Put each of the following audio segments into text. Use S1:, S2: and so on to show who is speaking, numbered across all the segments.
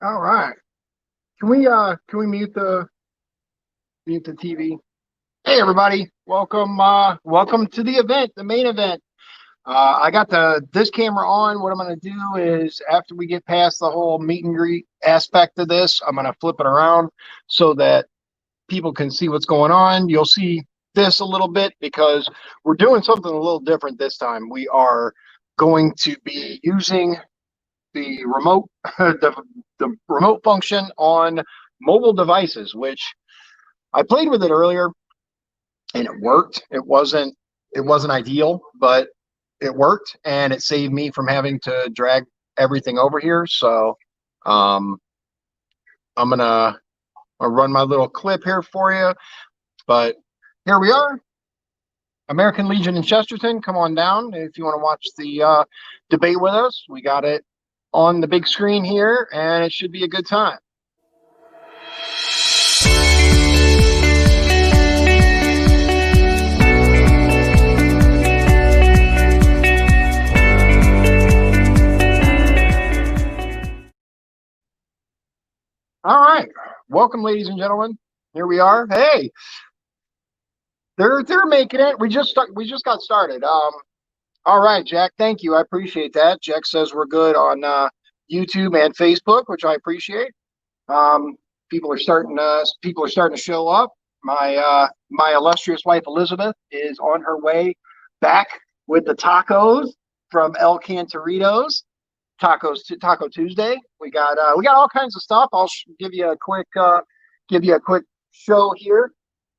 S1: All right. Can we mute the TV? Hey everybody. Welcome to the event, the main event. I got this camera on. What I'm gonna do is after we get past the whole meet and greet aspect of this, I'm gonna flip it around so that people can see what's going on. You'll see this a little bit because we're doing something a little different this time. We are going to be using the remote the remote function on mobile devices, which I played with it earlier and it worked. It wasn't ideal, but it worked and it saved me from having to drag everything over here. So um, I'm gonna I'll run my little clip here for you. But here we are, American Legion in Chesterton. Come on down if you want to watch the debate with us. We got it on the big screen here, and it should be a good time. All right, welcome, ladies and gentlemen. Here we are. Hey, they're making it. We just got started. All right, Jack. Thank you. I appreciate that. Jack says we're good on YouTube and Facebook, which I appreciate. Um, people are starting to show up. My illustrious wife Elizabeth is on her way back with the tacos from El Cantoritos. Taco Tuesday. We got all kinds of stuff. I'll give you a quick show here.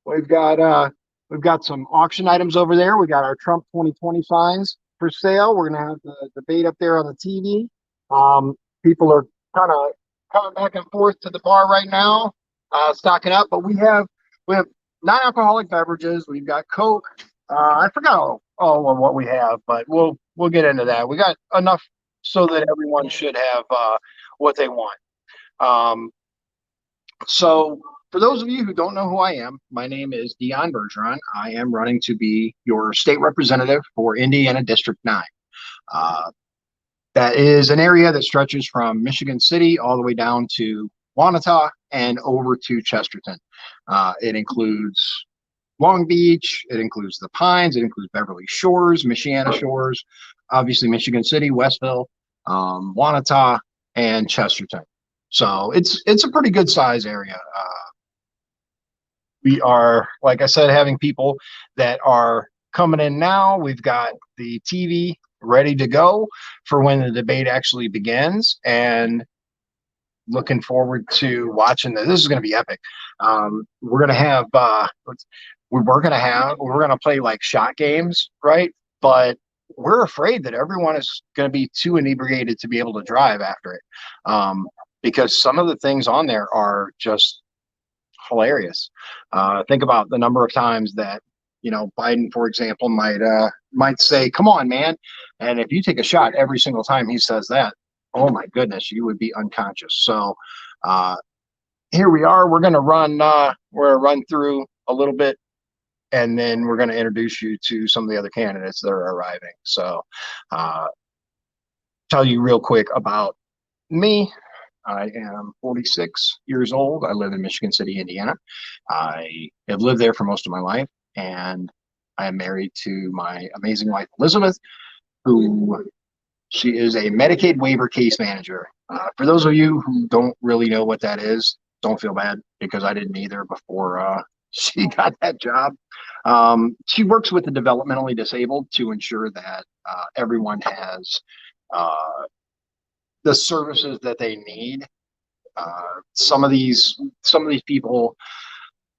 S1: We've got we've got some auction items over there. We got our Trump 2020 signs for sale. We're gonna have the debate up there on the TV. People are kind of coming back and forth to the bar right now, stocking up. But we have non-alcoholic beverages. We've got Coke. I forgot all of what we have, but we'll get into that. We got enough so that everyone should have what they want. Um, so, for those of you who don't know who I am, my name is Dion Bergeron. I am running to be your state representative for Indiana District 9. Uh, that is an area that stretches from Michigan City all the way down to Wanata and over to Chesterton. It includes Long Beach, it includes the Pines, it includes Beverly Shores, Michiana Shores, obviously Michigan City, Westville, Wanata, and Chesterton. So it's a pretty good size area. We are, like I said, having people that are coming in now. We've got the TV ready to go for when the debate actually begins, and looking forward to watching this. This is going to be epic. We're going to have we're going to play like shot games, right? But we're afraid that everyone is going to be too inebriated to be able to drive after it, because some of the things on there are just hilarious. Think about the number of times that Biden, for example, might say, "Come on, man," and if you take a shot every single time he says that, oh my goodness, you would be unconscious. So uh, here we are. We're gonna run through a little bit, and then we're gonna introduce you to some of the other candidates that are arriving. So uh, tell you real quick about me. I am 46 years old. I live in Michigan City, Indiana. I have lived there for most of my life, and I am married to my amazing wife, Elizabeth, who she is a Medicaid waiver case manager. For those of you who don't really know what that is, don't feel bad because I didn't either before she got that job. She works with the developmentally disabled to ensure that everyone has uh, the services that they need. Some of these people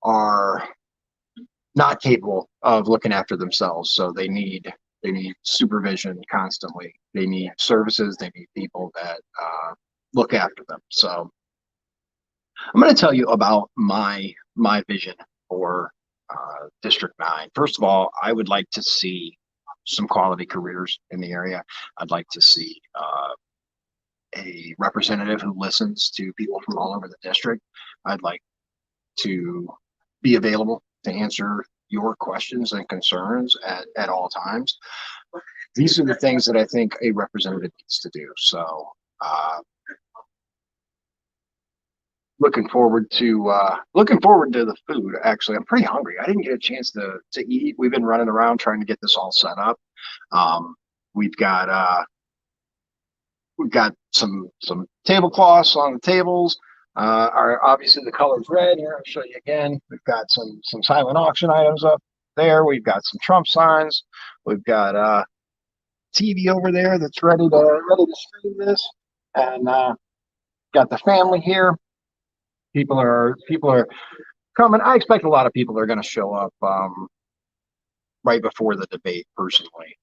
S1: are not capable of looking after themselves, so they need supervision constantly. They need services. They need people that look after them. So I'm going to tell you about my vision for District 9. First of all, I would like to see some quality careers in the area. I'd like to see a representative who listens to people from all over the district. I'd like to be available to answer your questions and concerns at all times. These are the things that I think a representative needs to do. So looking forward to the food. Actually, I'm pretty hungry. I didn't get a chance to eat. We've been running around trying to get this all set up. Um, we've got some tablecloths on the tables. Our obviously the color's red. Here, I'll show you again. We've got some silent auction items up there. We've got some Trump signs. We've got TV over there that's ready to stream this, and got the family here. People are coming. I expect a lot of people are going to show up right before the debate. Personally,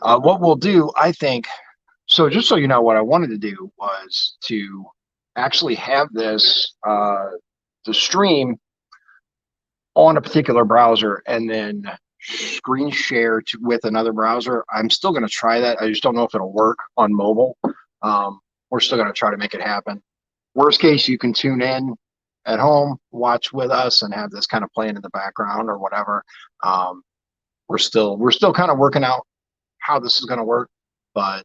S1: what we'll do, I think. So just so you know, what I wanted to do was to actually have this the stream on a particular browser and then screen share with another browser. I'm still going to try that. I just don't know if it'll work on mobile. We're still going to try to make it happen. Worst case, you can tune in at home, watch with us, and have this kind of playing in the background or whatever. We're still kind of working out how this is going to work, but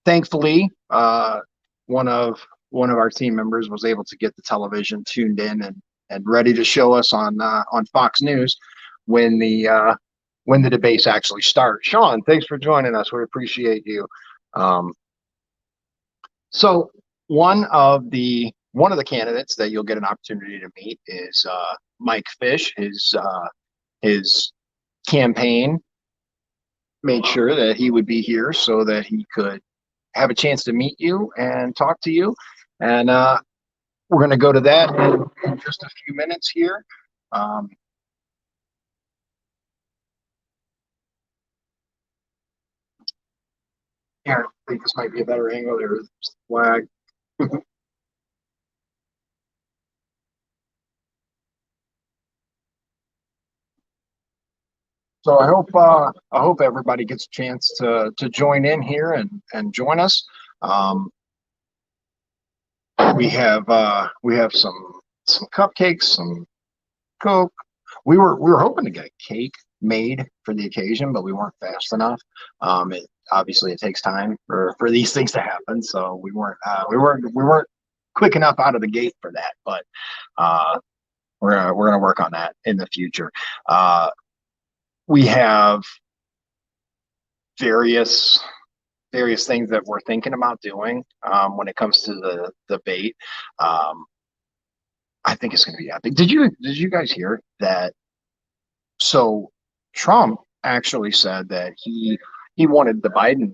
S1: thankfully, one of our team members was able to get the television tuned in and ready to show us on Fox News when the debates actually start. Sean, thanks for joining us. We appreciate you. So one of the candidates that you'll get an opportunity to meet is Mike Fish. His campaign made sure that he would be here so that he could have a chance to meet you and talk to you. And we're going to go to that in just a few minutes here. Here, I think this might be a better angle. There's the flag. So I hope everybody gets a chance to join in here and join us. Um, we have some cupcakes, some Coke. We were hoping to get a cake made for the occasion, but we weren't fast enough. It obviously it takes time for these things to happen, so we weren't quick enough out of the gate for that. But we're gonna work on that in the future. We have various things that we're thinking about doing when it comes to the debate. Um, I think it's going to be epic. Did you guys hear that? So Trump actually said that he wanted the Biden.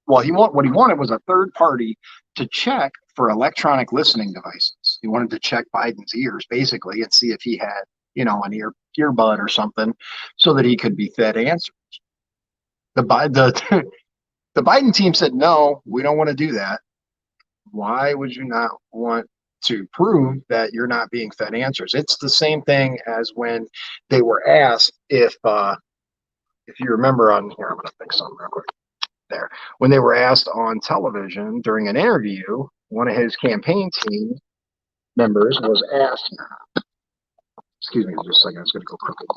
S1: Well, what he wanted was a third party to check for electronic listening devices. He wanted to check Biden's ears basically and see if he had an earbud or something, so that he could be fed answers. The the Biden team said no, we don't want to do that. Why would you not want to prove that you're not being fed answers? It's the same thing as when they were asked if you remember on here, I'm going to fix something real quick there. When they were asked on television during an interview, one of his campaign team members was asked, excuse me just a second, it's going to go crooked.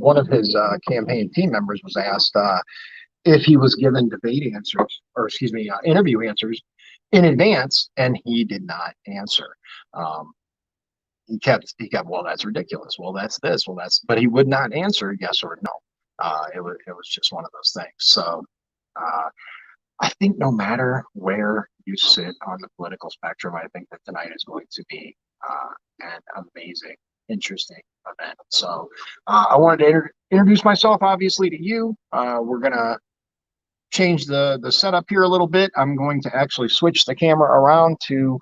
S1: One of his campaign team members was asked if he was given debate answers, or excuse me, interview answers in advance, and he did not answer. Um, he kept, well, that's ridiculous. Well, that's this. Well, but he would not answer yes or no. It was just one of those things. So uh, I think no matter where you sit on the political spectrum, I think that tonight is going to be an amazing, interesting event. So I wanted to introduce myself, obviously, to you. We're gonna change the setup here a little bit. I'm going to actually switch the camera around to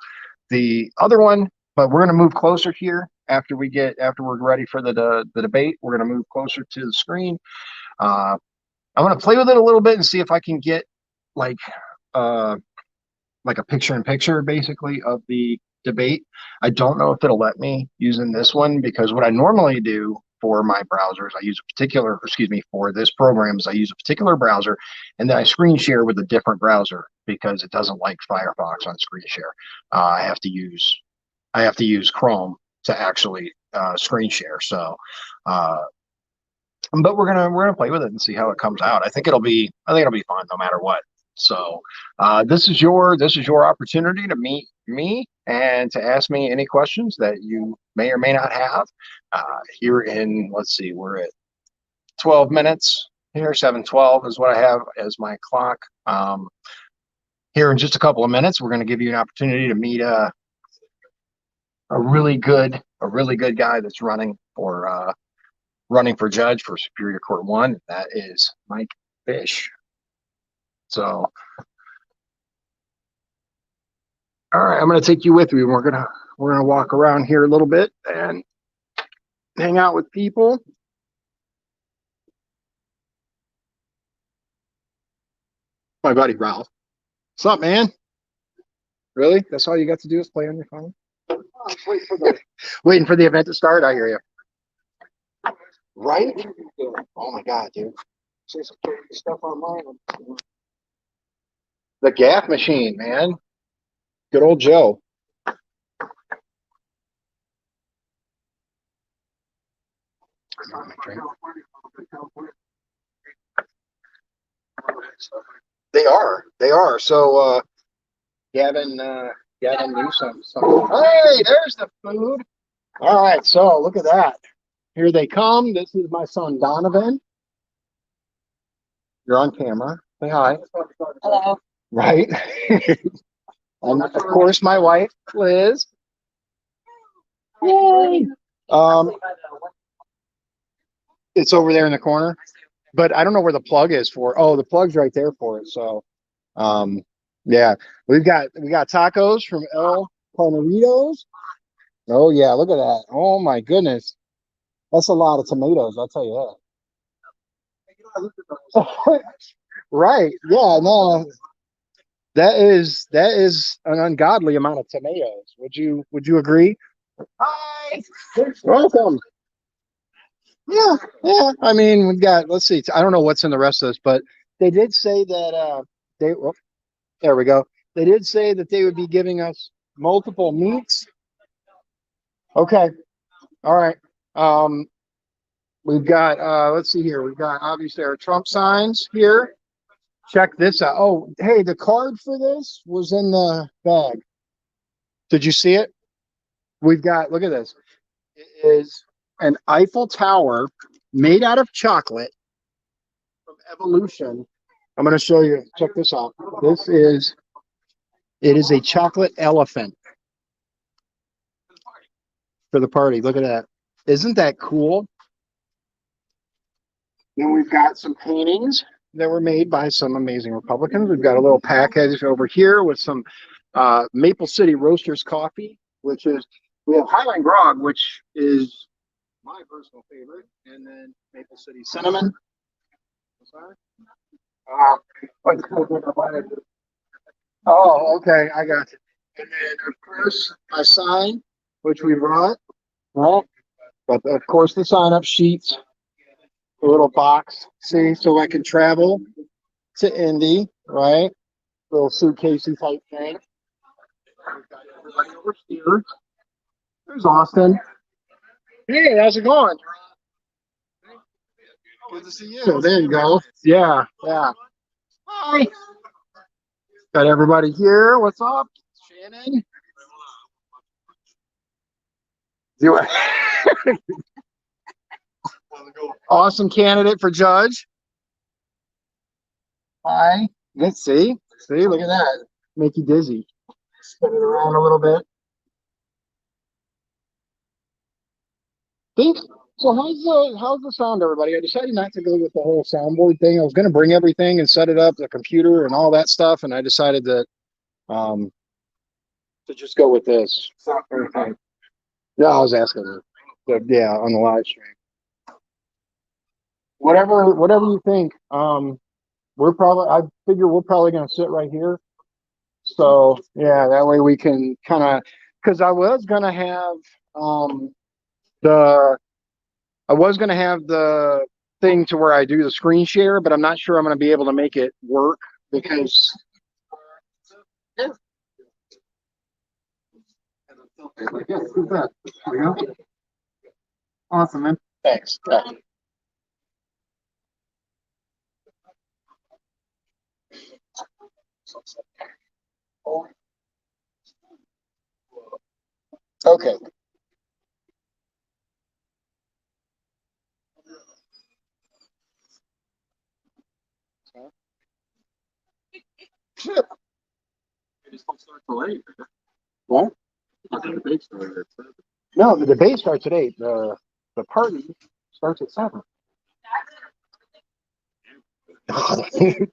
S1: the other one, but we're going to move closer here after we're ready for the debate. We're going to move closer to the screen. I'm going to play with it a little bit and see if I can get like uh, like a picture in picture basically of the debate. I don't know if it'll let me using this one, because what I normally do for my browsers, I use a particular, excuse me, for this program is I use a particular browser, and then I screen share with a different browser because it doesn't like Firefox on screen share. I have to use Chrome to actually screen share. So but we're gonna play with it and see how it comes out. I think it'll be fun no matter what. So this is your opportunity to meet me and to ask me any questions that you may or may not have. Here in, let's see, we're at 12 minutes here. 7:12 is what I have as my clock. Here in just a couple of minutes, we're going to give you an opportunity to meet a really good guy that's running for judge for Superior Court 1. That is Mike Fish. So, all right, I'm going to take you with me. We're gonna walk around here a little bit and hang out with people. My buddy Ralph. What's up, man? Really? That's all you got to do is play on your phone? Waiting for the event to start. I hear you. Right? Oh my God, dude. See some crazy stuff online. The gaff machine, man. Good old Joe. They are. They are. So Gavin knew something. Hey, there's the food. All right, so look at that. Here they come. This is my son Donovan. You're on camera. Say hi.
S2: Hello.
S1: Right. And of course my wife, Liz. Yay. It's over there in the corner. But I don't know where the plug is for. Oh, the plug's right there for it. So yeah. We got tacos from El Carneritos. Oh yeah, look at that. Oh my goodness. That's a lot of tomatoes, I'll tell you that. Right. Yeah, no. That is an ungodly amount of tomatoes. Would you agree? Hi. Welcome. Yeah, yeah. I mean, we've got, let's see. I don't know what's in the rest of this, but they did say that oh, there we go. They did say that they would be giving us multiple meats. Okay. All right. We've got let's see here. We've got obviously our Trump signs here. Check this out. Oh, hey, the card for this was in the bag. Did you see it? We've got, look at this. It is an Eiffel Tower made out of chocolate from Evolution. I'm going to show you. Check this out. It is a chocolate elephant for the party. Look at that. Isn't that cool? Then we've got some paintings that were made by some amazing Republicans. We've got a little package over here with some Maple City Roasters coffee, which is, we have Highland Grog, which is my personal favorite, and then Maple City Cinnamon. Oh, okay, I got it. And then, of course, my sign, which we brought. Well, but of course, the sign-up sheets, a little box, see, so I can travel to Indy, right? Little suitcasey type thing. We've got everybody over here. There's Austin. Hey, how's it going? Good to see you. So there you go. Yeah, yeah. Hi. Got everybody here. What's up? Shannon. Do it. Awesome candidate for judge. Hi. Let's see. See, look at that. Make you dizzy. Spin it around a little bit. Think so. How's the sound, everybody? I decided not to go with the whole soundboard thing. I was going to bring everything and set it up, the computer and all that stuff, and I decided that to just go with this. Yeah, I was asking her. Yeah, on the live stream. Whatever you think. I figure we're probably gonna sit right here. So yeah, that way we can kind of, because the I was gonna have the thing to where I do the screen share, but I'm not sure I'm gonna be able to make it work because yeah. Awesome, man. Thanks. Okay. What? No, the debate starts at 8. The party starts at 7.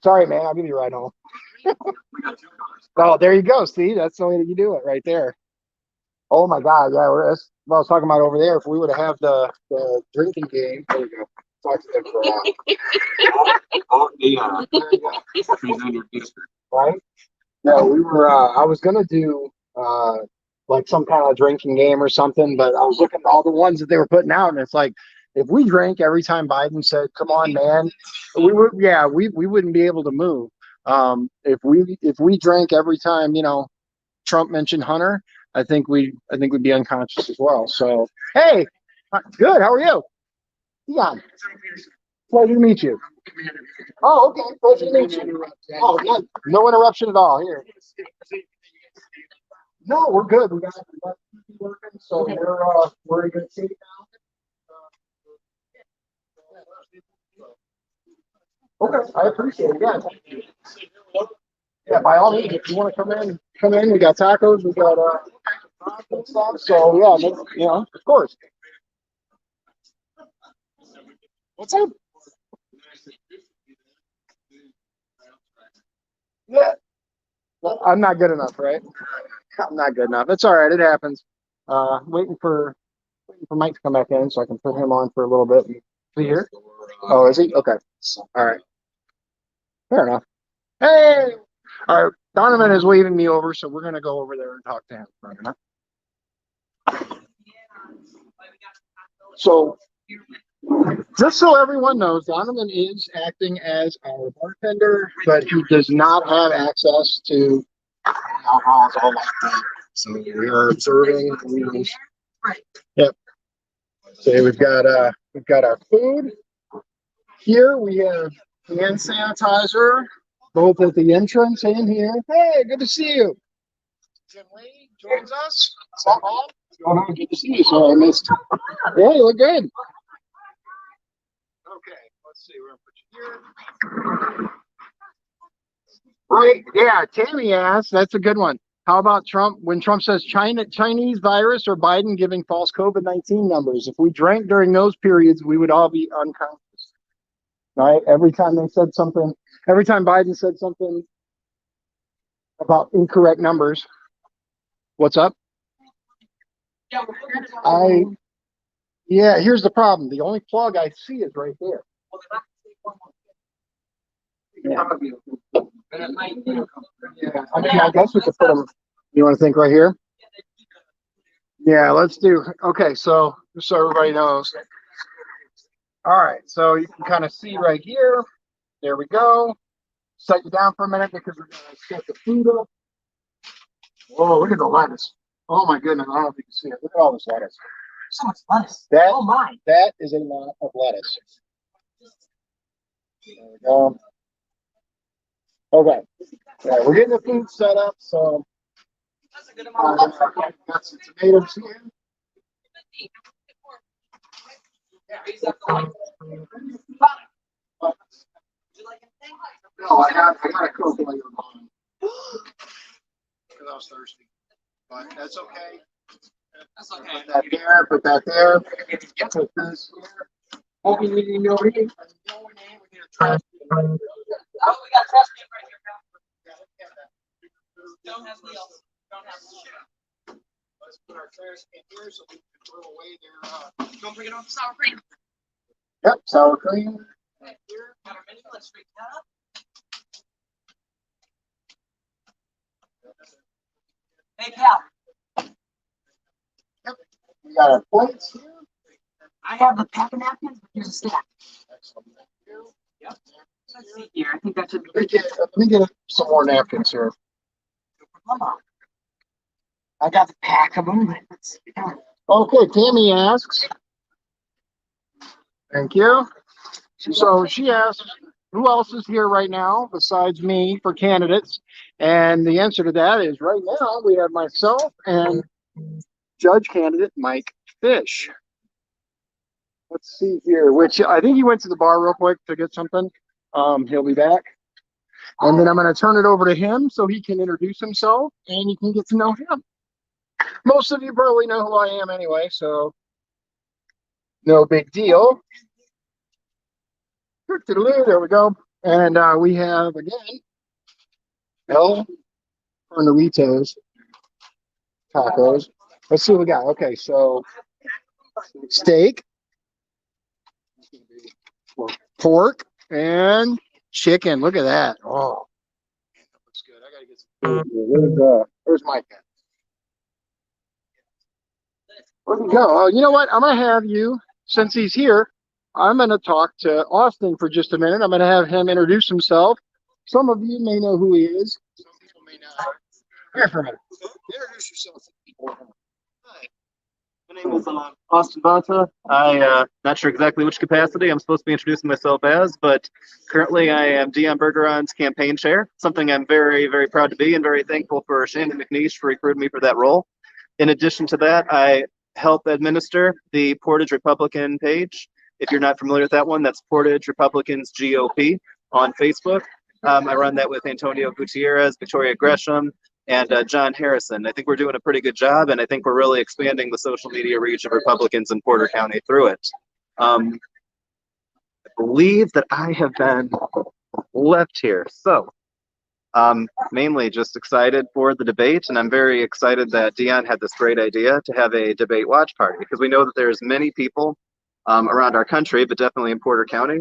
S1: Sorry, man. I'll give you a ride home. Oh, there you go. See, that's the way that you do it right there. Oh my God, yeah, that's what I was talking about over there. If we would have the drinking game, there we go. Talk to them for a while. Oh, Dion. Right? No, we were. I was gonna do like some kind of drinking game or something, but I was looking at all the ones that they were putting out, and it's like if we drank every time Biden said, "Come on, man," we would. Yeah, we wouldn't be able to move. If we drank every time, Trump mentioned Hunter, I think we'd be unconscious as well. So, hey, good. How are you? Yeah, pleasure to meet you. Oh, okay. Pleasure to meet you. Oh, no interruption at all here. No, we're good. We got people working, so we're in good shape now. Okay, I appreciate it. Yeah, yeah. By all means, if you want to come in. We got tacos. We got stuff. So yeah, of course. What's up? Yeah, well, I'm not good enough, right? I'm not good enough. It's all right. It happens. Waiting for Mike to come back in so I can put him on for a little bit. Is he here? Oh, is he? Okay. All right. Fair enough. Hey. All right. Donovan is waving me over, so we're gonna go over there and talk to him for a minute. So, just so everyone knows, Donovan is acting as our bartender, but he does not have access to alcohol like that. So we are observing rules. Yep. So we've got our food. Here we have hand sanitizer, both at the entrance and here. Hey, good to see you. Jim Lee joins us. Oh, good to see you. Sorry, I missed. Yeah, you look good. Okay, let's see. We're gonna put you here. Right. Yeah, Tammy asked. That's a good one. How about Trump when Trump says Chinese virus or Biden giving false COVID-19 numbers? If we drank during those periods, we would all be unconscious. Right? Every time Biden said something about incorrect numbers, what's up? I Yeah, here's the problem. The only plug I see is right there. Yeah. Yeah. I guess we could put them. You want to think right here? Yeah, let's do. Okay, so just so everybody knows. All right, so you can kind of see right here. There we go. Set you down for a minute because we're gonna set the food up. Whoa, look at the lettuce. Oh my goodness, I don't know if you can see it. Look at all this lettuce. So much lettuce. Oh my. That is a lot of lettuce. There we go. Okay. Yeah, we're getting the food set up, so got some tomatoes here. No, I got a Coke while you're gone because I was thirsty, but that's okay. That's okay. Put that there. Put that there. Put this here. Oh, we need no name. Trash. Oh, we got trash can right here. Don't have wheels. Don't have wheels. Let's put our trash can here so we can throw away their. Don't forget about the sour cream. Yep, sour cream. Right here. Got our menu. Let's straighten that up. Hey, Cal. Yep. We got our plates here. I have the pack of napkins. Here's a stack. Excellent. Thank you. Yep. Let's see here. I think that should be. Let me get some more napkins here. I got the pack of them. Let's see. Okay, Tammy asks. Thank you. So she asked, who else is here right now besides me for candidates? And the answer to that is right now we have myself and judge candidate Mike Fish. Let's see here, which I think he went to the bar real quick to get something. He'll be back. And then I'm going to turn it over to him so he can introduce himself and you can get to know him. Most of you probably know who I am anyway, so no big deal. There we go. And we have, again, El Carneritos tacos. Let's see what we got. Okay, so steak, pork, and chicken. Look at that. Oh, that looks good. I got to get some food. Where's Mike at? Where'd he go? Oh, you know what? I'm going to have you, since he's here, I'm going to talk to Austin for just a minute. I'm going to have him introduce himself. Some of you may know who he is. Some people may not. Here for a minute. Introduce yourself.
S2: Hi. My name is Austin Banta. I not sure exactly which capacity I'm supposed to be introducing myself as, but currently I am Dion Bergeron's campaign chair, something I'm very, very proud to be and very thankful for Shannon McNeish for recruiting me for that role. In addition to that, I help administer the Portage Republican page. If you're not familiar with that one, that's Portage Republicans GOP on Facebook. I run that with Antonio Gutierrez, Victoria Gresham, and John Harrison. I think we're doing a pretty good job, and I think we're really expanding the social media reach of Republicans in Porter County through it. I believe that I have been left here. So mainly just excited for the debate, and I'm very excited that Dion had this great idea to have a debate watch party, because we know that there's many people around our country, but definitely in Porter County,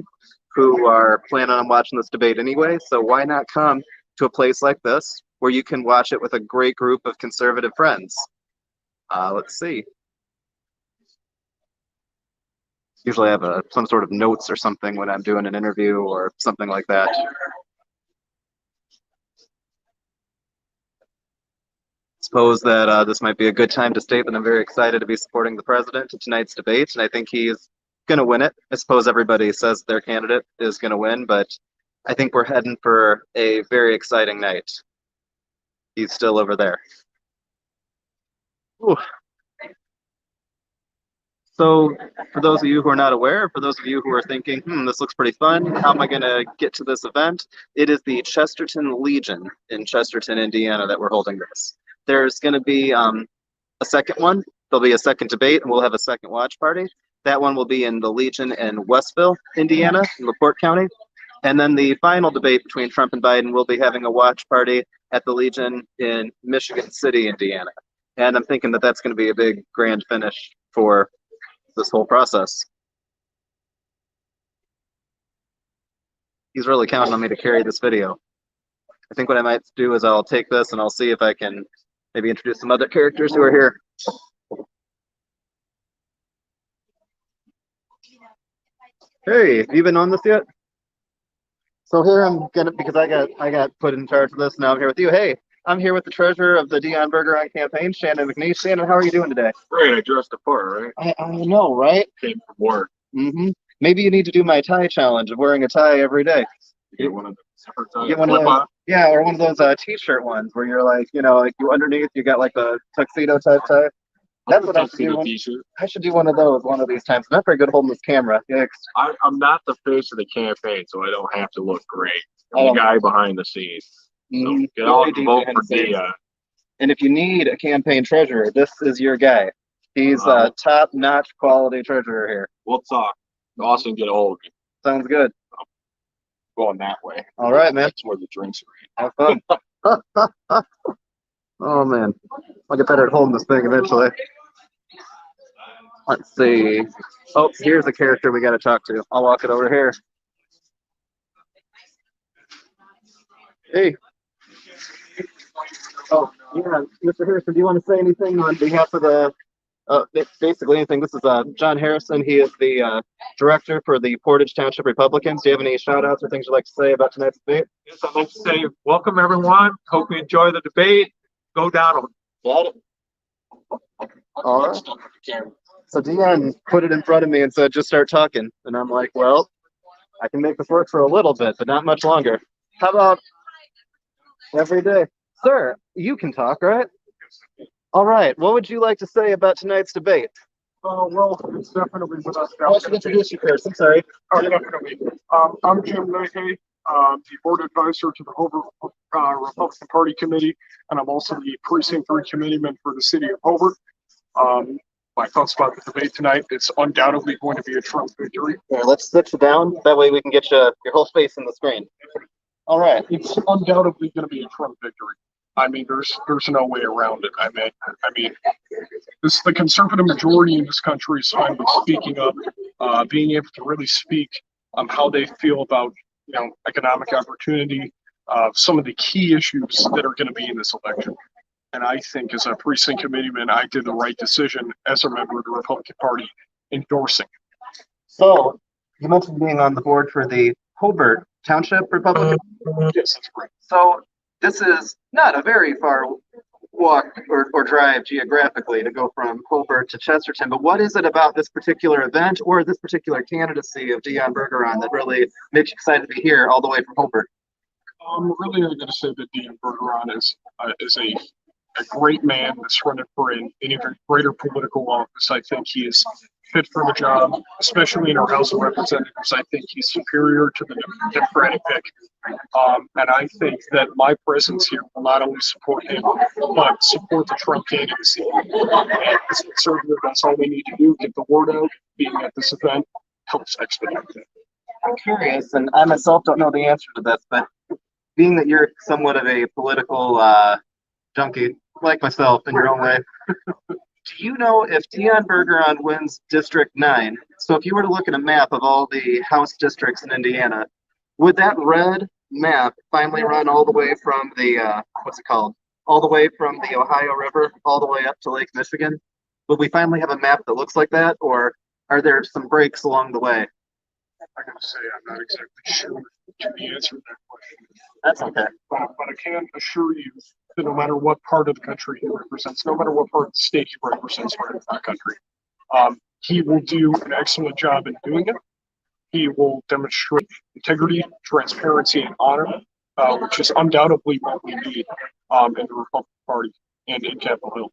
S2: who are planning on watching this debate anyway. So why not come to a place like this where you can watch it with a great group of conservative friends? Let's see. Usually I have some sort of notes or something when I'm doing an interview or something like that. Suppose that this might be a good time to state that I'm very excited to be supporting the president in tonight's debate, and I think he's going to win it. I suppose everybody says their candidate is going to win, but I think we're heading for a very exciting night. He's still over there. Ooh. So for those of you who are not aware, for those of you who are thinking, this looks pretty fun, how am I going to get to this event? It is the Chesterton Legion in Chesterton, Indiana that we're holding this. There's going to be a second one. There'll be a second debate, and we'll have a second watch party. That one will be in the Legion in Westville, Indiana, in LaPorte County. And then the final debate between Trump and Biden will be having a watch party at the Legion in Michigan City, Indiana. And I'm thinking that that's going to be a big grand finish for this whole process. He's really counting on me to carry this video. I think what I might do is I'll take this and I'll see if I can maybe introduce some other characters who are here. Hey, have you been on this yet? So here I'm gonna, because I got put in charge of this. Now I'm here with you. Hey, I'm here with the treasurer of the Dion Bergeron campaign, Shannon McNeish. Shannon, how are you doing today?
S3: Great, I dressed the part, right?
S1: I know, right?
S3: Came from work.
S1: Maybe you need to do my tie challenge of wearing a tie every day.
S3: Get one of the separate ties.
S1: Get one of those, yeah, or one of those t-shirt ones where you're like, like you underneath you got like the tuxedo type tie. That's what I should do. I should do one of those one of these times. I'm not very good holding this camera. Yeah,
S3: I'm not the face of the campaign, so I don't have to look great. I'm the guy behind the scenes. So get out and vote for Dion.
S1: And if you need a campaign treasurer, this is your guy. He's a top-notch quality treasurer here.
S3: We'll talk. Austin, get a hold of me.
S1: Sounds good.
S3: Going that way.
S1: All right, man.
S3: That's where the drinks are.
S1: Have fun. Oh, man. I'll get better at holding this thing eventually. Let's see. Oh, here's a character we got to talk to. I'll walk it over here. Hey. Oh, yeah. Mr. Harrison, do you want to say anything on behalf of the, basically anything? This is John Harrison. He is the director for the Portage Township Republicans. Do you have any shout-outs or things you'd like to say about tonight's debate?
S3: Yes, I'd like to say welcome, everyone. Hope you enjoy the debate. Go down on
S1: Got it. All right. So Dion put it in front of me and said, just start talking. And I'm like, well, I
S2: can make this work for a little bit, but not much longer. How about every day? Sir, you can talk, right? All right. What would you like to say about tonight's debate?
S4: Well, it's definitely with us.
S2: Why don't you introduce you first? I'm sorry.
S4: Definitely. I'm Jim Leahy, the board advisor to the Hobart Republican Party Committee, and I'm also the precinct 3 committeeman for the city of Hobart. My thoughts about the debate tonight, it's undoubtedly going to be a Trump victory.
S2: Here, let's sit you down. That way we can get your whole face in the screen. All right.
S4: It's undoubtedly going to be a Trump victory. I mean, there's no way around it. I mean, this the conservative majority in this country is finally speaking up, being able to really speak on how they feel about economic opportunity, some of the key issues that are going to be in this election. And I think as a precinct committeeman, I did the right decision as a member of the Republican Party endorsing.
S2: So you mentioned being on the board for the Hobart Township Republican.
S4: Yes, that's great.
S2: So this is not a very far walk or drive geographically to go from Hobart to Chesterton, but what is it about this particular event or this particular candidacy of Dion Bergeron that really makes you excited to be here all the way from Hobart?
S4: Really, I'm going to say that Dion Bergeron is a great man that's running for an even greater political office. I think he is fit for the job, especially in our House of Representatives. I think he's superior to the Democratic pick. And I think that my presence here will not only support him, but support the Trump candidacy. And as a conservative, that's all we need to do. Get the word out. Being at this event helps expedite that.
S2: I'm curious, and I myself don't know the answer to this, but being that you're somewhat of a political junkie, like myself in your own way, do you know if Dion Bergeron wins District 9, so if you were to look at a map of all the House districts in Indiana, would that red map finally run all the way from the, what's it called, all the way from the Ohio River, all the way up to Lake Michigan? Would we finally have a map that looks like that, or are there some breaks along the way?
S4: I'm going to say I'm not exactly sure to the answer to that question.
S2: That's okay.
S4: But I can assure you that no matter what part of the country he represents, no matter what part of the state he represents in the country, he will do an excellent job in doing it. He will demonstrate integrity, transparency, and honor, which is undoubtedly what we need in the Republican Party and in Capitol Hill.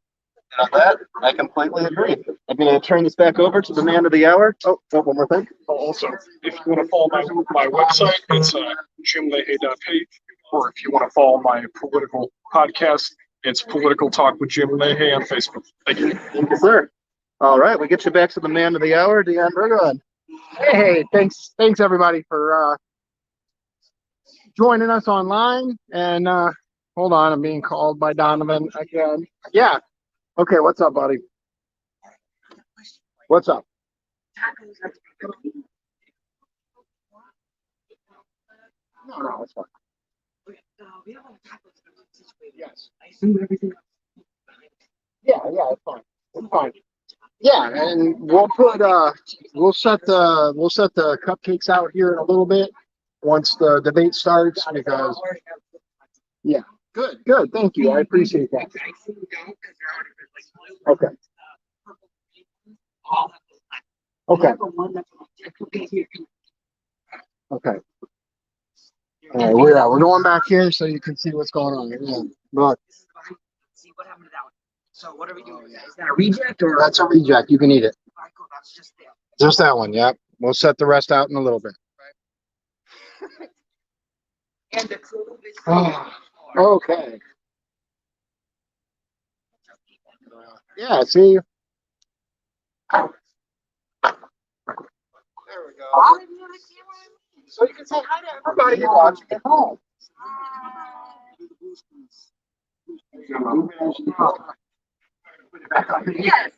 S2: And on that, I completely agree. I'm going to turn this back over to the man of the hour. Oh, one more thing.
S4: Also, if you want to follow my website, it's jimleahy.page. Or if you want to follow my political podcast, it's Political Talk with Jim Leahy on Facebook. Thank you.
S2: Thank you, sir. All right, we get you back to the man of the hour, Dion Bergeron.
S1: Hey, thanks everybody for joining us online. And hold on, I'm being called by Donovan again. Yeah. Okay, what's up, buddy? What's up? No, it's fine. Yes. Yeah, it's fine. It's fine. Yeah, and we'll put we'll set the cupcakes out here in a little bit once the debate starts, because yeah. Good, thank you. I appreciate that. Okay. Okay. Okay. All right, we're going back here so you can see what's going on. Yeah. Look.
S5: See what happened to that one. So what are we doing? Is that a reject or?
S1: That's a reject. You can eat it.
S5: All right, cool. That's just there.
S1: Just that one. Yep. We'll set the rest out in a little bit.
S5: And the clue is.
S1: Oh, okay. Yeah. See. There we go. So you can say hi to everybody watching at home.
S6: Yes.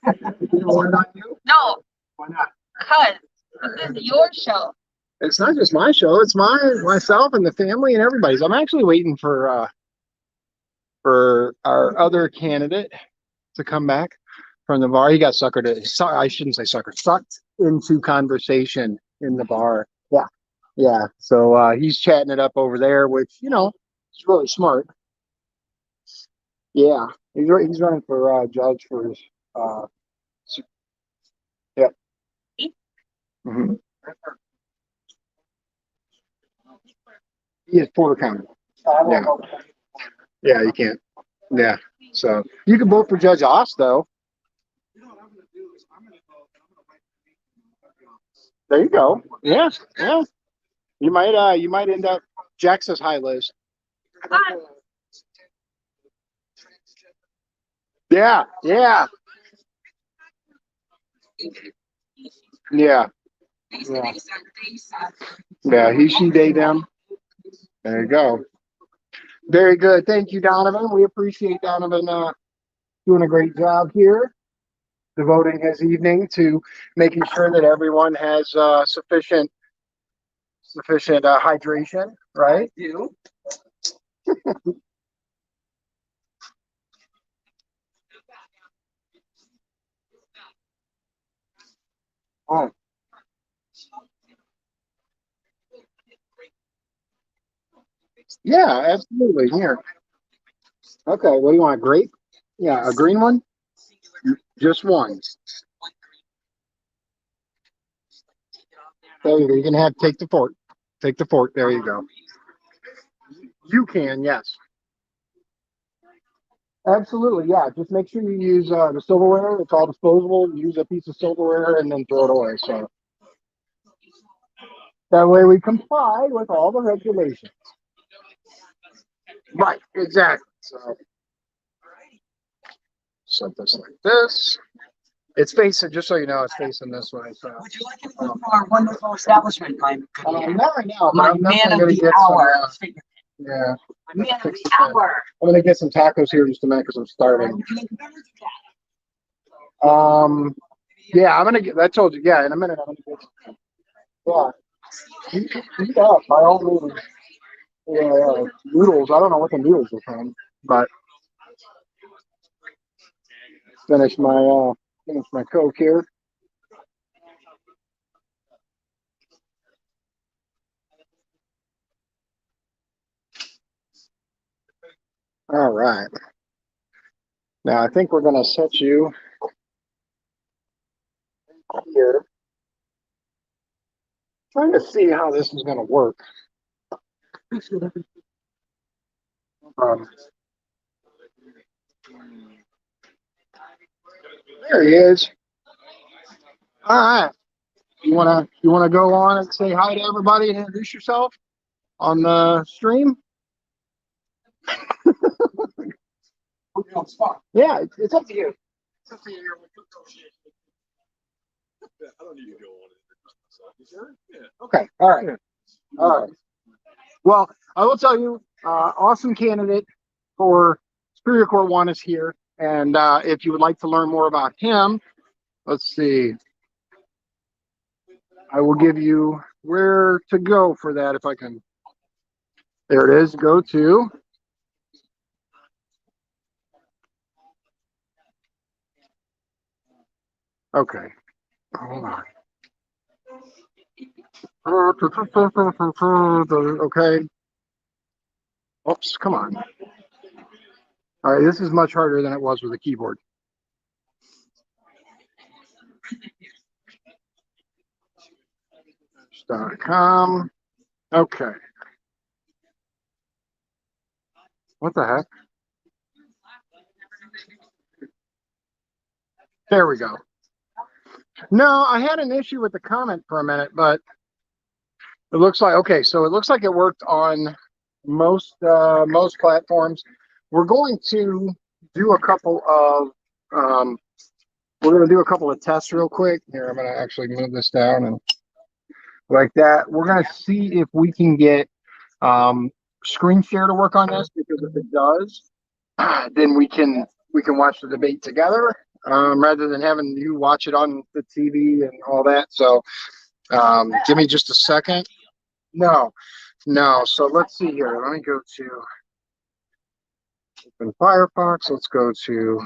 S6: No,
S1: Why not?
S6: because this is your show.
S1: It's not just my show. It's myself and the family and everybody's. I'm actually waiting for our other candidate to come back from the bar. He got I shouldn't say suckered, sucked into conversation in the bar. Yeah. Yeah. So he's chatting it up over there, which, is really smart. Yeah. He's running for judge for his yeah. Mm-hmm. He is Porter County. Yeah. Yeah, you can't. Yeah. So you can vote for Judge Oss, though. There you go. Yeah, yeah. You might end up. Jack says hi, Liz. Yeah, yeah, yeah, yeah. Yeah, he, she, they, them. There you go. Very good. Thank you, Donovan. We appreciate Donovan doing a great job here, devoting his evening to making sure that everyone has sufficient hydration, right?
S5: You.
S1: Oh, yeah, absolutely. Here. Okay, what do you want? A grape? Yeah, a green one? Just one. There you go. You can have take the fork. Take the fork. There you go. You can, yes. Absolutely, yeah. Just make sure you use the silverware. It's all disposable. Use a piece of silverware and then throw it away. So that way we comply with all the regulations. Right, exactly. So set this like this. It's facing, just so you know, it's facing this way. So
S5: Would you like anything from our wonderful establishment, my good man?
S1: not right now, but
S5: My
S1: I'm
S5: man
S1: definitely
S5: of
S1: gonna
S5: the
S1: get
S5: hour.
S1: some. Yeah,
S5: My man of
S1: fix
S5: the
S1: the thing.
S5: hour.
S1: I'm gonna get some tacos here in just a minute because I'm starving.
S5: Would you like a beverage or cat?
S1: Yeah, I'm gonna get. I told you. Yeah, in a minute I'm gonna get. Yeah, eat up by all means. Yeah, noodles. I don't know what the noodles are from, but finish my Coke here. All right. Now I think we're gonna set you here. Trying to see how this is gonna work. Um, there he is. All right. You wanna go on and say hi to everybody and introduce yourself on the stream? Yeah, it's up to you. It's up to you. I don't need to go on and introduce myself. You sure? Yeah. Okay. All right. All right. Well, I will tell you, awesome candidate for Superior Court 1 is here. And if you would like to learn more about him, let's see. I will give you where to go for that if I can. There it is. Go to. Okay. Hold on. Okay. Oops, come on. All right, this is much harder than it was with a keyboard. .com. Okay. What the heck? There we go. No, I had an issue with the comment for a minute, but it looks like, okay, so it looks like it worked on most platforms. We're going to do a couple of tests real quick. Here, I'm going to actually move this down and like that. We're going to see if we can get screen share to work on this, because if it does, then we can watch the debate together, rather than having you watch it on the TV and all that. So give me just a second. No. So let's see here. Let me go to open Firefox. Let's go to,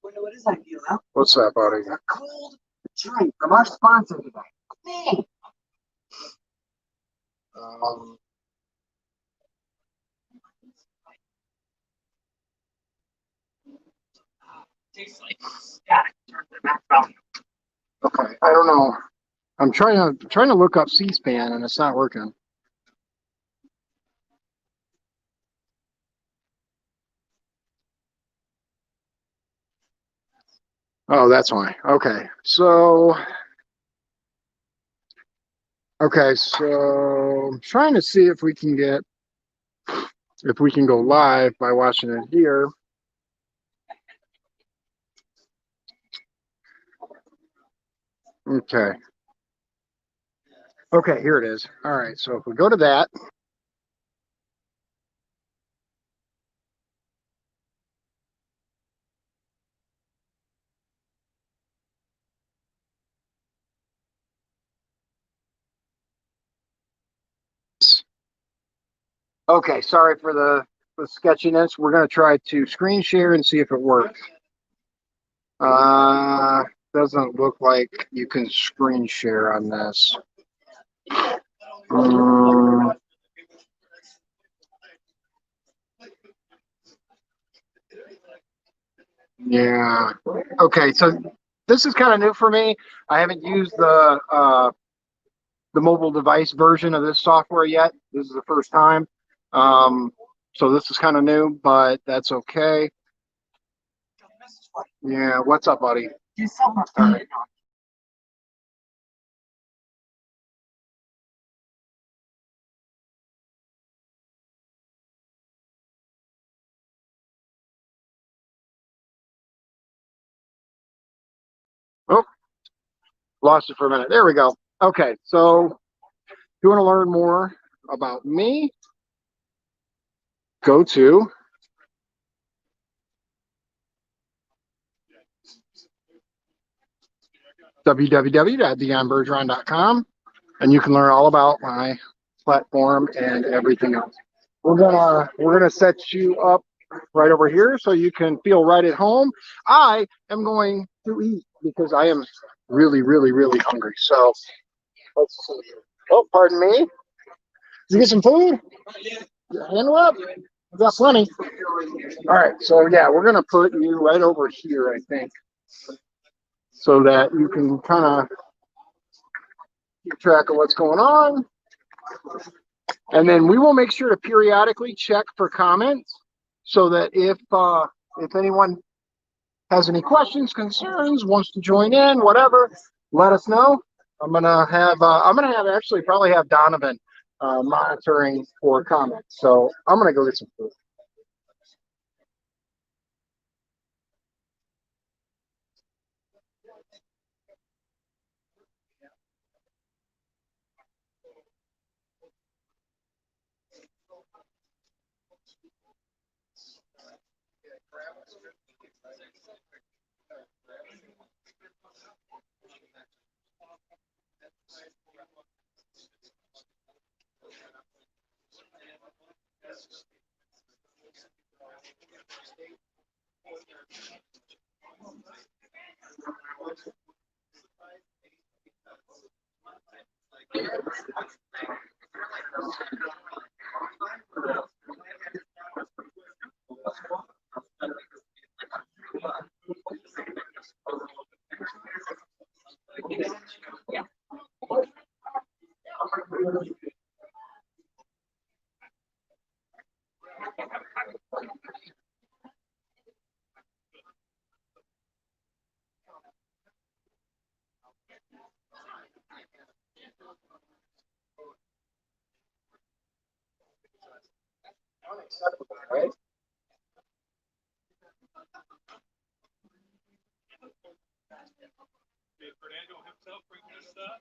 S5: What is that, Dion?
S1: what's that, buddy?
S5: A cold drink from our sponsor today.
S1: Um,
S5: Tastes like static. Turn the back volume.
S1: okay, I don't know. I'm trying to look up C-SPAN and it's not working. Oh, that's why. Okay. So, I'm trying to see if we can go live by watching it here. Okay. Okay, here it is. All right. So if we go to that. Okay, sorry for the sketchiness. We're going to try to screen share and see if it works. Doesn't look like you can screen share on this. Yeah. Okay, so this is kind of new for me. I haven't used the mobile device version of this software yet. This is the first time. So this is kind of new, but that's okay. Yeah, what's up, buddy? All right. Oh, lost it for a minute. There we go. Okay, so if you want to learn more about me, go to www.dionbergeron.com and you can learn all about my platform and everything else. We're gonna set you up right over here so you can feel right at home. I am going to eat because I am really, really, really hungry. So let's see. Oh, pardon me. Did you get some food? Handle up. I've got plenty. All right. So yeah, we're gonna put you right over here, I think, so that you can kind of keep track of what's going on. And then we will make sure to periodically check for comments so that if anyone has any questions, concerns, wants to join in, whatever, let us know. I'm gonna have actually probably have Donovan monitoring for comments. So I'm gonna go get some food. Unacceptable, right?
S4: Did Fernando himself bring this stuff?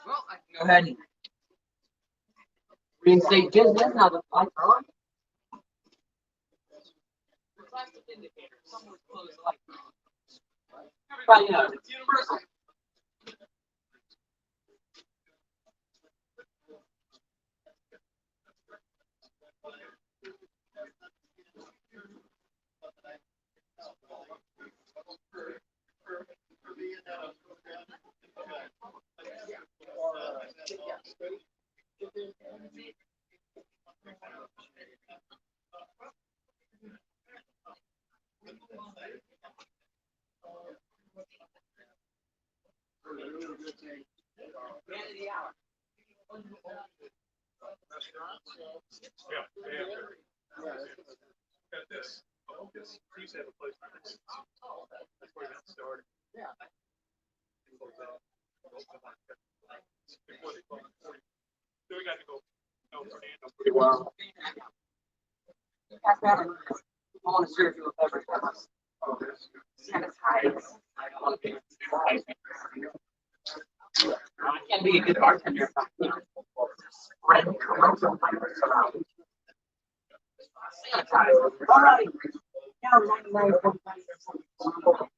S5: Well, I can go ahead and reinstate business now that the lights are on. Plastic indicator, someone's closed the light. Everybody knows it's universal.
S4: Wow.
S5: I want to serve you with every sanitize. I want to be I can't be a good bartender if I'm spread coronavirus around. Sanitize. All right. Now 99.9%.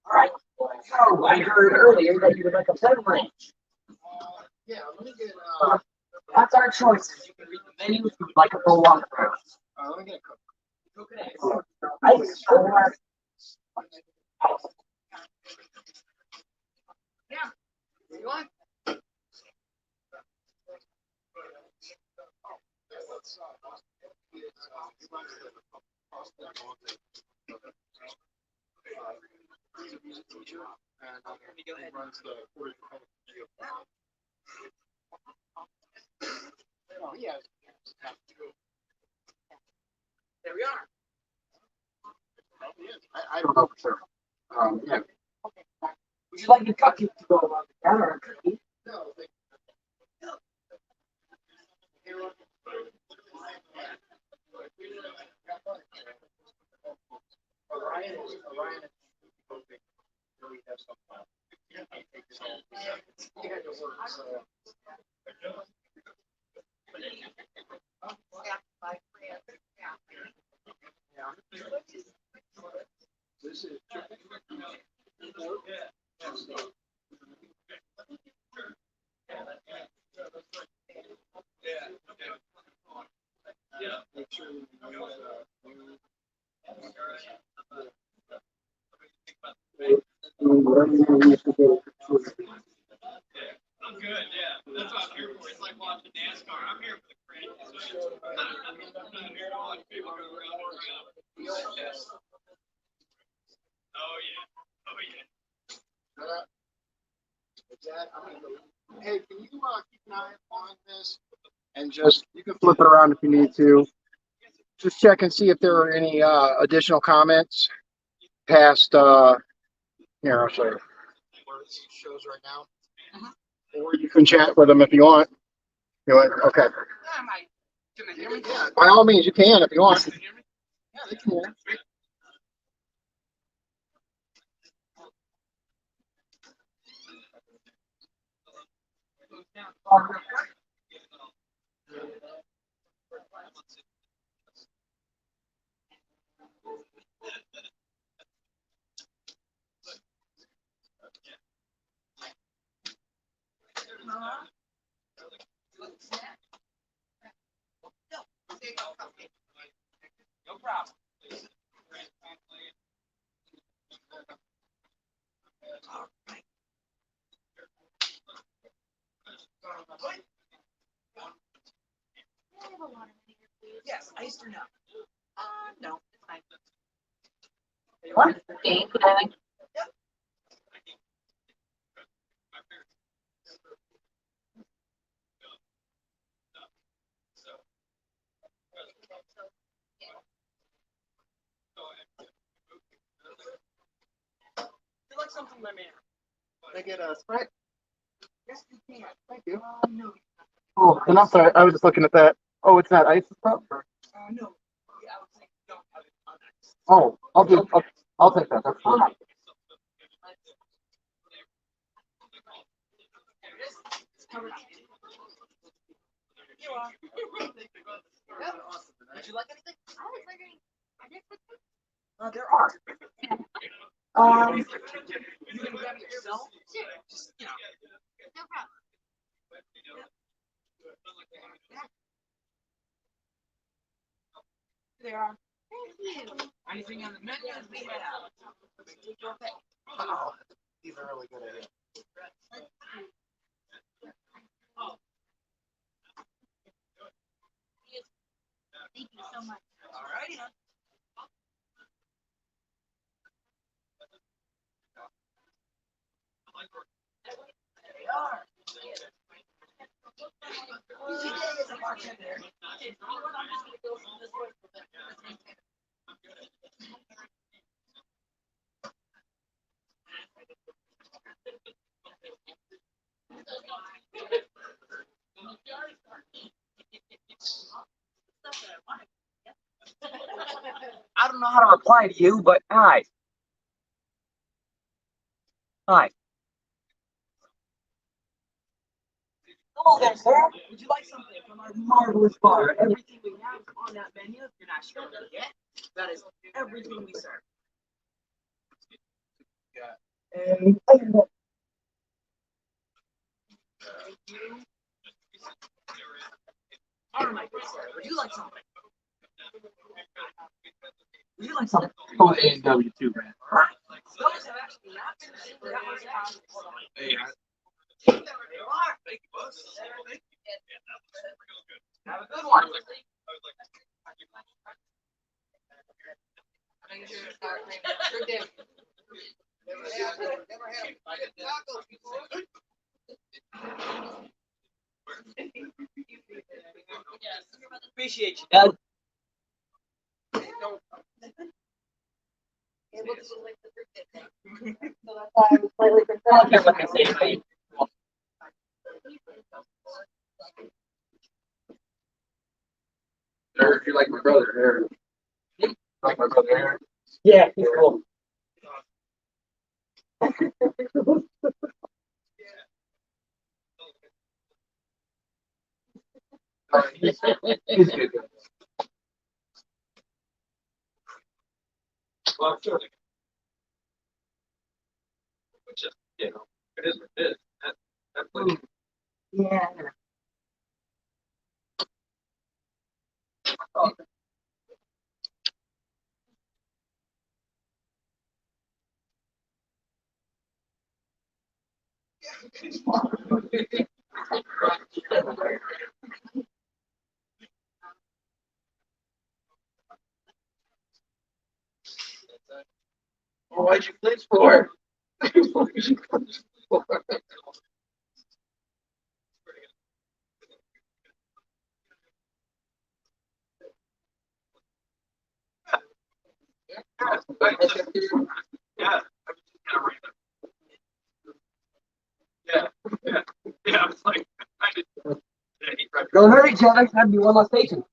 S5: All right. So I heard earlier that you would like a beverage.
S1: Yeah, let me get
S5: That's our choices. You can read the menu if you'd like a full walkthrough.
S1: let me get a Coke.
S5: Ice or
S1: You want? Oh, yeah.
S5: there we are.
S1: I don't know for sure. Yeah.
S5: Would you like a cookie to go along with that or a cookie?
S1: No, Orion is we have some he had to work, so this is make sure we
S7: I'm good, yeah. That's what I'm here for. It's like watching NASCAR. I'm here for the credit. I'm not here to watch people go around and around. Yes. Oh, yeah. Oh, yeah.
S1: Hey, can you keep an eye on this and just you can flip it around if you need to. Just check and see if there are any additional comments past here, I'll show you. Where it shows right now. Or you can chat with them if you want. You want? Okay.
S5: Can they hear me?
S1: Yeah, by all means, you can if you want. Yeah, they can hear.
S5: No problem. Yes, iced or no? No, it's fine. You want?
S6: Okay, could I like
S5: You like something, my man?
S2: Can I get a Sprite? Thank you. Oh, and I'm sorry, I was just looking at that. Oh, it's not ice stuff?
S5: No.
S2: Oh, I'll take that. That's fine.
S5: Would you like anything? There are. You can grab it yourself. Just,
S6: No problem.
S5: there are. Anything on the menu we have.
S2: Oh, these are really good ideas.
S6: Thank you so much.
S5: All righty. I don't know how to reply to you, but hi. Hi. Hello there, sir. Would you like something from our marvelous bar? Everything we have on that menu, if you're not sure what to get, that is everything we serve. And thank you. All right, good sir. Would you like something? Would you like something?
S4: Oh, A&W too, man.
S5: Those have actually not been super hours.
S4: Hey,
S5: Have a good one. Appreciate you, Dad.
S4: Eric, you like my brother, Eric. Like my brother, Eric.
S5: Yeah, he's cool.
S4: He's good. Well, sure. Which is, it is what it is. That place.
S5: Yeah.
S4: Well, why'd you please for? Why'd you please for? Yeah. Yeah. Yeah. Yeah. I was like, I did. Yeah, he tried to-
S5: Don't hurt each other. That'd be one less station.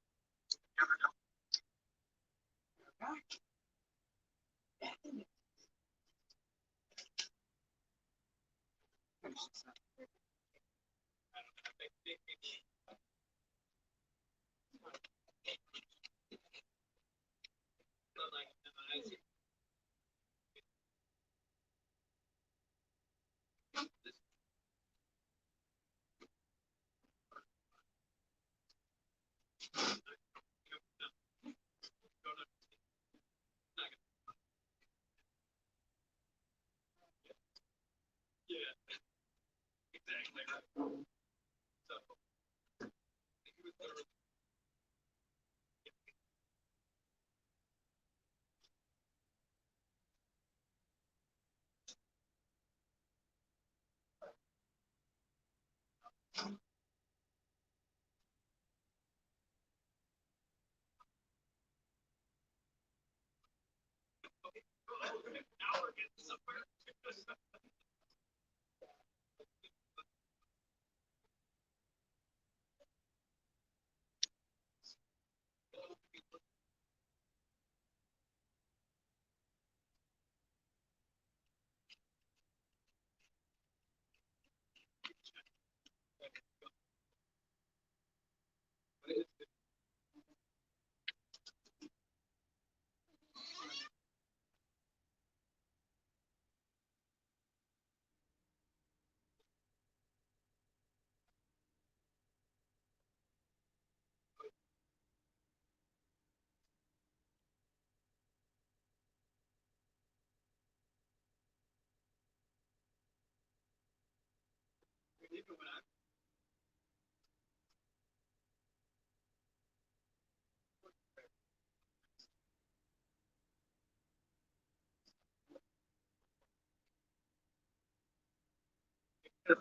S7: Kind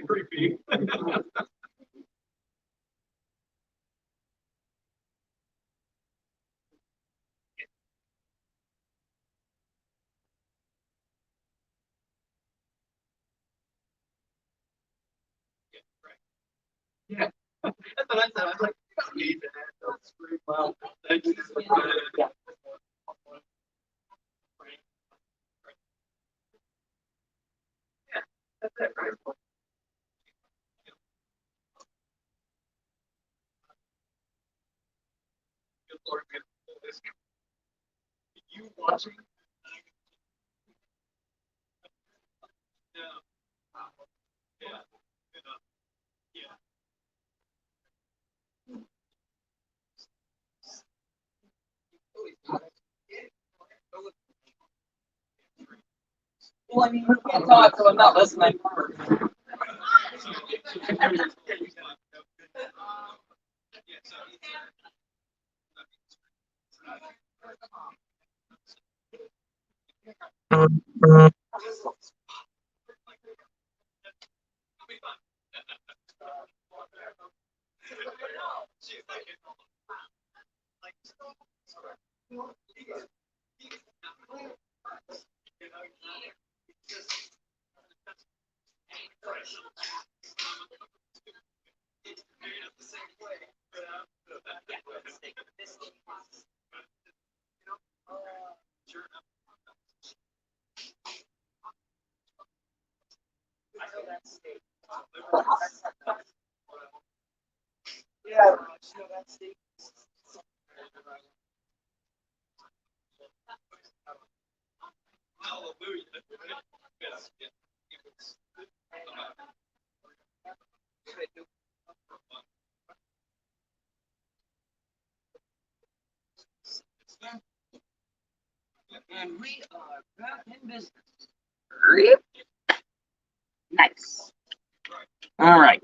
S7: of creepy. Yeah. That's what I said. I was like, you don't need that. That's pretty well. Thank you. Yeah. Yeah, that's it, right? Good Lord, man. This you watching? Yeah. Yeah. Yeah.
S5: Well, I mean, we can't talk, so I'm not listening. Yeah, that's the
S7: Hallelujah.
S5: and we are back in business. Nice. All right.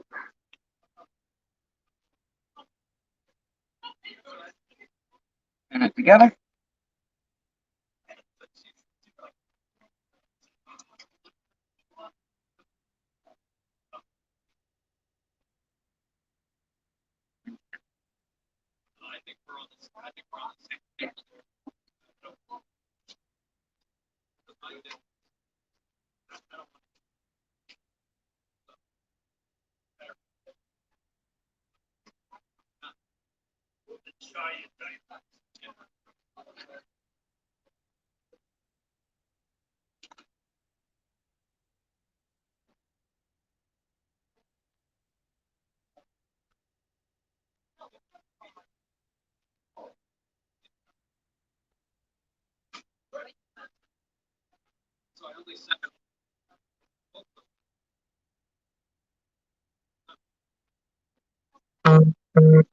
S5: And it together.
S7: I think we're on the same page. So I only said this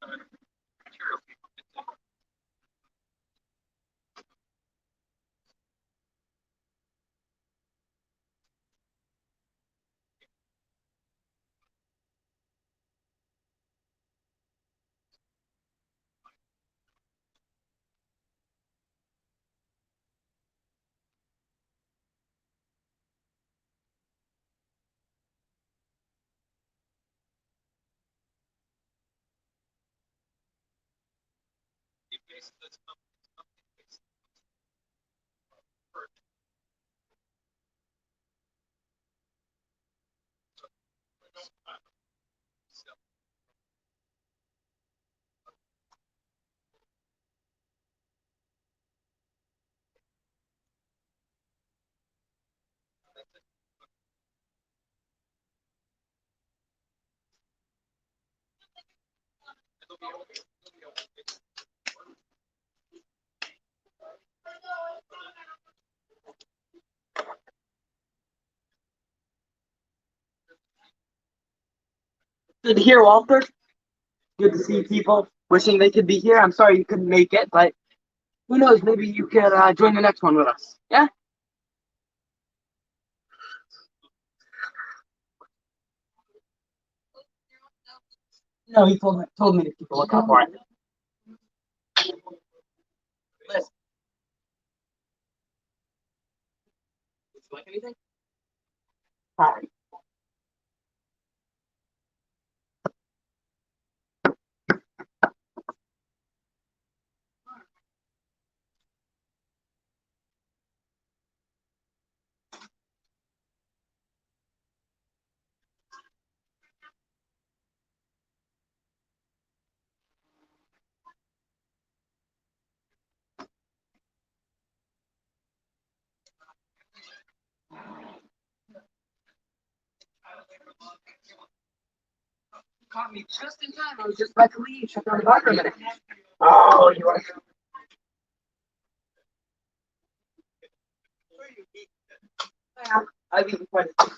S5: Good to hear, Walter. Good to see people wishing they could be here. I'm sorry you couldn't make it, but who knows? Maybe you could join the next one with us. Yeah. No, he told me to keep a lookout for it. Listen. Would you like anything? Hi. Caught me just in time. I was just about to leave. Shut down the bar for a minute. Oh, you are. Yeah, I've eaten quite a few.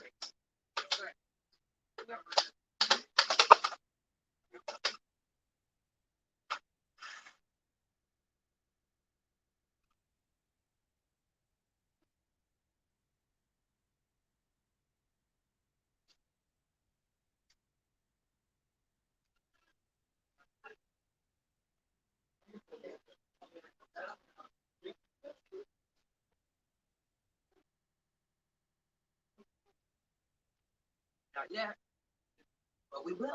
S5: Not yet, but we will.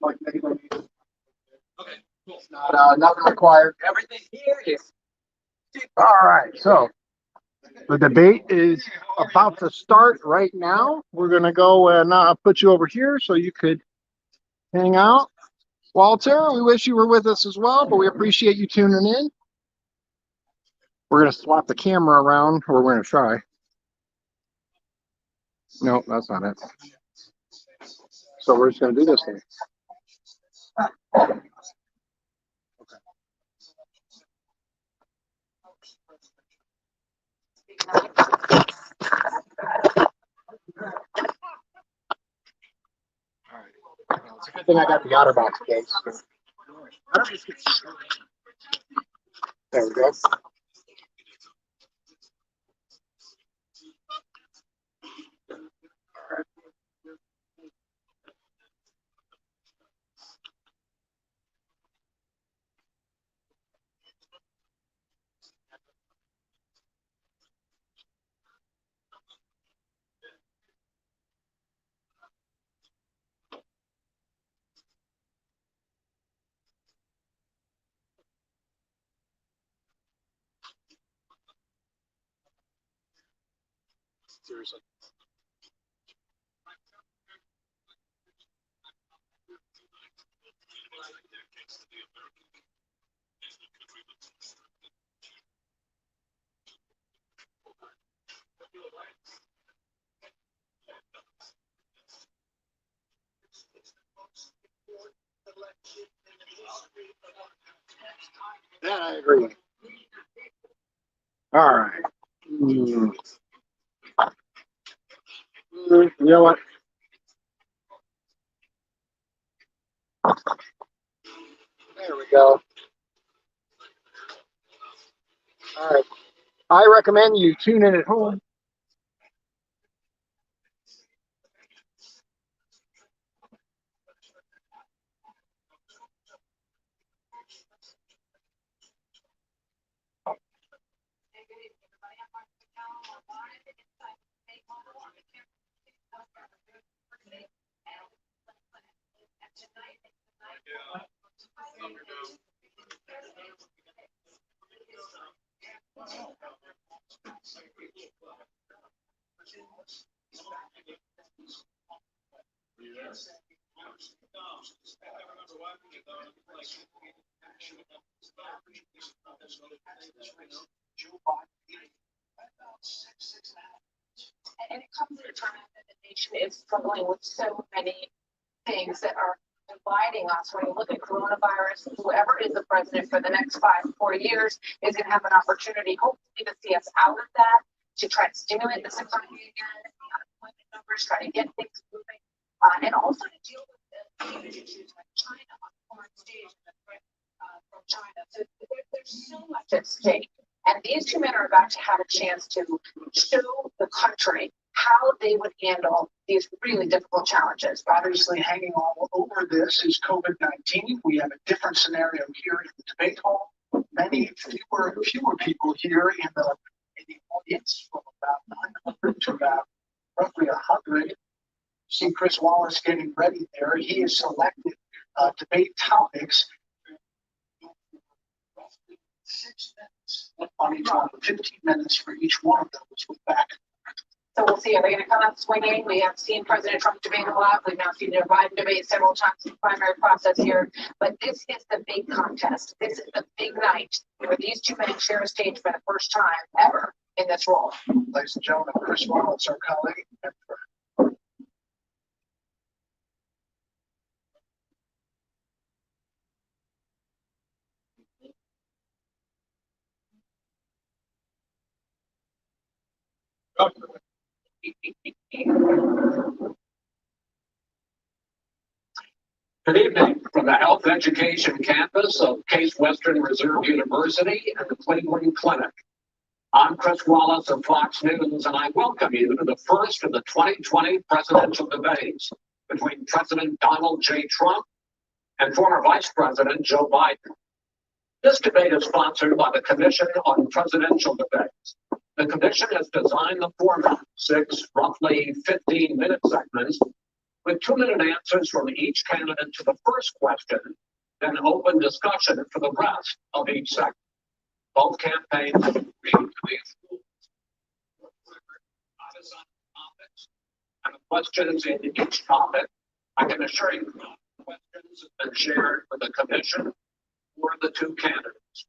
S1: Like anybody. Nothing required.
S5: Everything here is.
S1: All right, so the debate is about to start right now. We're gonna go and put you over here so you could hang out. Walter, we wish you were with us as well, but we appreciate you tuning in. We're gonna swap the camera around, or we're gonna try. No, that's not it. So we're just gonna do this thing. It's a good thing I got the OtterBox case. There we go. Seriously. That I agree. All right. You know what? There we go. All right. I recommend you tune in at home.
S8: And it comes at a time that the nation is struggling with so many things that are dividing us. When you look at coronavirus, whoever is the president for the next 5 to 4 years is going to have an opportunity, hopefully, to see us out of that, to try to stimulate this economy again, the unemployment numbers, try to get things moving, and also to deal with the issues like China on the foreign stage and the threat from China. So there's so much at stake. And these two men are about to have a chance to show the country how they would handle these really difficult challenges.
S9: Obviously, hanging all over this is COVID-19. We have a different scenario here in the debate hall. Many fewer people here in the audience, from about 900 to about roughly 100. See Chris Wallace getting ready there. He has selected debate topics. 6 minutes on each one, 15 minutes for each one of those with back.
S8: So we'll see. Are they going to come out swinging? We have seen President Trump debate a lot. We've now seen Joe Biden debate several times in the primary process here. But this is the big contest. This is the big night where these two men share a stage for the first time ever in this role.
S9: Ladies and gentlemen, Chris Wallace, our colleague.
S10: Good evening from the Health Education Campus of Case Western Reserve University and the Cleveland Clinic. I'm Chris Wallace of Fox News, and I welcome you to the first of the 2020 presidential debates between President Donald J. Trump and former Vice President Joe Biden. This debate is sponsored by the Commission on Presidential Debates. The Commission has designed the format, 6 roughly 15-minute segments, with 2-minute answers from each candidate to the first question, then open discussion for the rest of each segment. Both campaigns have agreed to these rules. Topics and the questions in each topic, I can assure you, questions have been shared with the Commission or the 2 candidates.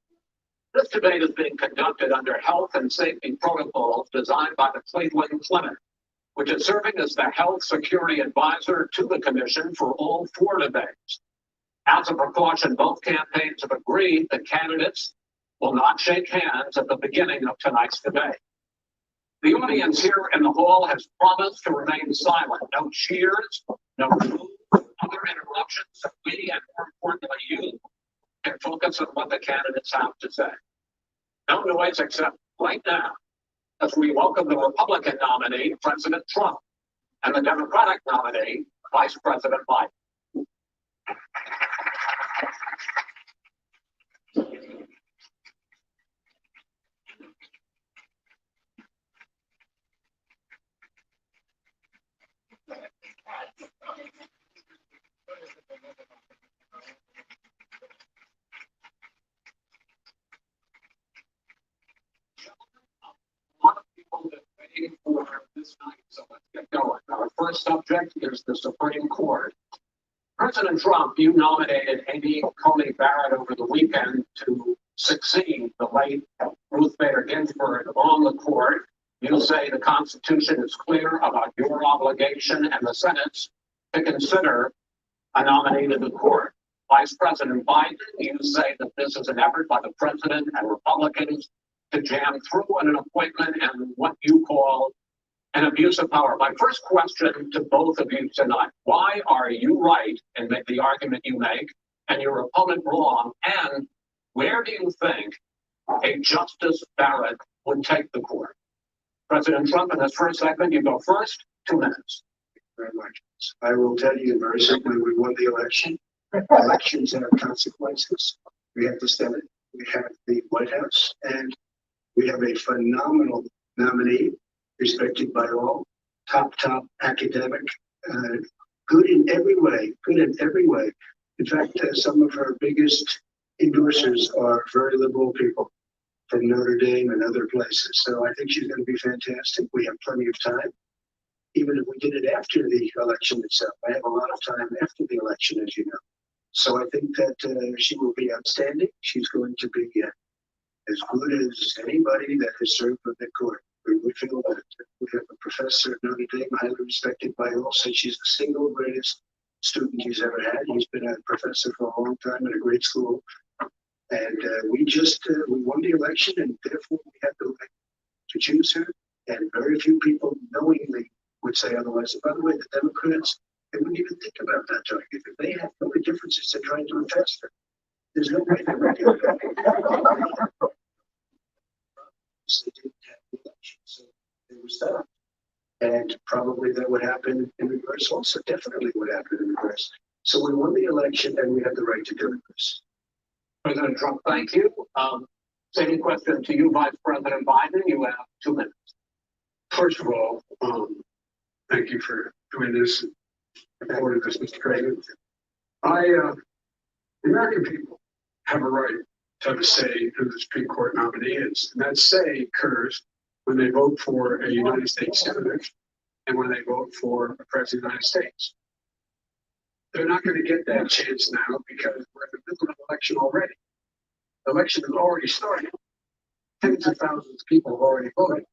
S10: This debate is being conducted under health and safety protocols designed by the Cleveland Clinic, which is serving as the health security advisor to the Commission for all 4 debates. As a precaution, both campaigns have agreed that candidates will not shake hands at the beginning of tonight's debate. The audience here in the hall has promised to remain silent. No cheers, no other interruptions, so we, and more importantly you, can focus on what the candidates have to say. No noise except right now, as we welcome the Republican nominee, President Trump, and the Democratic nominee, Vice President Biden. For this night, so let's get going. Our first subject is the Supreme Court. President Trump, you nominated Amy Coney Barrett over the weekend to succeed the late Ruth Bader Ginsburg on the court. You say the Constitution is clear about your obligation and the Senate's to consider a nominee to the court. Vice President Biden, you say that this is an effort by the president and Republicans to jam through on an appointment and what you call an abuse of power. My first question to both of you tonight, why are you right and make the argument you make and your opponent wrong? And where do you think a Justice Barrett would take the court? President Trump, in this first segment, you go first, 2 minutes.
S9: Thank you very much. I will tell you very simply, we won the election. Elections have consequences. We have the Senate, we have the White House, and we have a phenomenal nominee, respected by all, top academic, good in every way, In fact, some of her biggest endorsers are very liberal people from Notre Dame and other places. So I think she's going to be fantastic. We have plenty of time, even if we did it after the election itself. I have a lot of time after the election, as you know. So I think that she will be outstanding. She's going to be as good as anybody that has served on the court. We feel that we have a professor at Notre Dame, highly respected by all, said she's the single greatest student he's ever had. He's been a professor for a long time at a great school. And we won the election, and therefore we had the right to choose her. And very few people knowingly would say otherwise. And by the way, the Democrats, they wouldn't even think about that target. If they have no differences, they're trying to infest her. There's no way they would do that. They didn't have the election, so they were stopped. And probably that would happen in reverse also, definitely would happen in reverse. So we won the election, and we have the right to do this.
S10: President Trump, thank you. Same question to you, Vice President Biden. You have 2 minutes.
S4: First of all, thank you for doing this and supporting this, Mr. President. The American people have a right to have a say who the Supreme Court nominee is. And that say occurs when they vote for a United States senator and when they vote for a president of the United States. They're not going to get that chance now because we're in the middle of an election already. The election has already started. Tens of thousands of people have already voted.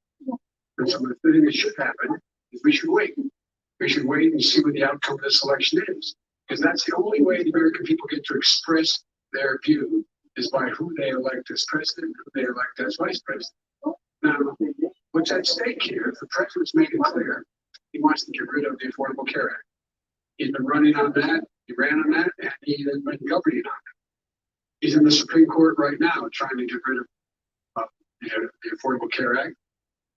S4: And so the thing that should happen is we should wait. We should wait and see what the outcome of this election is. Because that's the only way the American people get to express their view is by who they elect as president, who they elect as vice president. Now, what's at stake here, the president's made it clear he wants to get rid of the Affordable Care Act. He's been running on that, he ran on that, and he has been governing on it. He's in the Supreme Court right now trying to get rid of the Affordable Care Act,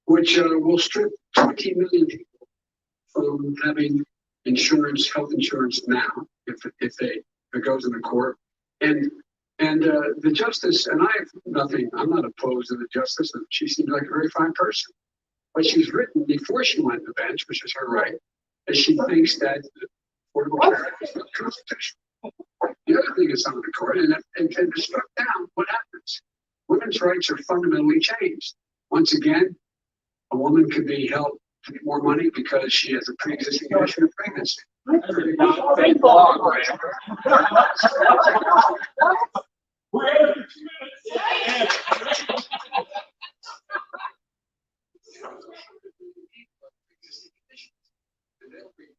S4: which will strip 20 million people from having insurance, health insurance now, if it goes in the court. And the justice, and I'm not opposed to the justice, and she seems like a very fine person. But she's written before she went to the bench, which is her right, that she thinks that the Affordable Care Act is not constitutional. The other thing is on the court, and if struck down, what happens? Women's rights are fundamentally changed. Once again, a woman could be held to get more money because she has a pre-existing condition of pregnancy.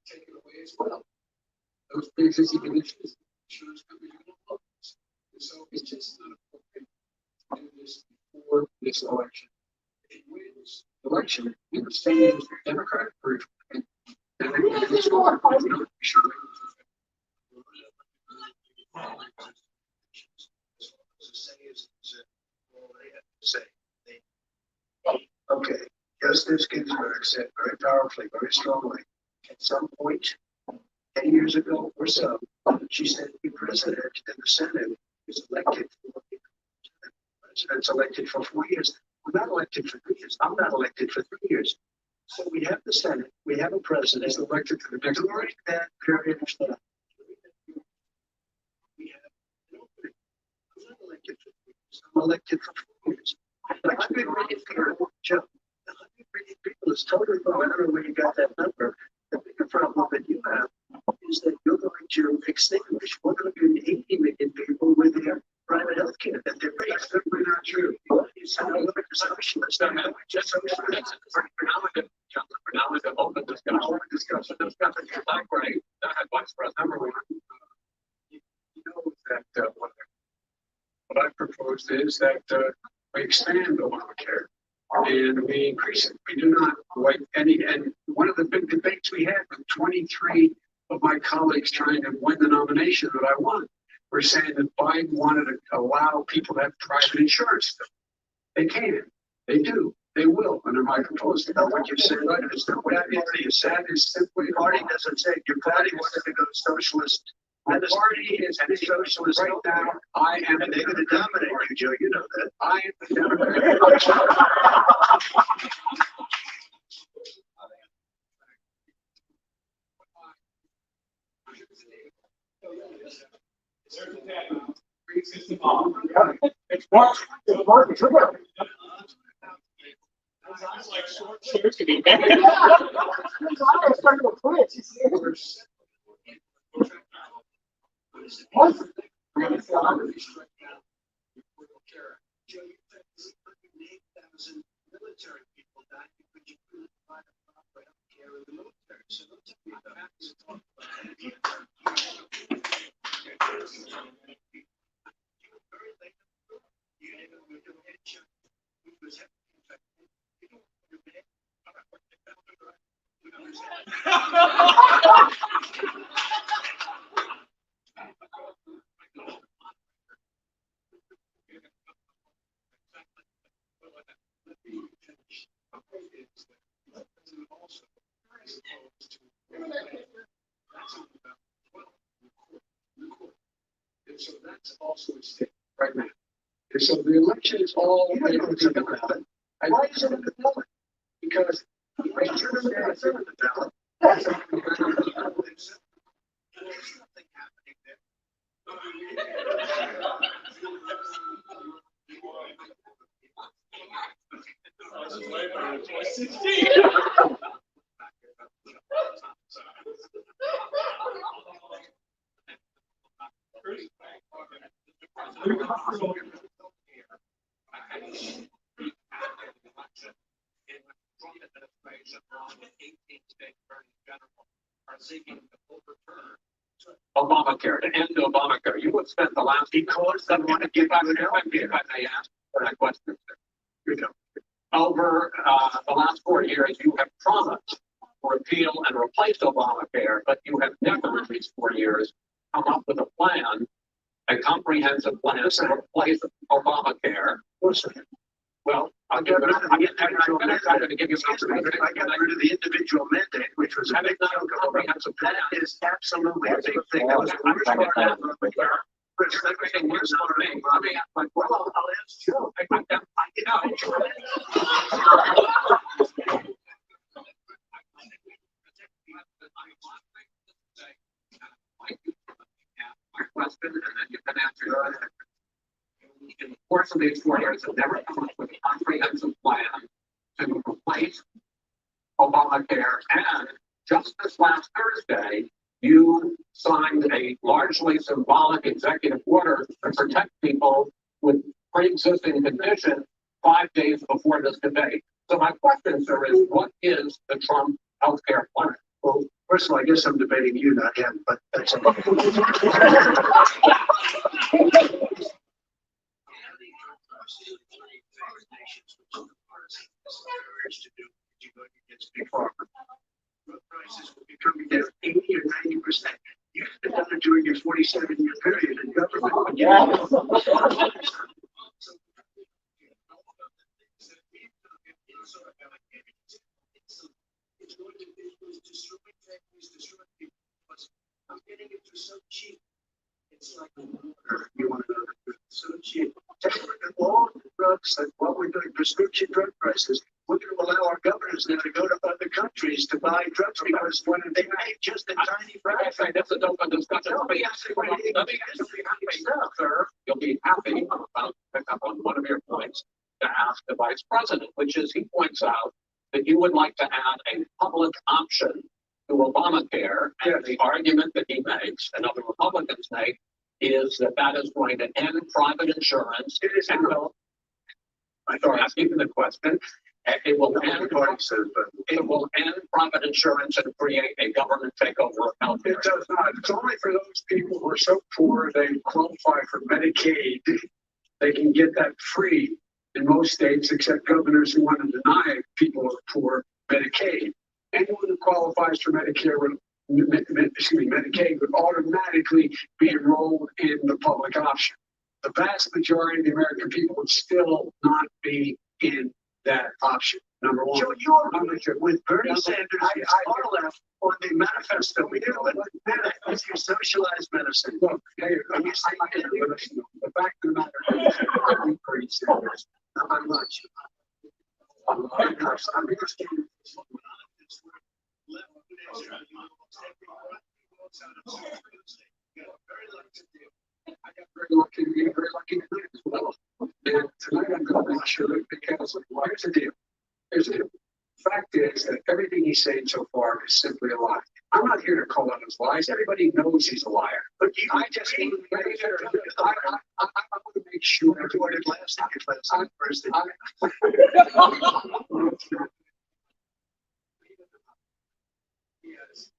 S4: Taken away as well. Those pre-existing conditions, insurance companies are going to love this. And so it's just not appropriate to do this before this election. If he wins the election in the state Democratic or and then it's going to sure.
S9: Okay, Justice Ginsburg said very powerfully, very strongly, at some point, 10 years ago or so, she said the president and the Senate is elected for the president's elected for 4 years. We're not elected for 3 years. I'm not elected for 3 years. So we have the Senate, we have a president elected for the next during that period of time. We have an opening. I'm not elected for 3 years. I'm elected for 4 years. 100 million people, Joe. 100 million people is totally wrong. I don't know where you got that number. The bigger problem that you have is that you're going to extinguish 180 million people with their private health care that they're paying. That's simply not true. It's not a socialist. Just socialist.
S10: For now, we can open discussion. There's nothing to like, right? Vice President, number one.
S4: You know that what I proposed is that we expand Obamacare and we increase it. We do not like any, and one of the big debates we had with 23 of my colleagues trying to win the nomination that I won were saying that Biden wanted to allow people to have private insurance. They can, they do, they will under my proposal.
S9: Now, what you said, is not what you said is simply, the party doesn't say, your party wanted to go socialist.
S4: My party is a socialist right now. I am,
S9: and they're going to dominate you, Joe. You know that.
S4: I am the Democrat.
S7: It's Mark. Sounds like short shirts could be better.
S9: Military people died It's also a state right now. And so the election is all on the ballot. And why is it on the ballot? Because the register is on the ballot. There's nothing happening there.
S10: Obamacare, to end Obamacare. You have spent the last because I want to give back if I may ask for that question. Over the last 4 years, you have promised to repeal and replace Obamacare, but you have never in these 4 years come up with a plan, a comprehensive plan to replace Obamacare. Well, I'm going to give you
S9: I got rid of the individual mandate, which was a big chunk of comprehensive plan. That is absolutely a big thing. That was the worst part of it. Everything was for me. Well, I'll ask Joe.
S10: My question, and then you can answer your other. In the course of these 4 years, have never come up with a comprehensive plan to replace Obamacare. And just this last Thursday, you signed a largely symbolic executive order to protect people with pre-existing conditions 5 days before this debate. So my question, sir, is what is the Trump healthcare plan?
S9: Well, first of all, I guess I'm debating you, not him, but that's a prices will be coming down 80 or 90%. You could have done it during your 47-year period in government. It's going to destroy families, destroy people. I'm getting it for so cheap. It's like you want to know that it's so cheap. All the drugs, like what we're doing, prescription drug prices, we're going to allow our governors now to go to other countries to buy drugs because when they make just a tiny fraction.
S10: That's a open discussion. Let me ask you, sir, you'll be happy about pick up on one of your points to ask the vice president, which is he points out that you would like to add a public option to Obamacare, and the argument that he makes and other Republicans make is that that is going to end private insurance.
S9: It is.
S10: And will, I'm sorry, asking the question. It will end private insurance and create a government takeover of health care.
S9: It does not. It's only for those people who are so poor they qualify for Medicaid. They can get that free in most states, except governors who want to deny people who are poor Medicaid. Anyone who qualifies for Medicare would, Medicaid would automatically be enrolled in the public option. The vast majority of the American people would still not be in that option. Number one. Joe, you're with Bernie Sanders, far left on the manifesto. We do it. It's your socialized medicine. Look, hey, the fact of the matter is, I'm Bernie Sanders. Not much. I'm I got very lucky to be very lucky tonight as well. And tonight I'm going to make sure that because here's the deal. Here's the deal. Fact is that everything he's saying so far is simply a lie. I'm not here to call out his lies. Everybody knows he's a liar. But I just want to make sure I do it last night. First yes.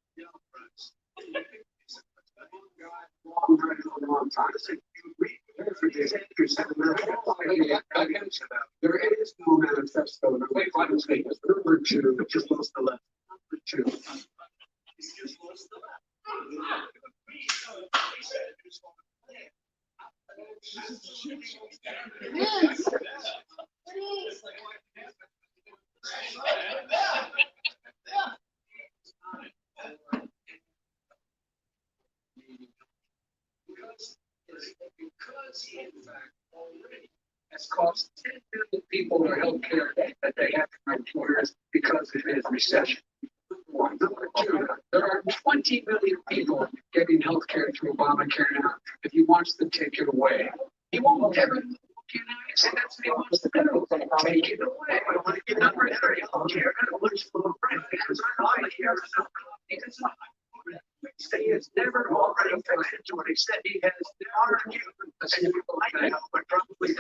S9: Long time. There is no manifesto. Number two, it just lost the left. Number two. It's just lost the left.
S10: has cost 10 million people their health care that they have from employers because it is recession. Number two, there are 20 million people getting health care through Obamacare now. If he wants to take it away, he won't ever. Say that's what he wants to do. Take it away. I want to get number of health care. I don't want to because Obamacare is not. It's not. He has never already affected to an extent he has argued the same people like that, but probably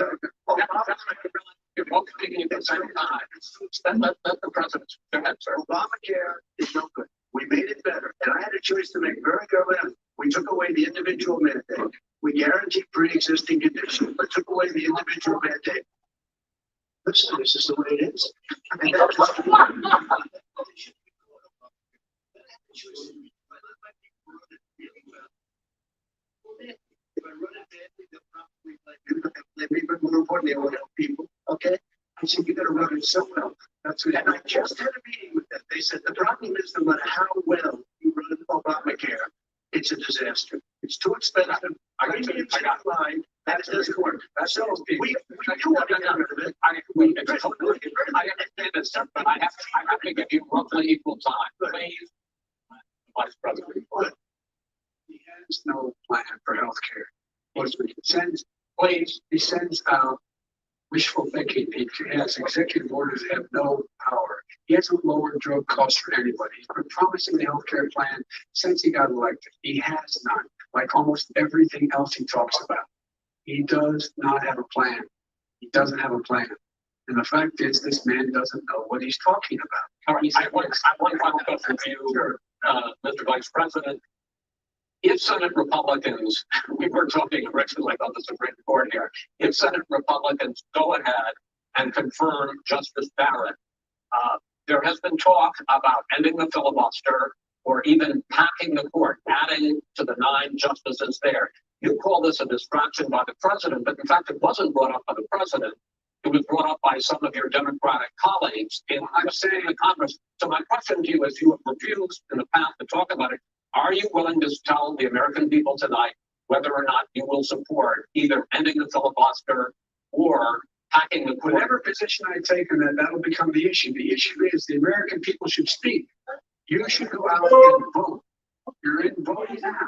S10: you're both thinking at the same time. Let the president go ahead, sir. Obamacare is no good. We made it better, and I had a choice to make very early on. We took away the individual mandate. We guaranteed pre-existing conditions, but took away the individual mandate. Listen, this is the way it is. And that's if I run it badly, they'll probably like me, but more importantly, I want to help people. Okay? I said, you got to run it so well. That's what, and I just had a meeting with them. They said, the problem is no matter how well you run Obamacare, it's a disaster. It's too expensive. I got line. That doesn't work. So we do want to get rid of it. I understand this, but I have to give you roughly equal time. Please. Vice President. But he has no plan for health care. He sends out wishful thinking. He has executive orders that have no power. He hasn't lowered drug costs for anybody. He's been promising the health care plan since he got elected. He has not, like almost everything else he talks about. He does not have a plan. He doesn't have a plan. And the fact is, this man doesn't know what he's talking about. I want to go from you, Mr. Vice President. If Senate Republicans, we were talking originally about the Supreme Court here, if Senate Republicans go ahead and confirm Justice Barrett, there has been talk about ending the filibuster or even packing the court, adding to the 9 justices there. You call this a distraction by the president, but in fact, it wasn't brought up by the president. It was brought up by some of your Democratic colleagues in the Congress. So my question to you is, you have refused in the past to talk about it. Are you willing to tell the American people tonight whether or not you will support either ending the filibuster or packing the court? Whatever position I take on that, that'll become the issue. The issue is the American people should speak. You should go out and vote. You're in voting now.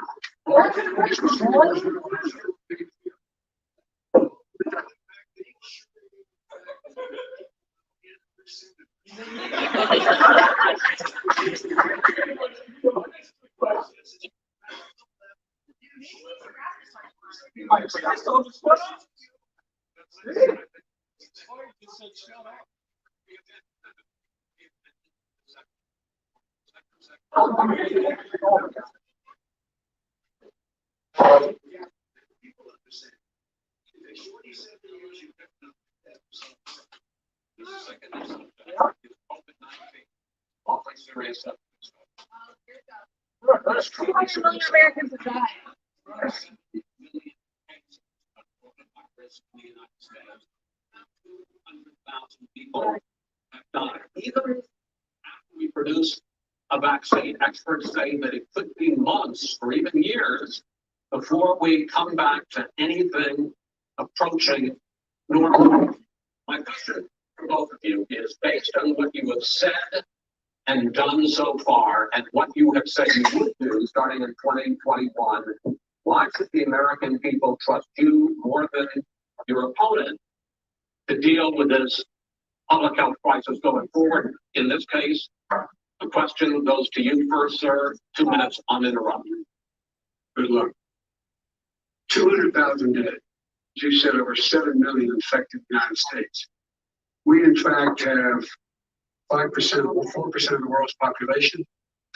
S8: Americans have died.
S10: People have died. Even after we produce a vaccine, experts say that it could be months or even years before we come back to anything approaching normal. My question for both of you is, based on what you have said and done so far, and what you have said you would do starting in 2021, why should the American people trust you more than your opponent to deal with this public health crisis going forward? In this case, the question goes to you first, sir. 2 minutes uninterrupted.
S9: Good luck. 200,000 dead. As you said, over 7 million infected in the United States. We, in fact, have 5%, 4% of the world's population,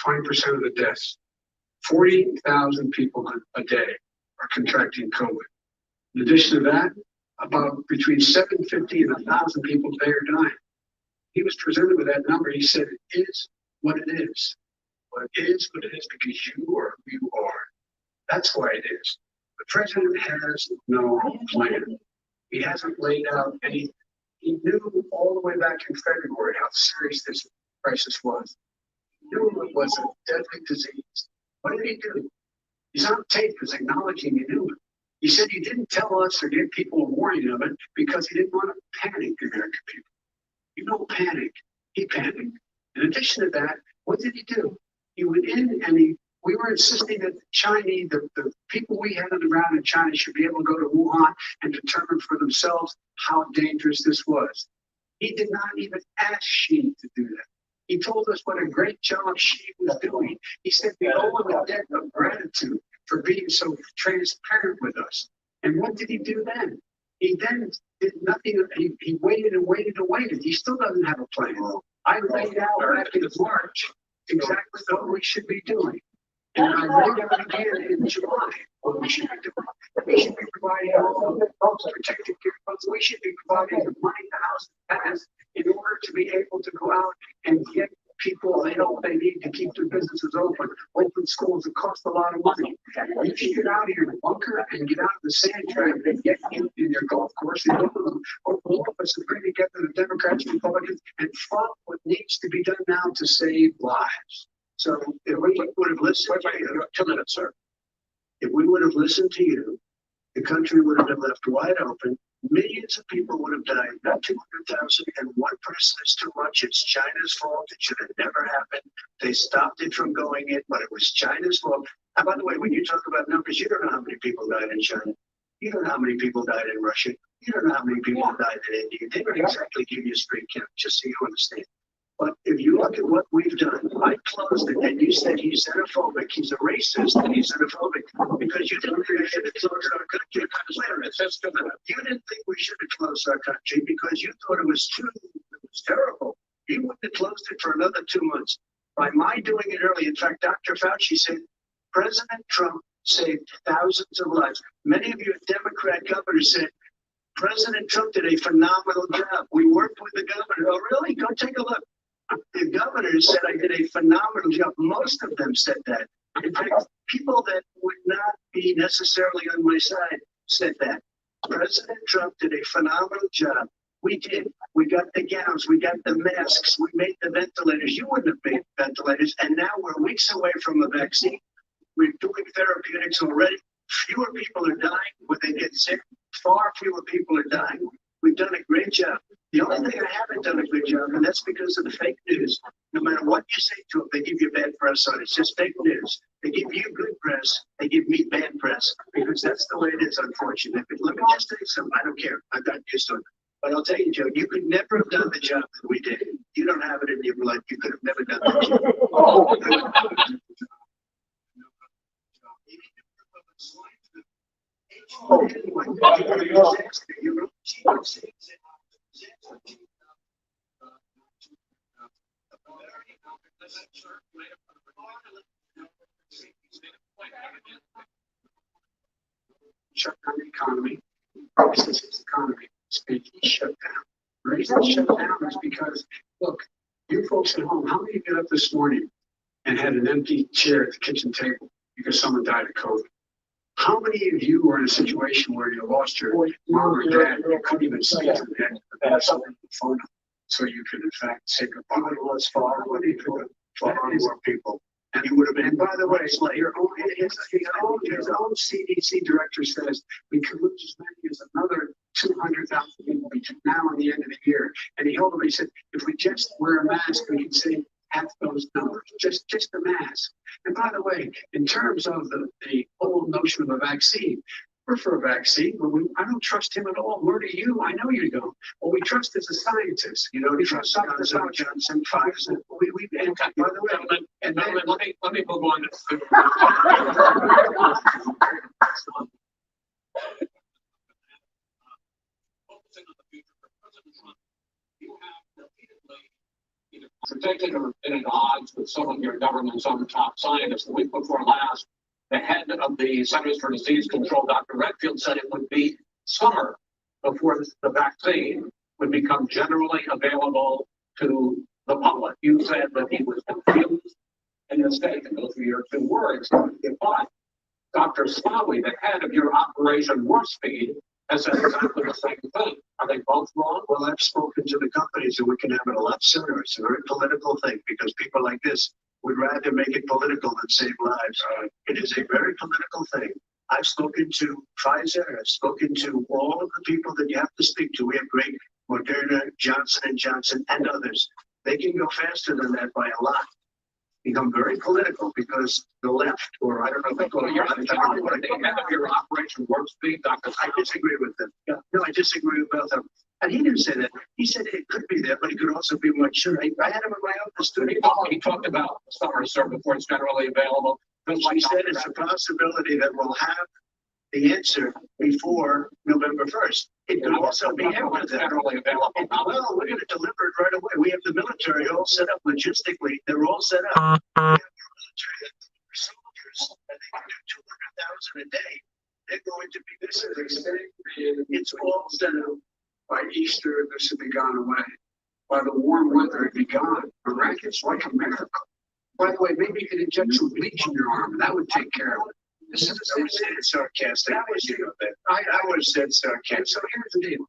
S9: 20% of the deaths. 40,000 people a day are contracting COVID. In addition to that, about between 750 and 1,000 people a day are dying. He was presented with that number. He said, it is what it is. Well, it is what it is because you are who you are. That's why it is. The president has no plan. He hasn't laid out any. He knew all the way back in February how serious this crisis was. He knew it was a deadly disease. What did he do? He's on tape. He's acknowledging he knew it. He said, you didn't tell us or give people a warning. warning of it because he didn't want to panic the American people. You don't panic. He panicked. In addition to that, what did he do? He went in and we were insisting that the people we had on the ground in China should be able to go to Wuhan and determine for themselves how dangerous this was. He did not even ask Xi to do that. He told us what a great job Xi was doing. He said we owe him a debt of gratitude for being so transparent with us. And what did he do then? He then did nothing. He waited and waited and waited. He still doesn't have a plan. I laid out back in March exactly what we should be doing. And I laid out again in July what we should be doing. We should be providing all the protective gear funds. We should be providing the money the House has in order to be able to go out and get people the help they need to keep their businesses open. Open schools, it costs a lot of money. You can get out of your bunker and get out of the sand trap and get in your golf course and go to them, or pull up and bring together the Democrats and Republicans and fight what needs to be done now to save lives. So if we would have listened to you, 2 minutes, sir. If we would have listened to you, the country would have been left wide open. Millions of people would have died, not 200,000, and one person is too much. It's China's fault. It should have never happened. They stopped it from going in, but it was China's fault. And by the way, when you talk about numbers, you don't know how many people died in China. You don't know how many people died in Russia. You don't know how many people died in India. They don't exactly give you a straight count, just so you understand. But if you look at what we've done, I closed it, and you said he's xenophobic, he's a racist, and he's xenophobic because you didn't think we should have closed our country. You didn't think we should have closed our country because you thought it was terrible. You wouldn't have closed it for another 2 months. By my doing it early, in fact, Dr. Fauci said President Trump saved thousands of lives. Many of your Democrat governors said President Trump did a phenomenal job. We worked with the governor. Oh, really? Go take a look. The governor said I did a phenomenal job. Most of them said that. In fact, people that would not be necessarily on my side said that. President Trump did a phenomenal job. We did. We got the gowns. We got the masks. We made the ventilators. You wouldn't have made ventilators. And now we're weeks away from a vaccine. We're doing therapeutics already. Fewer people are dying when they get sick. Far fewer people are dying. We've done a great job. The only thing I haven't done a good job, and that's because of the fake news. No matter what you say to them, they give you bad press on it. It's just fake news. They give you good press. They give me bad press because that's the way it is, unfortunately. But let me just tell you something. I don't care. I've got used to it. But I'll tell you, Joe, you could never have done the job that we did. You don't have it in your blood. You could have never done that job. Shut down the economy. Since its economy is being shut down. The reason it's shut down is because, look, you folks at home, how many got up this morning and had an empty chair at the kitchen table because someone died of COVID? How many of you were in a situation where you lost your mom or dad and you couldn't even speak to them and have something on the phone so you could, in fact, say goodbye to us, far more people? And you would have been, by the way, his own CDC director says we could lose as many as another 200,000 people between now and the end of the year. And he told me, he said, if we just wear a mask, we can save half those numbers, just a mask. And by the way, in terms of the whole notion of a vaccine, we're for a vaccine, but I don't trust him at all. Where do you? I know you don't. What we trust is a scientist. You know, we trust Dr. Johnson, Pfizer. And by the way, and then let me move on to
S10: predicted or been at odds with some of your government's own top scientists. The week before last, the head of the Centers for Disease Control, Dr. Redfield, said it would be summer before the vaccine would become generally available to the public. You said that he was confused and mistaken. Those were your 2 words. But Dr. Slawi, the head of your Operation Warp Speed, has said exactly the same thing. Are they both wrong?
S9: Well, I've spoken to the companies and we can have it a lot sooner. It's a very political thing because people like this would rather make it political than save lives. It is a very political thing. I've spoken to Pfizer, I've spoken to all of the people that you have to speak to. We have great Moderna, Johnson and Johnson, and others. They can go faster than that by a lot. Become very political because the left, or I don't know if they call it, your Operation Warp Speed, Doctor. I disagree with them. Yeah. No, I disagree with both of them. And he didn't say that. He said it could be there, but it could also be much sooner. I had him in my office today.
S10: He talked about summer reserve before it's generally available.
S9: He said it's a possibility that we'll have the answer before November 1st. It could also be
S10: federally available.
S9: Well, we're going to deliver it right away. We have the military all set up logistically. They're all set up. We have military soldiers, and they can do 200,000 a day. They're going to be visiting. It's all set up. By Easter, this would be gone away. By the warm weather, it'd be gone. Iraq is like a miracle. By the way, maybe you could inject some bleach in your arm. That would take care of it. This is sarcastic. I would have said sarcastic. So here's the deal.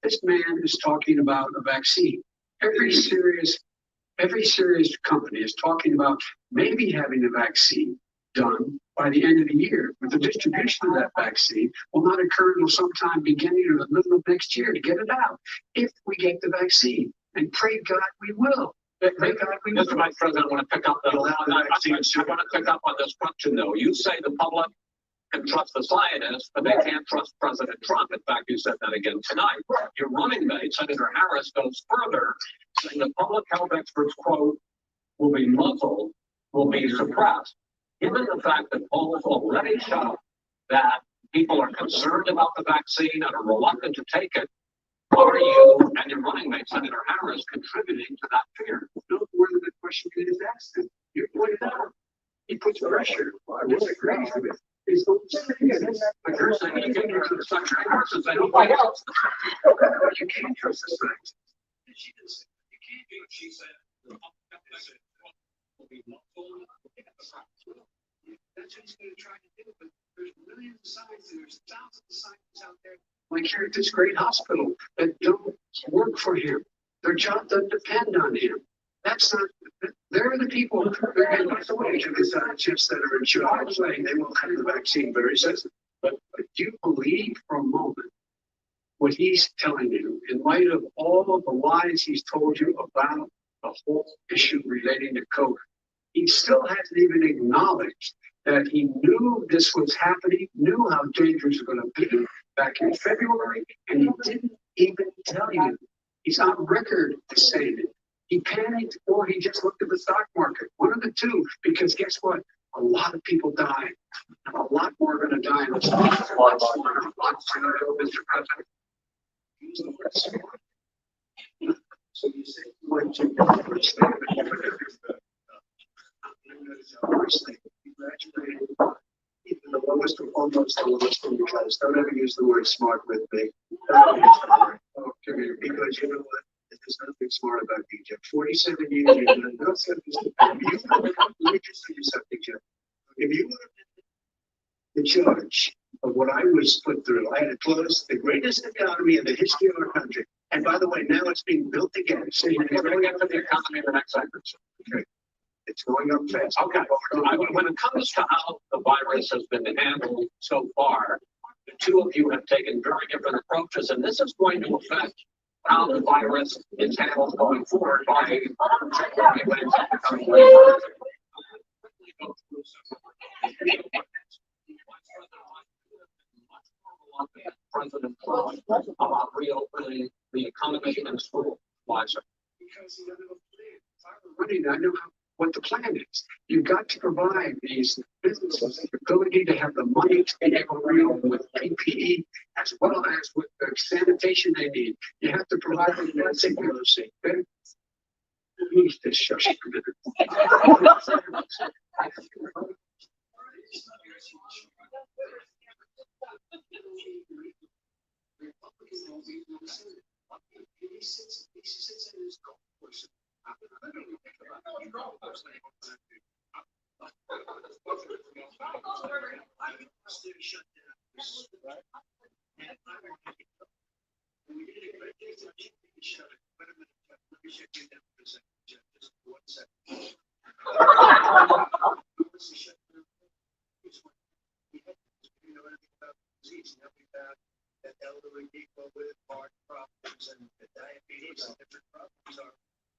S9: This man is talking about a vaccine. Every serious company is talking about maybe having a vaccine done by the end of the year. But the distribution of that vaccine will not occur until sometime beginning or the middle of next year to get it out. If we get the vaccine, and pray God we will.
S10: Mr. Vice President, I want to pick up I want to pick up on this question, though. You say the public can trust the scientists, but they can't trust President Trump. In fact, you said that again tonight. Your running mate, Senator Harris, goes further, saying the public health experts, quote, will be muzzled, will be suppressed. Given the fact that polls already show that people are concerned about the vaccine and are reluctant to take it, are you and your running mate, Senator Harris, contributing to that fear?
S9: No more than the question you just asked him. You pointed out. He puts pressure. I disagree with it.
S10: But you're saying you can't trust the Secretary Harris and say,
S9: you can't trust the science.
S10: She didn't say that. You can't do what she said. Will be muzzled.
S9: That's what he's going to try to do. But there's millions of scientists, there's thousands of scientists out there, like here at this great hospital, that don't work for him. Their job doesn't depend on him. That's not. They're the people. They're getting the wage of the scientists that are in charge, saying they will have the vaccine very soon. But do you believe for a moment what he's telling you, in light of all of the lies he's told you about the whole issue relating to COVID? He still hasn't even acknowledged that he knew this was happening, knew how dangerous it was going to be back in February, and he didn't even tell you. He's on record as saying it. He panicked or he just looked at the stock market. One of the two, because guess what? A lot of people died. And a lot more are going to die in this country. Mr. President. Use the word smart. So you say you might take the first statement. Congratulated. Even the lowest or almost the lowest in the class. Don't ever use the word smart with me. Because you know what? There's nothing smart about you, Jeff. 47 years, you've done no sentence to pay. Let me just tell you something, Jeff. If you would have been in charge of what I was put through, I had to close the greatest economy in the history of our country. And by the way, now it's being built again. So
S10: We're going to get to the economy in the next segment.
S9: Okay. It's going up fast.
S10: Okay. When it comes to how the virus has been handled so far, the two of you have taken very different approaches, and this is going to affect how the virus is handled going forward by President Trump about reopening the economy and school. Why, sir?
S9: Because you know the plan. If I were running, I know what the plan is. You've got to provide these businesses the ability to have the money to be able to reopen with PPE as well as with the sanitation they need. You have to provide them that security. Okay? Please just shush a minute. He sits in his golf course. I literally think about it. Golf course.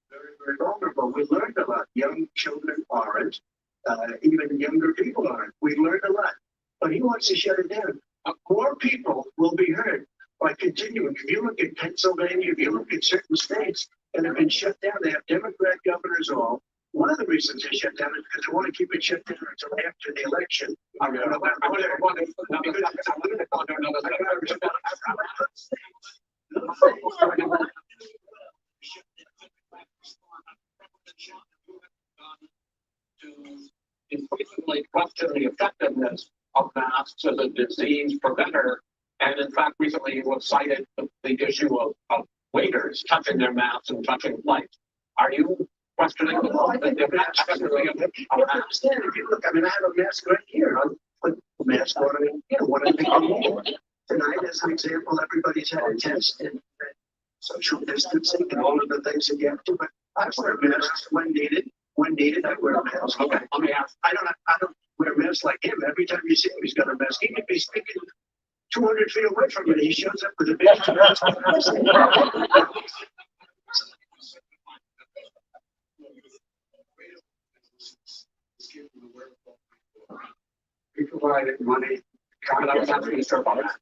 S9: Very, very vulnerable. We learned a lot. Young children aren't. Even younger people aren't. We learned a lot. But he wants to shut it down. More people will be hurt by continuing. If you look at Pennsylvania, if you look at certain states that have been shut down, they have Democrat governors all. One of the reasons they shut down is because they want to keep it shut down until after the election.
S10: To increasingly question the effectiveness of masks as a disease preventer. And in fact, recently you have cited the issue of waiters touching their masks and touching plates. Are you questioning the efficacy of
S9: You have to understand, if you look, I mean, I have a mask right here. I'll put the mask on, when I think tonight, as an example, everybody's had a test and social distancing and all of the things that you have to, but I wear masks when needed. When needed, I wear a mask.
S10: Okay, let me ask.
S9: I don't wear a mask like him. Every time you see him, he's got a mask. He could be speaking 200 feet away from you. He shows up with a big mask.
S10: We provided money. I was asking you, sir, about that.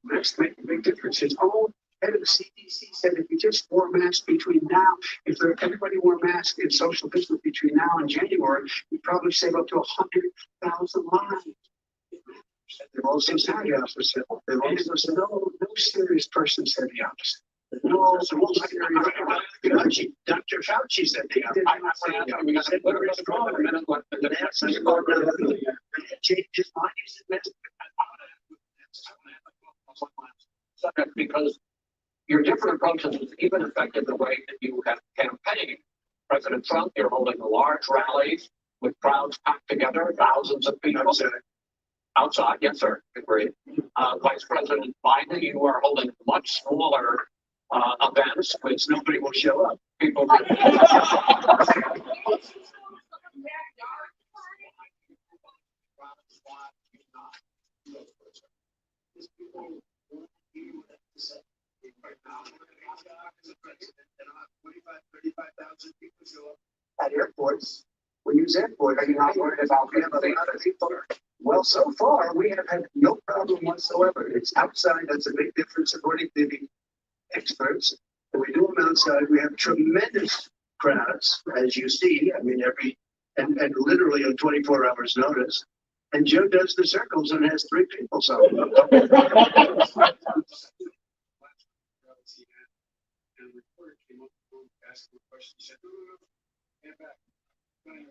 S9: Masks make a big difference. His own head of the CDC said if you just wore masks between now, if everybody wore masks in social distance between now and January, you'd probably save up to 100,000 lives. They've also said the opposite. They've also said no serious person said the opposite. No serious. Dr. Fauci said the opposite.
S10: I'm not saying that. We got to put a strong a minute.
S9: Change his mind. He said masks.
S10: Subject because your different approaches is even affected the way that you have campaigned. President Trump, you're holding large rallies with crowds packed together, thousands of people. Outside, yes, sir, agreed. Vice President Biden, you are holding much smaller events, which nobody will show up. People.
S9: At airports, we use airports. Are you not worried about we have a lot of people? Well, so far we have had no problem whatsoever. It's outside. That's a big difference according to the experts. When we do them outside, we have tremendous crowds, as you see. I mean, and literally on 24 hours notice. And Joe does the circles and has 3 people. So.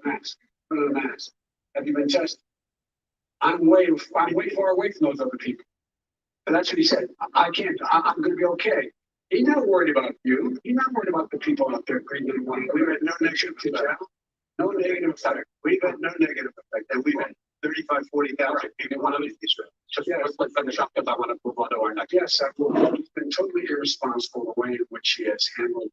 S10: Mask. Mask. Have you been tested? I'm way far away from those other people.
S9: And that's what he said. I can't. I'm going to be okay. He's not worried about you. He's not worried about the people out there breathing one. We've had no negative effect. No negative effect. We've had no negative effect. And we've had 35, 40,000 people.
S10: One of these. Just let's finish up because I want to move on to our next.
S9: Yes, he's been totally irresponsible the way in which he has handled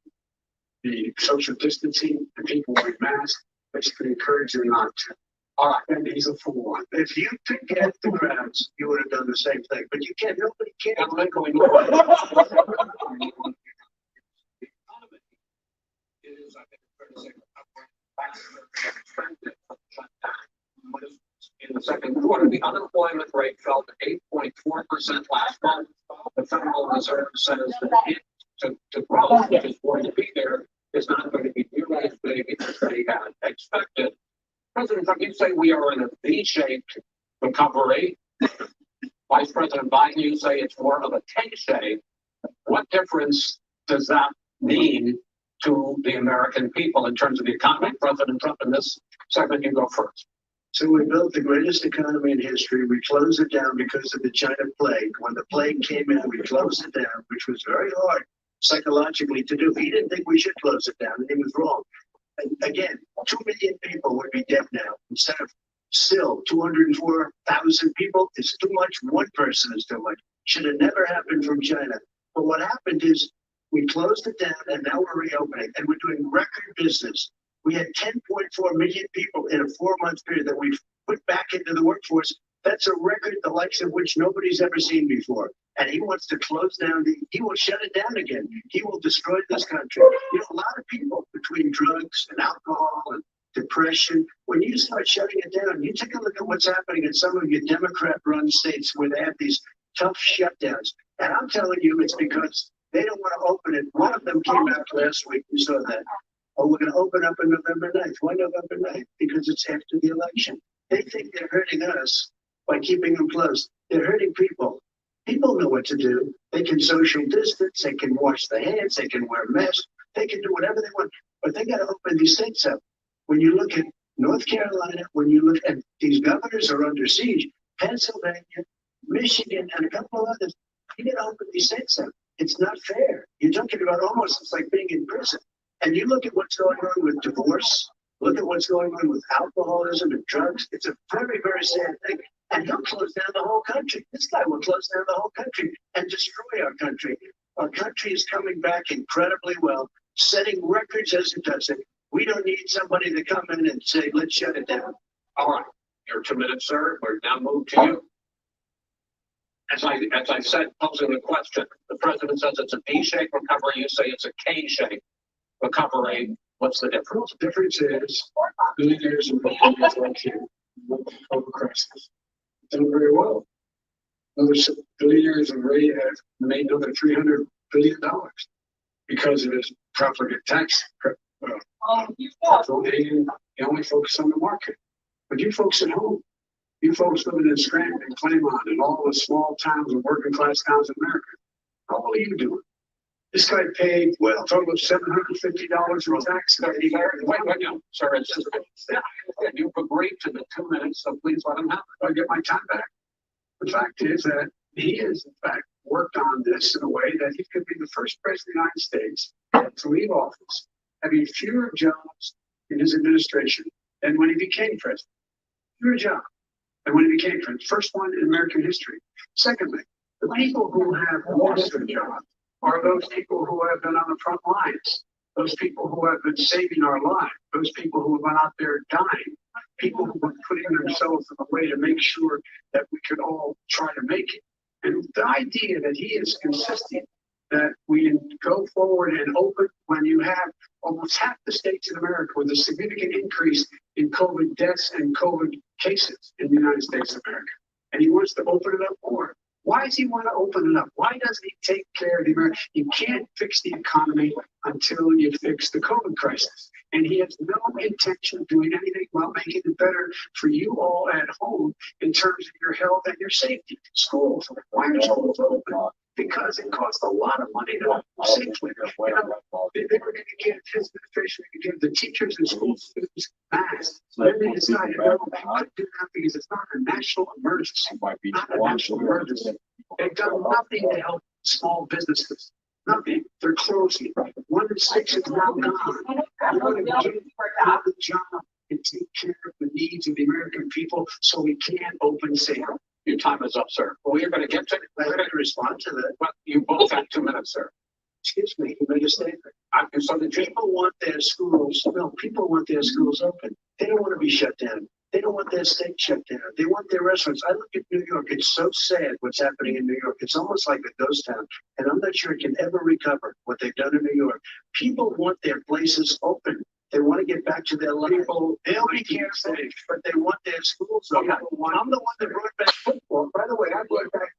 S9: the social distancing and people wearing masks. Basically encourage you not to. All right, and he's a fool. If you could get the crowds, you would have done the same thing. But you can't. Nobody can.
S10: I'm not going to. In the second quarter, the unemployment rate fell to 8.4% last month. The Federal Reserve says that to growth, which is going to be there, is not going to be nearly as big as they had expected. President Trump, you say we are in a V-shaped recovery. Vice President Biden, you say it's more of a K-shape. What difference does that mean to the American people in terms of the economy? President Trump, in this segment, you go first.
S9: So we built the greatest economy in history. We closed it down because of the China plague. When the plague came in, we closed it down, which was very hard psychologically to do. He didn't think we should close it down, and he was wrong. And again, 2 million people would be dead now. Instead of still 204,000 people, it's too much. One person is too much. Should have never happened from China. But what happened is we closed it down, and now we're reopening, and we're doing record business. We had 10.4 million people in a 4-month period that we've put back into the workforce. That's a record the likes of which nobody's ever seen before. And he wants to close down he will shut it down again. He will destroy this country. You know, a lot of people between drugs and alcohol and depression, when you start shutting it down, you take a look at what's happening in some of your Democrat-run states where they have these tough shutdowns. And I'm telling you, it's because they don't want to open it. One of them came out last week. We saw that. Oh, we're going to open up on November 9th. Why November 9th? Because it's after the election. They think they're hurting us by keeping them closed. They're hurting people. People know what to do. They can social distance. They can wash their hands. They can wear masks. They can do whatever they want. But they got to open these states up. When you look at North Carolina, when you look at these governors are under siege, Pennsylvania, Michigan, and a couple of others, you got to open these states up. It's not fair. You're talking about almost, it's like being in prison. And you look at what's going on with divorce, look at what's going on with alcoholism and drugs. It's a very, very sad thing. And he'll close down the whole country. This guy will close down the whole country and destroy our country. Our country is coming back incredibly well, setting records as it does it. We don't need somebody to come in and say, let's shut it down.
S10: All right, your 2 minutes, sir. We're now moved to you. As I said, posing the question, the president says it's a V-shaped recovery. You say it's a K-shaped recovery. What's the difference?
S9: The difference is billionaires and billionaires like you over crisis done very well. Other billionaires already have made another $300 billion because of his profligate tax. They only focus on the market. But you folks at home, you folks living in Scranton and Claymont and all the small towns and working class towns in America, how are you doing? This guy paid, well, a total of $750 in tax.
S10: Wait, no, sir, it's just, you've agreed to the 2 minutes, so please let him have it.
S9: I get my time back. The fact is that he has, in fact, worked on this in a way that he could be the first president of the United States to leave office, having fewer jobs in his administration than when he became president. Fewer jobs than when he became president. First one in American history. Secondly, the people who have lost their jobs are those people who have been on the front lines, those people who have been saving our lives, those people who have been out there dying, people who are putting themselves in a way to make sure that we could all try to make it. And the idea that he is consistent that we go forward and open when you have almost half the states in America with a significant increase in COVID deaths and COVID cases in the United States of America. And he wants to open it up more. Why does he want to open it up? Why doesn't he take care of the American? You can't fix the economy until you fix the COVID crisis. And he has no intention of doing anything while making it better for you all at home in terms of your health and your safety. Schools, why are schools open? Because it costs a lot of money to open safely. You know, they were going to give his administration to give the teachers and school students masks. Then they decided, no, they couldn't do that because it's not a national emergency. Not a national emergency. They've done nothing to help small businesses. Nothing. They're closing. 1 in 6 is now gone. You want to give the job and take care of the needs of the American people so we can open safe.
S10: Your time is up, sir. Well, you're going to get to it.
S9: I'm going to respond to that.
S10: Well, you both have 2 minutes, sir.
S9: Excuse me, he made a statement.
S10: So the
S9: People want their schools, people want their schools open. They don't want to be shut down. They don't want their state shut down. They want their restaurants. I look at New York. It's so sad what's happening in New York. It's almost like a ghost town. And I'm not sure it can ever recover what they've done in New York. People want their places open. They want to get back to their life. They'll be careful, but they want their schools open. I'm the one that brought back football. By the way, I brought back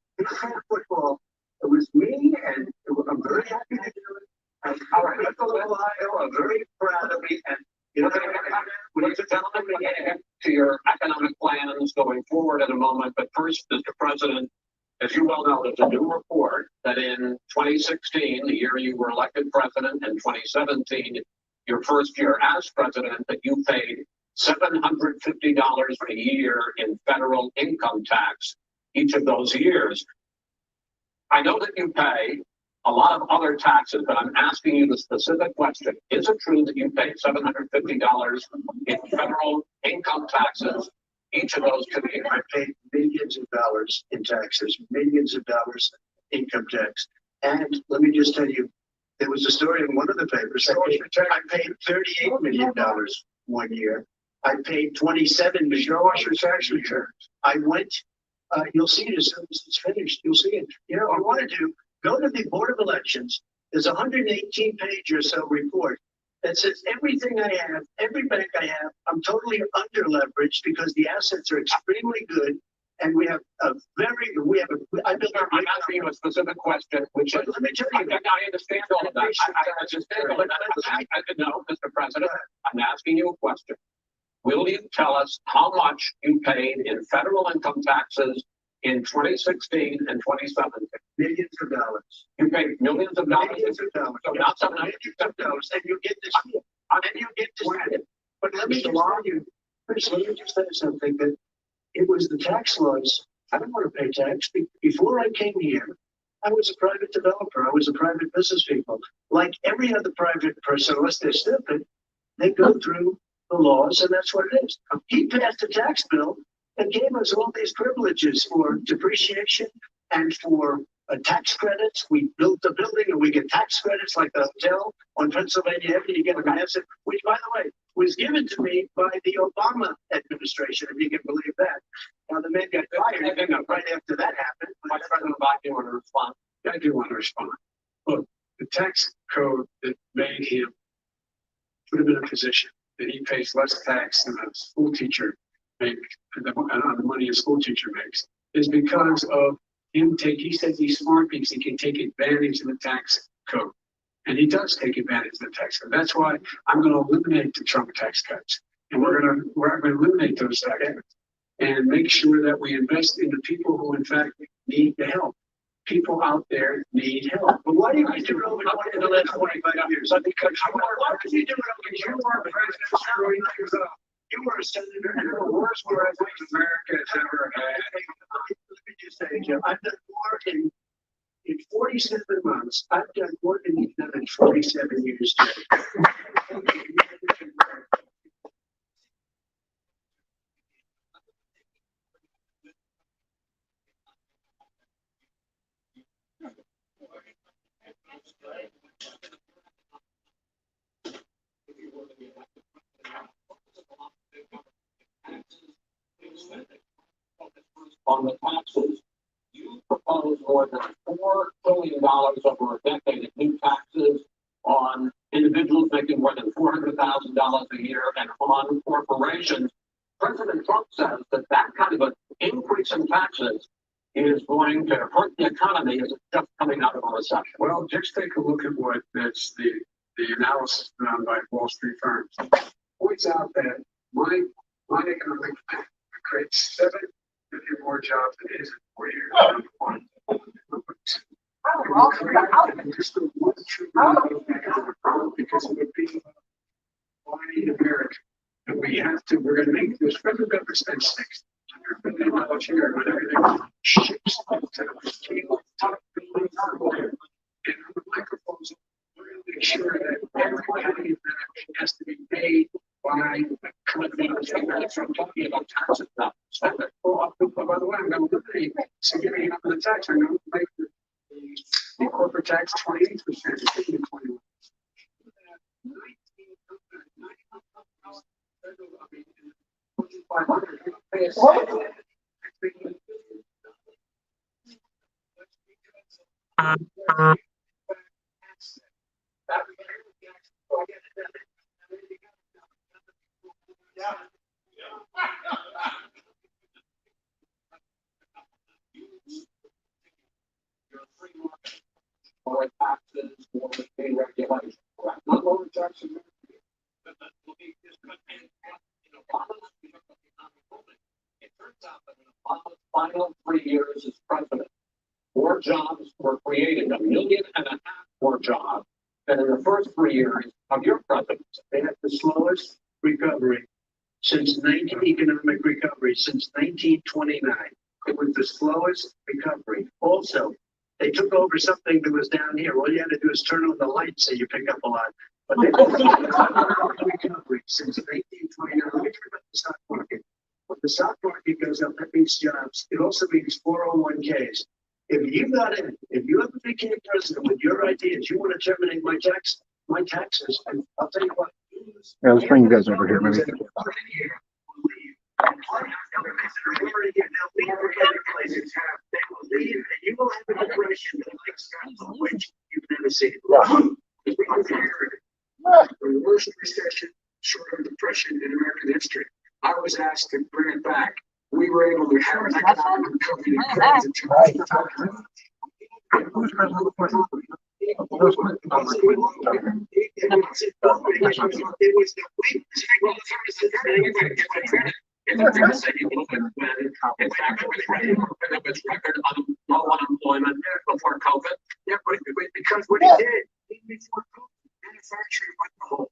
S9: football. It was me, and I'm very happy to do it. And our people in Ohio are very proud of me. And you know,
S10: ladies and gentlemen, we're going to get to your economic plans going forward in a moment. But first, Mr. President, as you well know, there's a new report that in 2016, the year you were elected president, and 2017, your first year as president, that you paid $750 a year in federal income tax each of those years. I know that you pay a lot of other taxes, but I'm asking you the specific question. Is it true that you paid $750 in federal income taxes each of those 2 years?
S9: I paid millions of dollars in taxes, millions of dollars in income tax. And let me just tell you, there was a story in one of the papers. I paid $38 million 1 year. I paid $27 million. Show us your tax returns. I went You'll see it as soon as it's finished. You'll see it. You know, I want to go to the Board of Elections. There's a 118-page or so report that says everything I have, every bank I have, I'm totally under leveraged because the assets are extremely good. And we have I
S10: asking you a specific question, which is,
S9: let me tell you.
S10: I understand all of that. No, Mr. President, I'm asking you a question. Will you tell us how much you paid in federal income taxes in 2016 and 2017?
S9: Millions of dollars.
S10: You paid millions of dollars.
S9: Millions of dollars.
S10: So not $700
S9: millions of dollars, and you get this. And you get this. But let me just tell you. Let me just say something that. It was the tax laws. I didn't want to pay tax. Before I came here, I was a private developer. I was a private business people. Like every other private person, unless they're stupid, they go through the laws, and that's what it is. He passed a tax bill and gave us all these privileges for depreciation and for tax credits. We built the building and we get tax credits like the hotel on Pennsylvania Avenue. You get an asset, which, by the way, was given to me by the Obama administration, if you can believe that. Now, the man got fired right after that happened.
S10: My President Biden, you want to respond?
S4: I do want to respond. Look, the tax code that made him put him in a position that he pays less tax than a school teacher makes, on the money a school teacher makes, is because of him he says he's smart because he can take advantage of the tax code. And he does take advantage of the tax code. That's why I'm going to eliminate the Trump tax cuts. And we're going to eliminate those tax cuts and make sure that we invest in the people who, in fact, need the help. People out there need help.
S9: But why do you do it over in the last 25 years? Because why would you do it over? Because you were president screwing things up. You were a senator and the worst president America has ever had. Let me just say, Jim, I've done more in 47 months. I've done more than you've done in 47 years.
S10: On the taxes, you propose more than $4 billion over a decade in new taxes on individuals making more than $400,000 a year and on corporations. President Trump says that kind of an increase in taxes is going to hurt the economy as it's just coming out of a recession.
S4: Well, just take a look at what that's the analysis done by Wall Street firms. Points out that my economic plan creates 7 million more jobs than it is in 4 years. Just a $1 trillion because of the people buying America. And we're going to make this federal government spend $600 billion a year on everything ships to the table, top buildings, and on the microphones. We're going to make sure that every penny of that has to be paid by companies from talking about taxes now. Well, by the way, I'm going to eliminate significant of the tax. I'm going to make the corporate tax 28%. It's 21%.
S10: Or taxes or regulations. Not lower taxes. It turns out that in Obama's final 3 years as president, more jobs were created, 1.5 million more jobs than in the first 3 years of your presidency.
S9: They had the slowest recovery economic recovery since 1929. It was the slowest recovery. Also, they took over something that was down here. All you had to do is turn on the lights so you pick up a lot. But they recovery since 1929. Let me talk about the stock market. When the stock market goes up, that means jobs. It also means 401ks. If you got in, if you ever became president with your ideas, you want to terminate my taxes, and I'll tell you what.
S1: Yeah, let's bring you guys over here, maybe.
S9: supervisors have, they will leave, and you will have an impression like Scotland, which you've never seen. We prepared the worst recession, short of depression in American history. I was asked to bring it back. We were able to have an economic recovery that creates a tremendous. Record low unemployment before COVID. Yeah, because what he did, before COVID, manufacturing went the whole.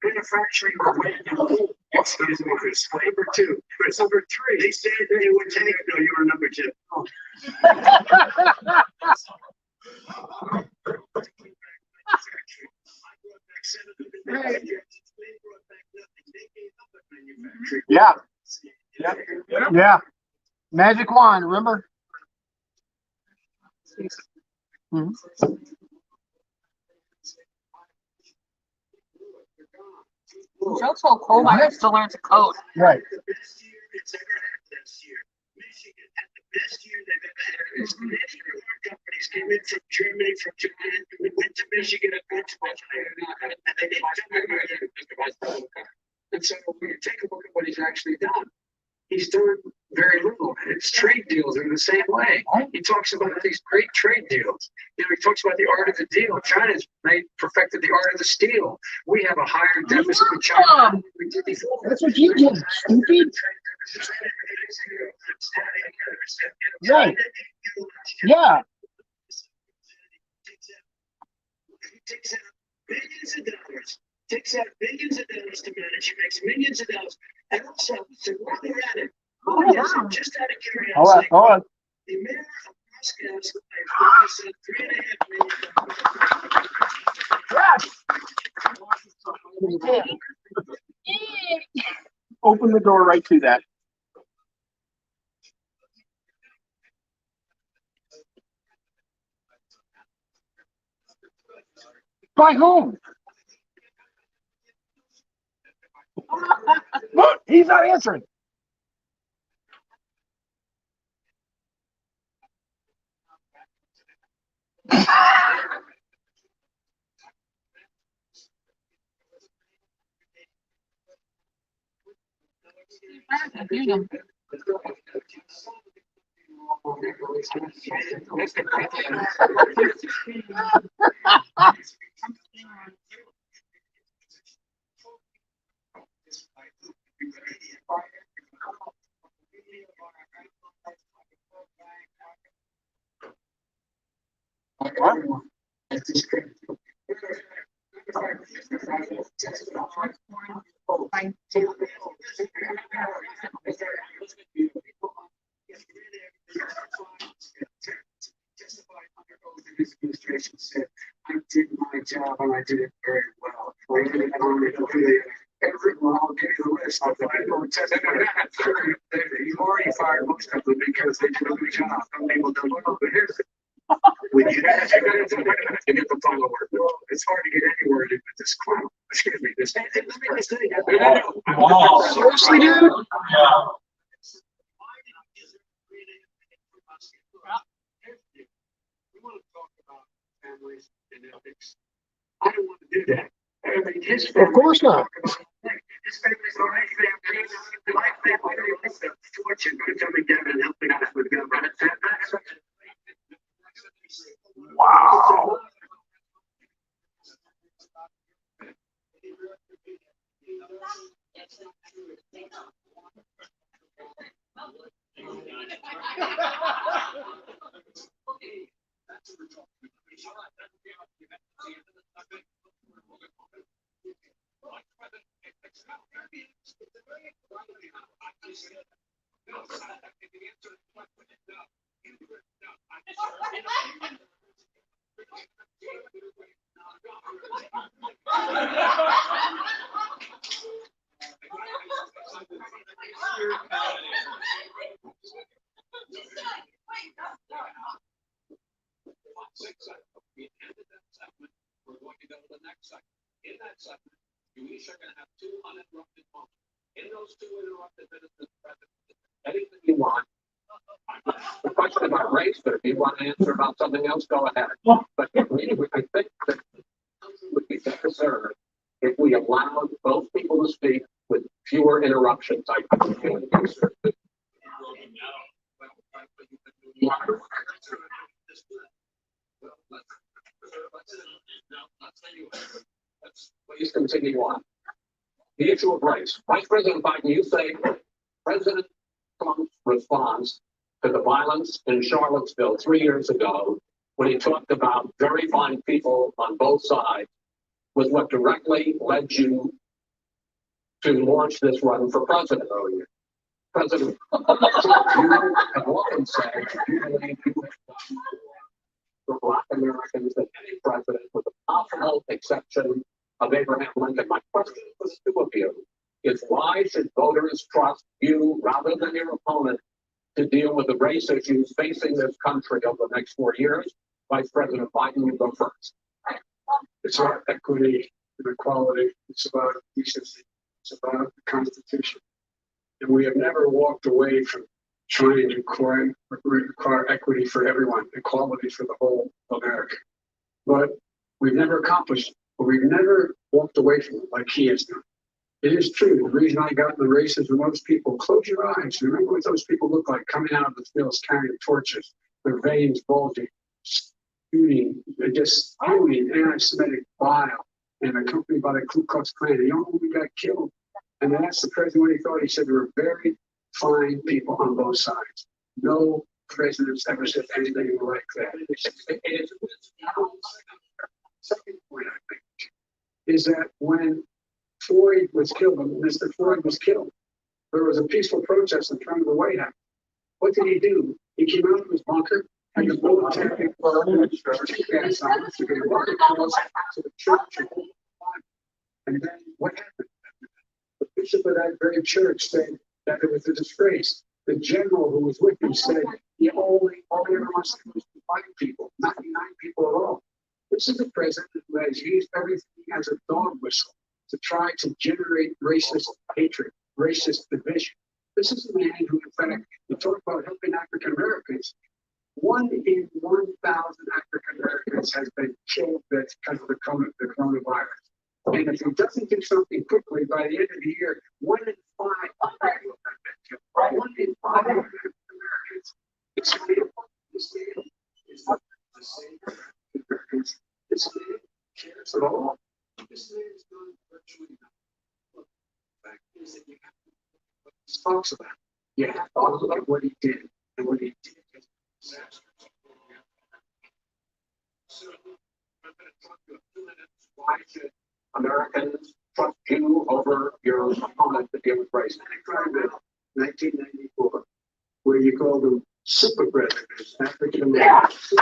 S9: Manufacturing went the whole. Excuse me, Chris. Number two. Chris, number three. They said they would take. No, you were number two.
S1: Yeah. Yeah. Magic wand, remember? Mhm.
S8: Joke's so cold, I have to learn to code.
S1: Right.
S9: The best year it's ever had this year. Michigan had the best year they've ever had. Many foreign companies came in from Germany, from Japan, and went to Michigan and went to Michigan. And they didn't. And so when you take a look at what he's actually done, he's done very little. And his trade deals are the same way. He talks about these great trade deals. You know, he talks about the art of the deal. China's perfected the art of the steal. We have a higher deficit with China than we did before.
S1: That's what you did, stupid. Right. Yeah.
S9: He takes out billions of dollars. Takes out billions of dollars to manage. He makes millions of dollars. And also, so while they're at it, just out of curiosity,
S1: Hold on.
S9: the mayor of Moscow's life said $3.5 million.
S1: Open the door right to that. By whom? Look, he's not answering.
S9: Administration said, I did my job and I did it very well. Everyone, I'll give you the list of the people who testified. You've already fired most of them because they did a good job. Some people don't know, but here's it. When you get the follow word, it's hard to get any word in with this clown. Excuse me, this. Let me just say that.
S1: Wow. Seriously, dude?
S9: Yeah. We want to talk about families and ethics. I don't want to do that. I mean, his family,
S1: Of course not.
S9: His family's all right. My family is a fortune for coming down and helping us with government.
S1: Wow.
S10: We're going to go to the next segment. In that segment, you each are going to have 2 uninterrupted moments. In those 2 uninterrupted minutes, anything you want, the question about race, but if you want to answer about something else, go ahead. But I think that would be better served if we allowed both people to speak with fewer interruptions. I think please continue on. The issue of race. Vice President Biden, you say President Trump's response to the violence in Charlottesville 3 years ago, when he talked about very fine people on both sides, was what directly led you to launch this run for president. President Trump, you have often said you believe you have done for Black Americans than any president, with the possible exception of Abraham Lincoln. My question for the two of you is, why should voters trust you rather than your opponent to deal with the race issues facing this country over the next 4 years? Vice President Biden, you go first.
S9: It's about equity and equality. It's about decency. It's about the Constitution. And we have never walked away from trying to require equity for everyone, equality for the whole America. But we've never accomplished it. But we've never walked away from it like he has done. It is true. The reason I got in the races with most people, close your eyes. Remember what those people look like coming out of the fields carrying torches, their veins bulging, shooting, just spewing anti-Semitic bile, and accompanied by the Ku Klux Klan. The only one who got killed. And then that's the president what he thought. He said there were very fine people on both sides. No president's ever said anything like that. Second point, I think, is that when Floyd was killed, when Mr. Floyd was killed, there was a peaceful protest in front of the White House. What did he do? He came out of his bunker and the military gas on to get right across to the church. And then what happened? The bishop of that very church said that it was a disgrace. The general who was with him said he all he ever wants to do is to fight people, not unite people at all. This is a president who has used everything as a dog whistle to try to generate racist hatred, racist division. This is a man who, in fact, you talk about helping African Americans. 1 in 1,000 African Americans has been killed because of the coronavirus. And if he doesn't do something quickly, by the end of the year, 1 in 5 have been killed. 1 in 5 African Americans. This man is not the same Americans. This man cares at all. This man is doing virtually nothing. Look, the fact is that you have to look at what he talks about. You have to look at what he did. And what he did is disastrous. So, I'm going to talk to you a few minutes. Why should Americans trust you over your opponent to deal with race? And I tried that 1994, where you call them super predators, African Americans.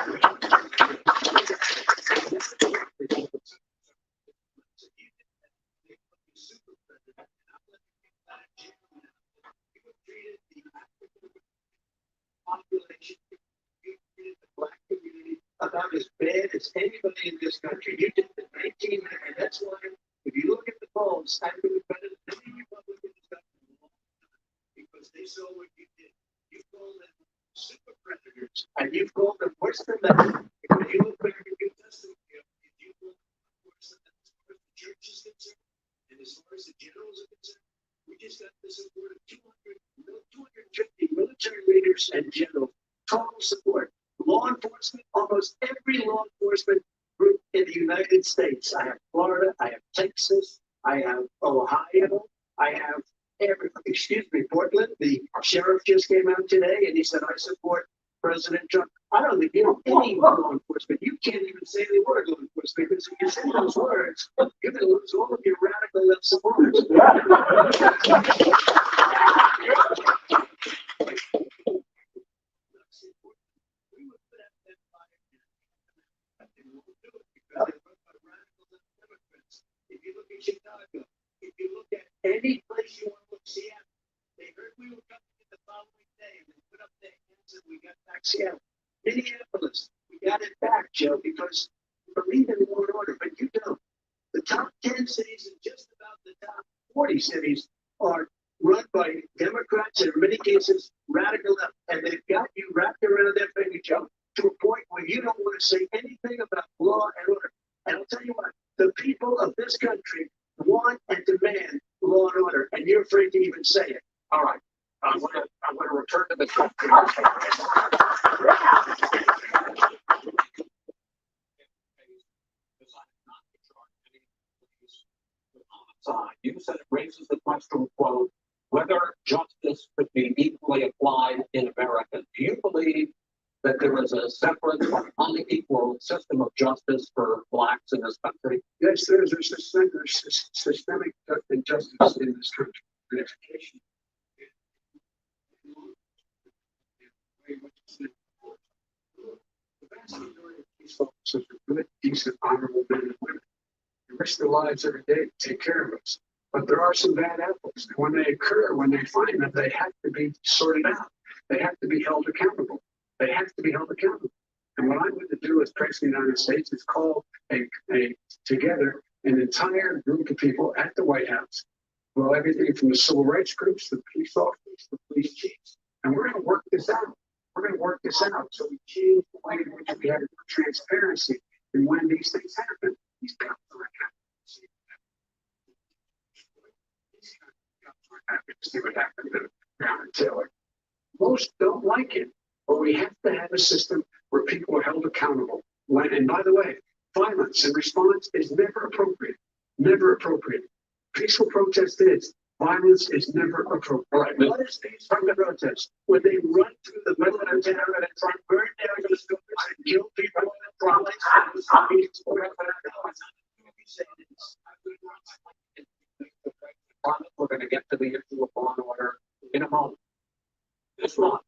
S9: Population, you treated the Black community about as bad as anybody in this country. You did the 1990, and that's why, if you look at the polls, I think it's better than any Republican in this country, because they saw what you did. You called them super predators, and you've called them worse than that. When you look back at your testimony, you called them worse than that as far as the church is concerned, and as far as the generals are concerned. We just got the support of 250 military leaders and generals. Total support. Law enforcement, almost every law enforcement group in the United States. I have Florida, I have Texas, I have Ohio, I have Portland. The sheriff just came out today and he said, I support President Trump. I don't think you know any law enforcement. You can't even say the word law enforcement, because if you say those words, you're going to lose all of your radical left supporters. If you look at Chicago, if you look at any place you want to look, Seattle, they heard we were coming in the following day and they put up their hands and we got back Seattle. Minneapolis, we got it back, Joe, because we believe in law and order, but you don't. The top 10 cities and just about the top 40 cities are run by Democrats and in many cases radical left, and they've got you this country want and demand law and order, and you're afraid to even say it.
S10: All right. I'm gonna return to the topic. You said it raises the question, quote, whether justice could be equally applied in America. Do you believe that there is a separate or unequal system of justice for blacks in this country?
S9: Yes, there's systemic injustice in this country. In education. The vast majority of police officers are good, decent, honorable men and women. They risk their lives every day to take care of us. But there are some bad apples. When they occur, when they find them, they have to be sorted out. They have to be held accountable. They have to be held accountable. And what I'm going to do as President of the United States is call together an entire group of people at the White House. Well, everything from the civil rights groups, the police officers, the police chiefs. And we're going to work this out. We're going to work this out so we change the way in which we have transparency. And when these things happen, these cops are accountable. See what happened to Brown and Taylor. Most don't like it, but we have to have a system where people are held accountable. And by the way, violence in response is never appropriate. Never appropriate. Peaceful protest is. Violence is never appropriate. Right. What is peaceful protest? When they run through the middle of town and try to burn down the stores and kill people from
S10: We're going to get to the issue of law and order in a moment. This month,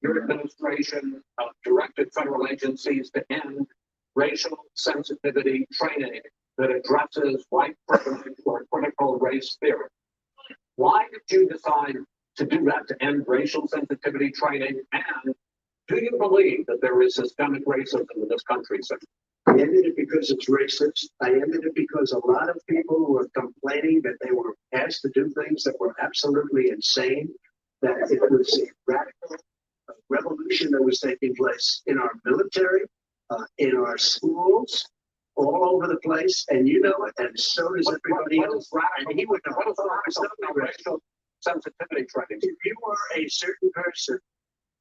S10: your administration directed federal agencies to end racial sensitivity training that addresses white privilege or critical race theory. Why did you decide to do that, to end racial sensitivity training? And do you believe that there is systemic racism in this country, sir?
S9: I ended it because it's racist. I ended it because a lot of people were complaining that they were asked to do things that were absolutely insane, that it was a radical revolution that was taking place in our military, in our schools, all over the place, and you know it, and so does everybody else. And he would know.
S10: What is racial sensitivity training?
S9: If you were a certain person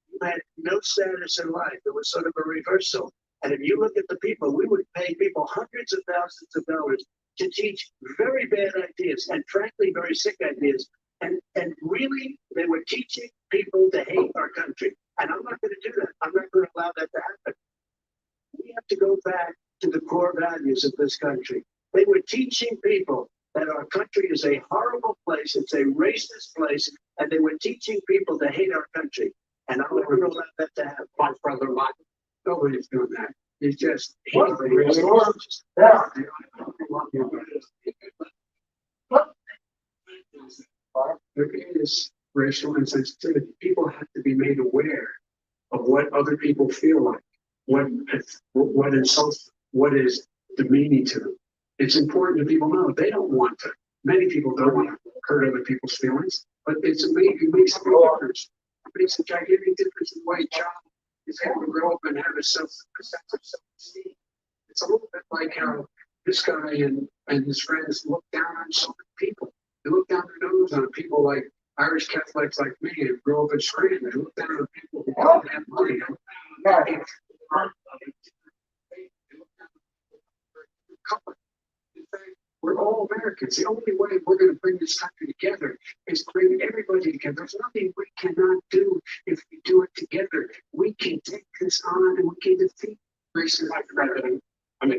S9: who had no status in life, it was sort of a reversal. And if you look at the people, we would pay people hundreds of thousands of dollars to teach very bad ideas and frankly very sick ideas. And really, they were teaching people to hate our country. And I'm not going to do that. I'm not going to allow that to happen. We have to go back to the core values of this country. They were teaching people that our country is a horrible place, it's a racist place, and they were teaching people to hate our country. And I'm not going to allow that to happen.
S10: Vice President Biden.
S9: Nobody's doing that. It's just there is racial insensitivity. People have to be made aware of what other people feel like, what insults, what is demeaning to them. It's important that people know they don't want to. Many people don't want to hurt other people's feelings, but it makes a difference. It makes a gigantic difference in the way a child is able to grow up and have a sense of self-esteem. It's a little bit like how this guy and his friends look down on so many people. They look down their nose on people like Irish Catholics like me who grow up in Scranton. They look down on people who don't have money. In fact, we're all Americans. The only way we're going to bring this country together is bring everybody together. There's nothing we cannot do if we do it together. We can take this on and we can defeat racism.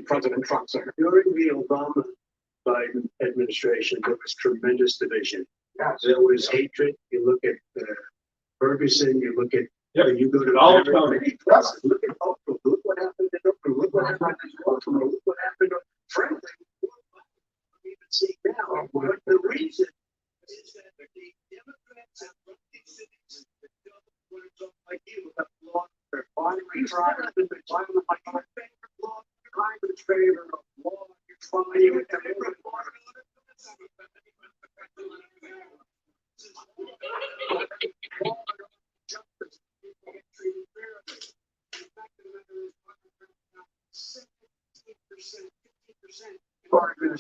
S10: President Trump, sir.
S9: During the Obama-Biden administration, there was tremendous division. There was hatred. You look at Ferguson. You look at you go to America. Look at Oprah. Look what happened to Oprah. Look what happened to Oprah. Look what happened to frankly. Even see now, but the reason is that the Democrats have run these cities that don't like you have law. They're finally trying to be violent like my favorite law. I'm in favor of law. You're fine. You would have every law. Justice. People get treated fairly. The fact of the matter is, 17%, 50% are going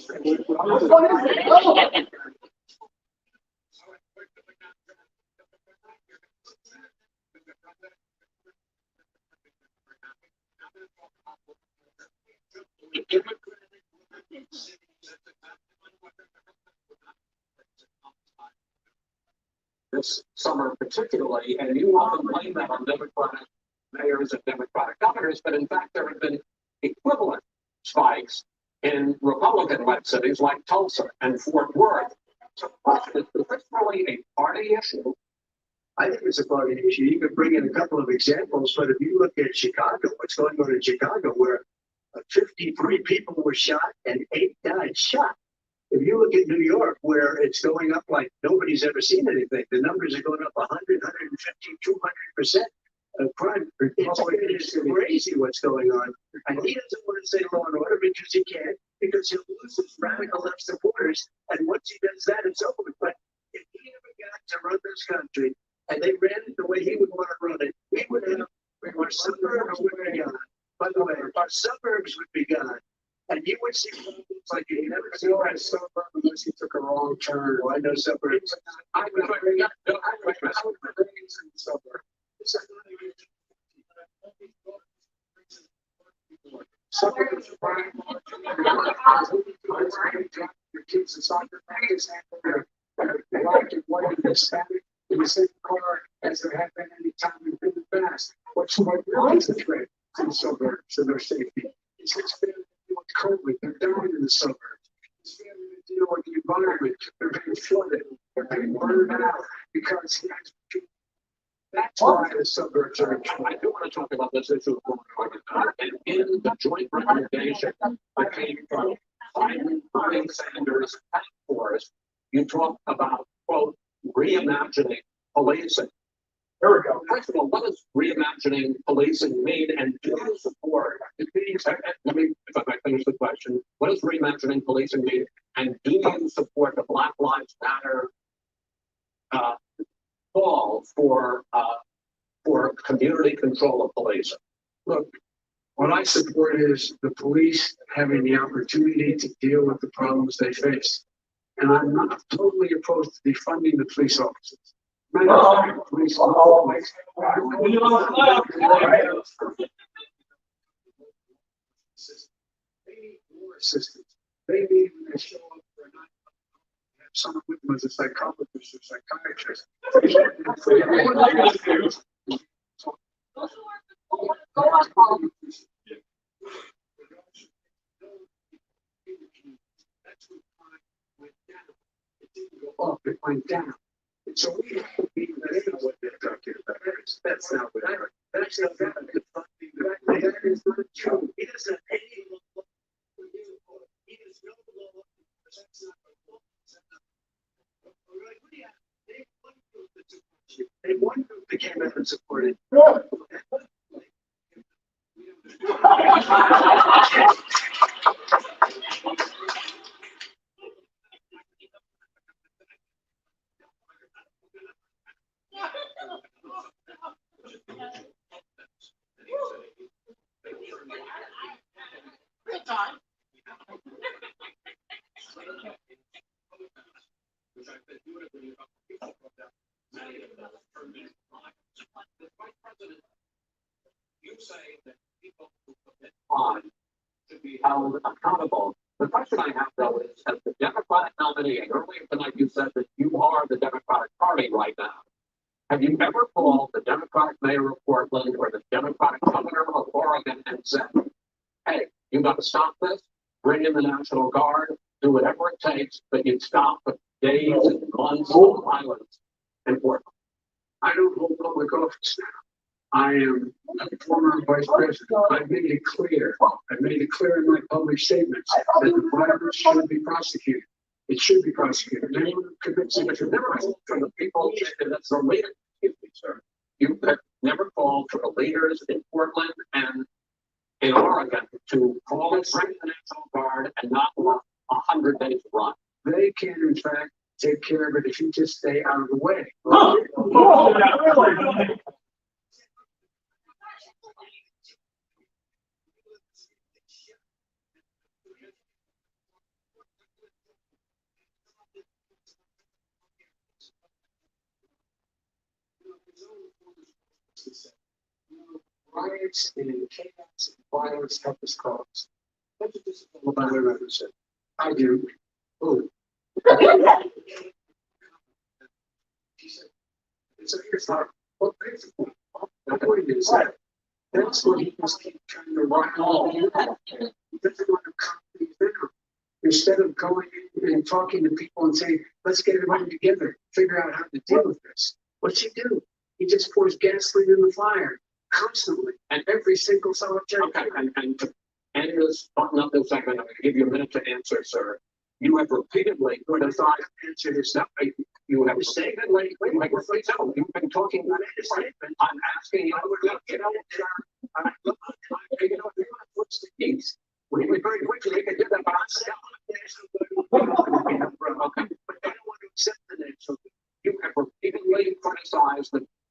S10: This summer particularly, and you often blame that on Democratic mayors and Democratic governors, but in fact there have been equivalent spikes in Republican-led cities like Tulsa and Fort Worth. So the question is this really a party issue?
S9: I think it's a party issue. You could bring in a couple of examples, but if you look at Chicago, what's going on in Chicago, where 53 people were shot and 8 died shot. If you look at New York, where it's going up like nobody's ever seen anything, the numbers are going up 100, 150, 200% of crime. It's crazy what's going on. And he doesn't want to say law and order because he can't, because he'll lose his radical left supporters. And once he does that, it's over. But if he ever got to run this country and they ran it the way he would want to run it, we would have our suburbs would be gone. By the way, our suburbs would be gone. And you would see problems like you never see a suburb unless he took a wrong turn. Well, I know suburbs. I would raise in the suburb. Suburbs are prime. Your kids in soccer practice and they're black and white and Hispanic in the same car as there have been any time in the past. What's your business rate in the suburbs and their safety? It's expanded. COVID, they're dying in the suburbs. It's having to deal with the environment. They're being flooded. They're being burned out because that's why the suburbs are in trouble.
S10: I do want to talk about this issue and in the joint recommendation that came from Bernie Sanders task force, you talk about, quote, reimagining policing.
S4: There we go.
S10: First of all, what does reimagining policing mean, and do you support? Let me, if I might finish the question. What does reimagining policing mean, and do you support the Black Lives Matter call for community control of policing?
S9: Look, what I support is the police having the opportunity to deal with the problems they face. And I'm not totally opposed to defunding the police officers. Police officers. They need more assistance. They need to show up for a night. Have someone with them as a psychologist or psychiatrist. That's what went down. It didn't go up, it went down. And so we have to be ready for what they're talking about. That's not what I heard. That's not that. That is not true. He doesn't have any law. He has no law. That's not the law. All right, what do you have? They one group that supports you. They one group that came out and supported.
S10: You say that people who commit crime should be held accountable. The question I have, though, is as the Democratic nominee, and earlier tonight you said that you are the Democratic Party right now. Have you ever called the Democratic mayor of Portland or the Democratic governor of Oregon and said, hey, you got to stop this, bring in the National Guard, do whatever it takes, but you stop the days and months of violence in Portland?
S9: I don't hold public office now. I am a former vice president. I've made it clear. I've made it clear in my public statements that the violence should be prosecuted. It should be prosecuted. Anyone who commits it should never
S10: for the people that's the leader. Sir, you have never called for the leaders in Portland and in Oregon to call and bring the National Guard and not let 100 days run.
S9: They can, in fact, take care of it if you just stay out of the way. Riots and chaos and violence help us cause. That's what this is all about. I do. Oh. She said, it's a not what basically the point is that that's what he must keep trying to rock all. He doesn't want to come bigger. Instead of going in and talking to people and saying, let's get everybody together, figure out how to deal with this. What's he do? He just pours gasoline in the fire constantly and every single solitary.
S10: Okay, and to end this, button up this segment, I'm going to give you a minute to answer, sir. You have repeatedly criticized.
S9: Answer this.
S10: No, you have repeatedly. You've been talking about a statement. I'm asking you. What's the case? We very quickly can do that, but I'm saying. Okay, but I don't want to accept the name. You have repeatedly criticized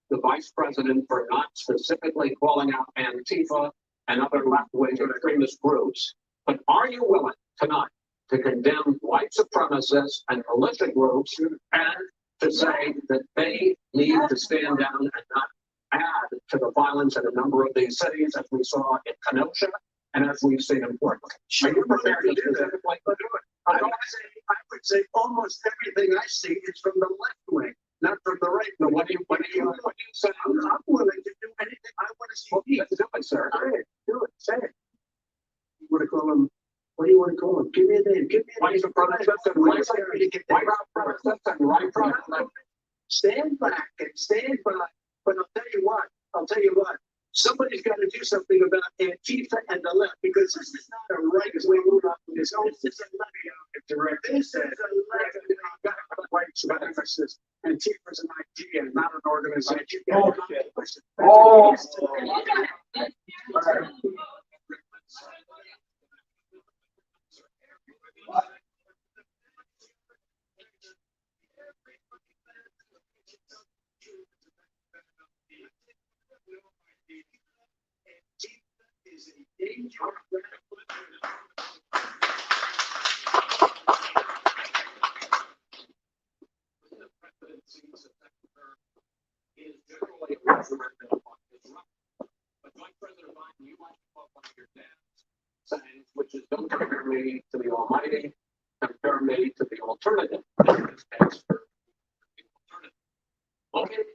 S10: the vice president for not specifically calling out Antifa and other left-wing extremist groups. But are you willing tonight to condemn white supremacists and militia groups and to say that they need to stand down and not add to the violence in a number of these cities, as we saw in Kenosha and as we've seen in Portland? Are you prepared to do that?
S9: I would say almost everything I see is from the left wing, not from the right.
S10: So what do you say?
S9: I'm willing to do anything I want to see.
S10: Let's do it, sir.
S9: All right, do it. Say it. You want to call him? What do you want to call him? Give me a name. Give me a name. Stand back and stand by. But I'll tell you what. Somebody's got to do something about Antifa and the left, because this is not a right wing movement. This is a left. This is a left white supremacist. Antifa is an idea, not an organization. Is a danger.
S10: Is generally resurrected upon his right. But Vice President Biden, you might quote one of your dad's sayings, which is don't compare me to the Almighty, compare me to the alternative. In this case, for the alternative. Looking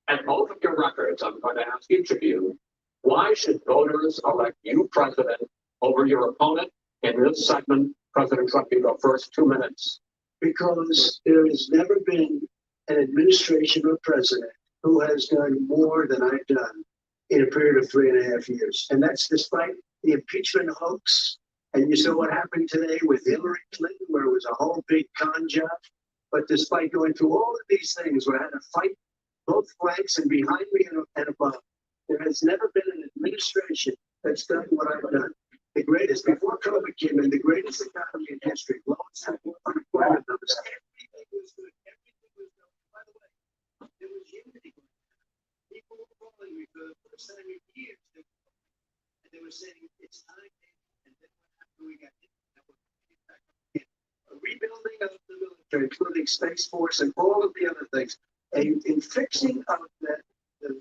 S10: at both of your records, I'm going to ask each of you, why should voters elect you president over your opponent? In this segment, President Trump, you go first, 2 minutes.
S9: Because there has never been an administration or president who has done more than I've done in a period of 3.5 years. And that's despite the impeachment hoax. And you saw what happened today with Hillary Clinton, where it was a whole big con job. But despite going through all of these things, where I had to fight both flanks and behind me and above, there has never been an administration that's done what I've done. The greatest, before COVID came in, the greatest economy in history, lowest unemployment numbers. Everything was good. Everything was good. By the way, there was unity. People were calling me for the first time in years. And they were saying, it's time. And then after we got hit, a rebuilding of the military, including Space Force and all of the other things. In fixing of the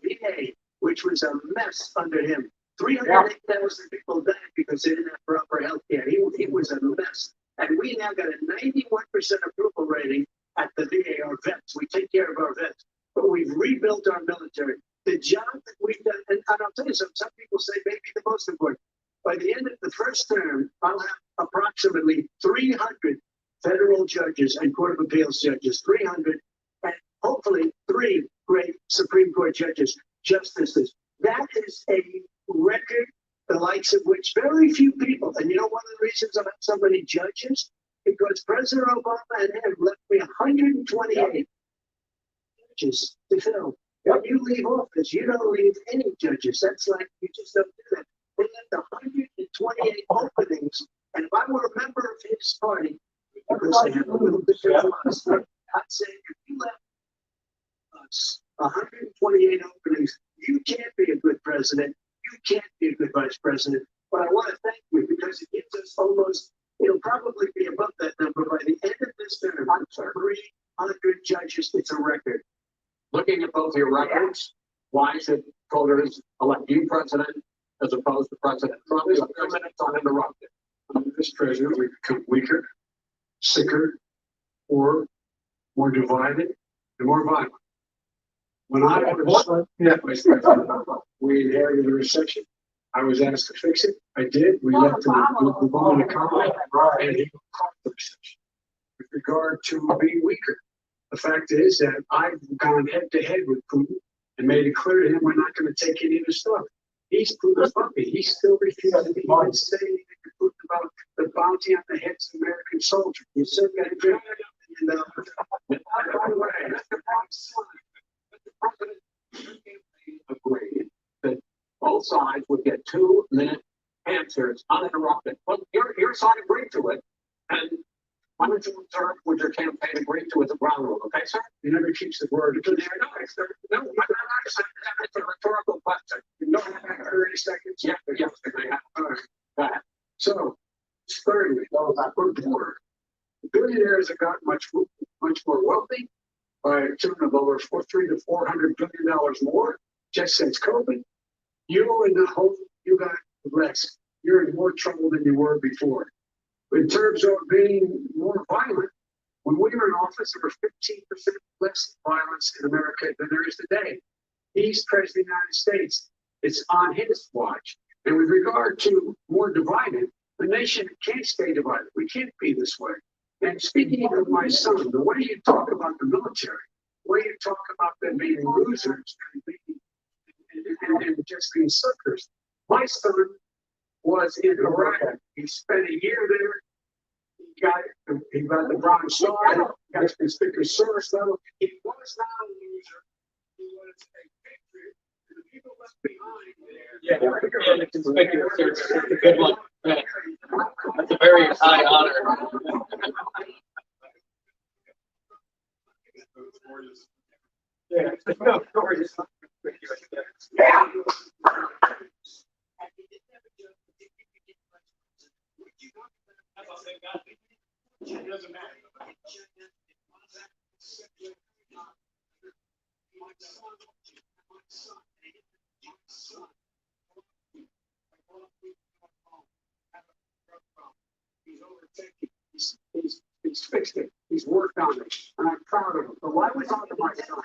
S9: VA, which was a mess under him. 308,000 people died because they didn't have proper health care. He was a mess. And we now got a 91% approval rating at the VA, our vets. We take care of our vets. But we've rebuilt our military. The job that we've done, and I'll tell you something, some people say maybe the most important. By the end of the first term, I'll have approximately 300 federal judges and Court of Appeals judges, 300, and hopefully 3 great Supreme Court judges, justices. That is a record, the likes of which very few people, and you know one of the reasons I have so many judges? Because President Obama and him left me 128 judges to fill. When you leave office, you don't leave any judges. That's like, you just don't do that. They left 128 openings, and if I were a member of his party, because they have a little bit of philosophy, I'd say if you left us 128 openings, you can't be a good president. You can't be a good vice president. But I want to thank you because it gives us almost, it'll probably be above that number, the end of this term, I'm sorry, 300 judges, it's a record.
S10: Looking at both your records, why should voters elect you president as opposed to President Trump? You have 2 minutes uninterrupted.
S9: Under this president, we've become weaker, sicker, poorer, more divided, and more violent. When I was vice president, we inherited a recession. I was asked to fix it. I did. We left the Obama economy, and he caused the recession. With regard to being weaker, the fact is that I've gone head to head with Putin and made it clear to him we're not going to take any of his stuff. He's Putin's puppy. He still refuses to even say anything to Putin about the bounty on the heads of American soldiers. He said that. And, by the way,
S10: The president agreed that both sides would get 2-minute answers uninterrupted. Well, your side agreed to it, and why don't you observe what your campaign agreed to as a ground rule, okay, sir?
S9: he never keeps the word.
S10: No, I'm not saying that. It's a rhetorical question.
S9: You don't have 30 seconds.
S10: Yeah, yes, I have.
S9: All right.
S10: Go ahead.
S9: So, thirdly, we're poor. Billionaires have gotten much more wealthy by a tune of over $300 to $400 billion more just since COVID. You and the whole, you got less. You're in more trouble than you were before. In terms of being more violent, when we were in office, there were 15% less violence in America than there is today. He's president of the United States. It's on his watch. And with regard to more divided, the nation can't stay divided. We can't be this way. And speaking of my son, the way you talk about the military, the way you talk about them being losers and just being suckers. My son was in Iraq. He spent a year there. He got the Bronze Star, got his Conspicuous Service Medal. He was not a loser. He was a patriot. And the people left behind there.
S7: Yeah, the conspicuous service. That's a good one. Yeah. That's a very high honor. Yeah, of course. It doesn't matter.
S9: He's overtaken. He's fixed it. He's worked on it. And I'm proud of him. But why was on to my son?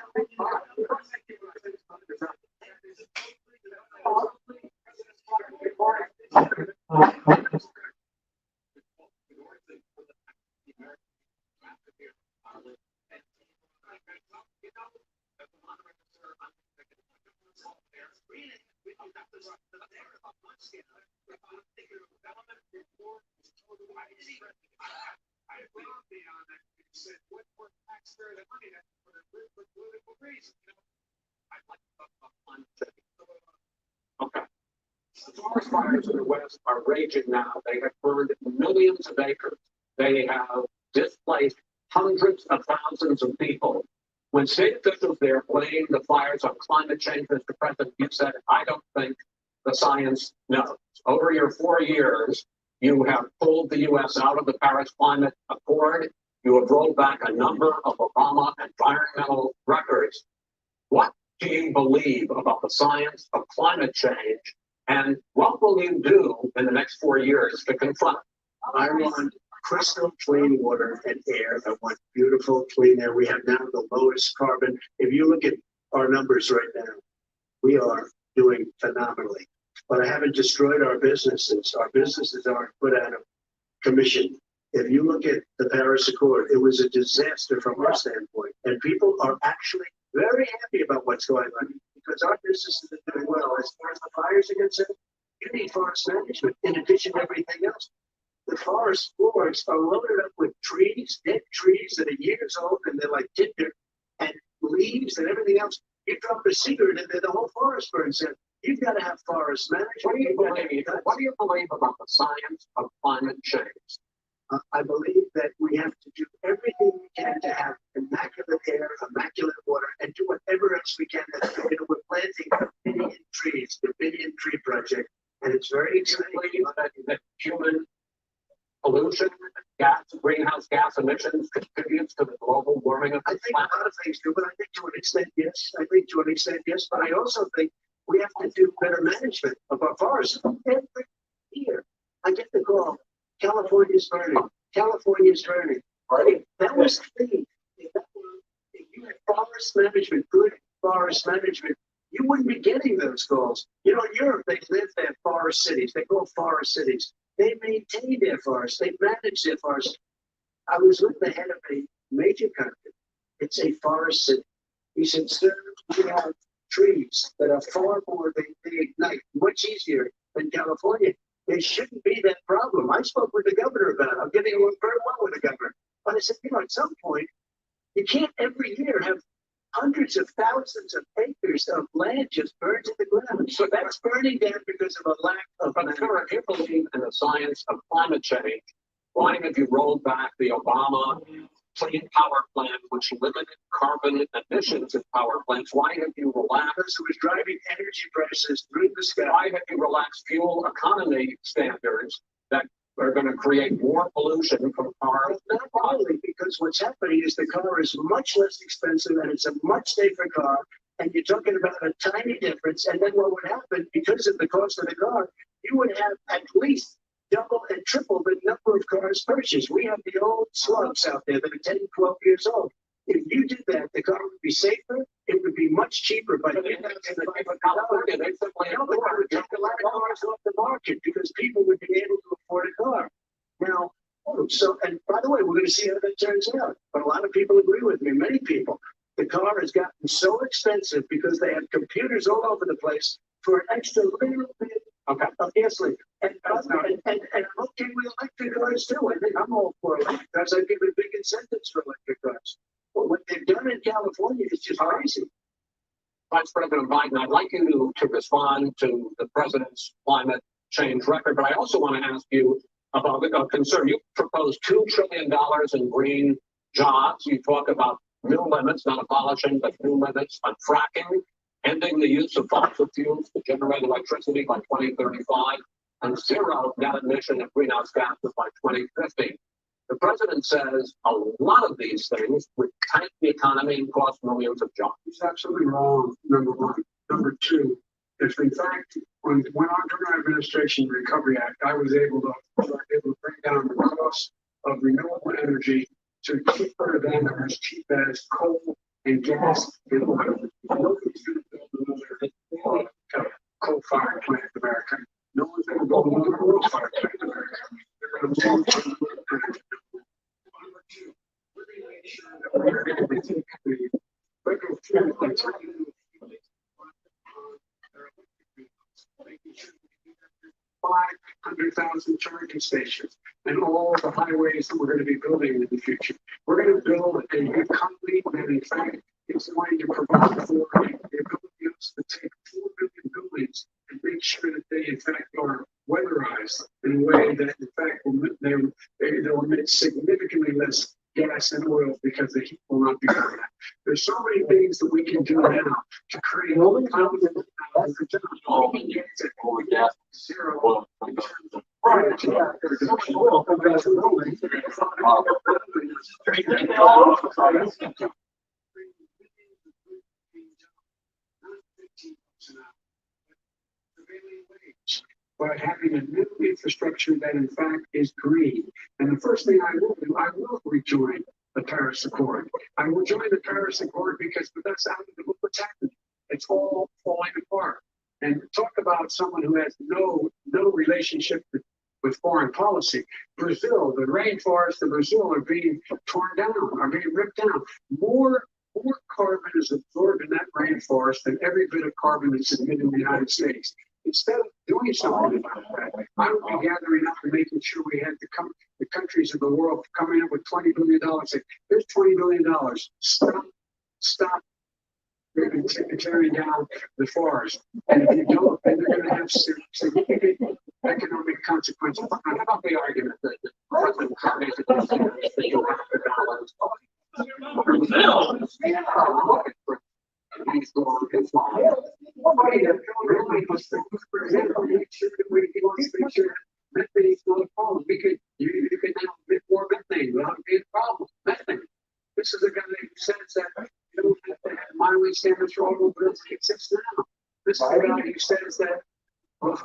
S10: Okay. The forest fires in the West are raging now. They have burned millions of acres. They have displaced hundreds of thousands of people. When state officials there blame the fires on climate change, Mr. President, you said, I don't think the science knows. Over your 4 years, you have pulled the U.S. out of the Paris Climate Accord. You have rolled back a number of Obama environmental records. What do you believe about the science of climate change? And what will you do in the next 4 years to confront it?
S9: I want crystal clean water and air. I want beautiful clean air. We have now the lowest carbon. If you look at our numbers right now, we are doing phenomenally. But I haven't destroyed our businesses. Our businesses aren't put out of commission. If you look at the Paris Accord, it was a disaster from our standpoint. And people are actually very happy about what's going on because our businesses are doing well. As far as the fires are concerned, you need forest management in addition to everything else. The forest floors are loaded up with trees, dead trees that are years old, and they're like tinder, and leaves and everything else. You drop a cigarette and then the whole forest burns in. You've got to have forest management.
S10: What do you believe about the science of climate change?
S9: I believe that we have to do everything we can to have immaculate air, immaculate water, and do whatever else we can. We're planting a billion trees, the Billion Tree Project, and it's very exciting.
S10: That human pollution, greenhouse gas emissions contributes to the global warming of
S9: I
S10: the
S9: think
S10: planet?
S9: a lot of things do, but I think to an extent, yes. I think to an extent, yes. But I also think we have to do better management of our forests. Every year, I get the call, California's burning, California's burning. Right? That was the thing. If you had forest management, good forest management, you wouldn't be getting those calls. You know, in Europe, they live their forest cities. They call forest cities. They maintain their forests. They manage their forests. I was with the head of a major country. It's a forest city. He said, sir, we have trees that are far more, they ignite much easier than California. There shouldn't be that problem. I spoke with the governor about it. I'm getting along very well with the governor. But I said, you know, at some point, you can't every year have hundreds of thousands of acres of land just burned to the ground. So that's burning down because of a lack of.
S10: But if you believe in the science of climate change, why have you rolled back the Obama clean power plan, which limited carbon emissions in power plants? Why have you relaxed?
S9: Who is driving energy prices through the sky?
S10: Why have you relaxed fuel economy standards that are going to create more pollution from cars?
S9: Not only because what's happening is the car is much less expensive and it's a much safer car. And you're talking about a tiny difference. And then what would happen because of the cost of the car, you would have at least double and triple the number of cars purchased. We have the old slugs out there that are 10, 12 years old. If you did that, the car would be safer. It would be much cheaper. But in California, they simply take a lot of cars off the market because people would be able to afford a car. Now, so, and by the way, we're going to see how that turns out. But a lot of people agree with me, many people. The car has gotten so expensive because they have computers all over the place for an extra little bit of gasoline. And I'm okay with electric cars too. I think I'm all for electric cars. I give it big incentives for electric cars. But what they've done in California is just crazy.
S10: Vice President Biden, I'd like you to respond to the president's climate change record, but I also want to ask you about a concern. You proposed $2 trillion in green jobs. You talk about new limits, not abolishing, but new limits on fracking, ending the use of fossil fuels to generate electricity by 2035, and zero net emission of greenhouse gases by 2050. The president says a lot of these things would tank the economy and cost millions of jobs.
S9: It's absolutely wrong, number one. Number two, if in fact, when during our administration recovery act, I was able to bring down the cost of renewable energy to cheaper than or as cheap as coal and gas and oil. Nobody's going to build another coal-fired plant in America. No one's going to build another coal-fired plant in America. They're going to move to number two, really make sure that we're going to take the federal fuel and turn it into making sure we have 500,000 charging stations and all the highways that we're going to be building in the future. We're going to build a economy that, in fact, is going to provide for the ability to take 4 billion buildings and make sure that they, in fact, are weatherized in a way that, in fact, they'll emit significantly less gas and oil because the heat will not be burned out. There's so many things that we can do now to create economy zero. By having a new infrastructure that in fact is green. And the first thing I will do, I will rejoin the Paris Accord. I will join the Paris Accord because that's out of the look what's happening. It's all falling apart. And talk about someone who has no relationship with foreign policy. Brazil, the rainforests of Brazil are being torn down, are being ripped down. More carbon is absorbed in that rainforest than every bit of carbon that's emitted in the United States. Instead of doing something about that, I would be gathering up and making sure we had the countries of the world coming up with $20 billion. Say, here's $20 billion. Stop tearing down the forest. And if you don't, then they're going to have significant economic consequences. What about the argument that the president basically says that you have to balance you can now emit more methane without
S10: problem. Nothing. This is a guy who says that you don't have to have Miley Sanders for automobiles like it exists now. This is a guy who says that. Well,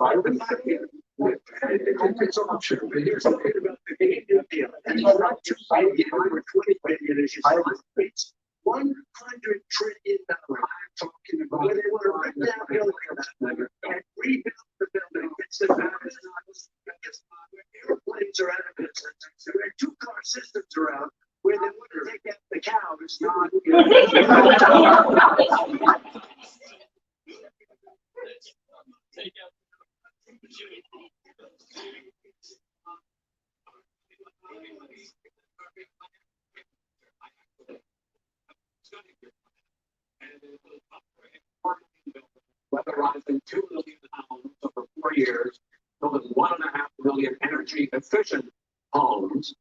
S10: it's all true, but here's the thing about the Canadian deal. And it's not 2 billion or 20 billion as you say. It's $100 trillion. I'm talking about where they want to rip down buildings and rebuild the building. It's the airplanes are out of business. There are 2-car systems around where they want to take out the cows, not. Weatherizing 2 million homes over 4 years, building 1.5 million energy efficient homes.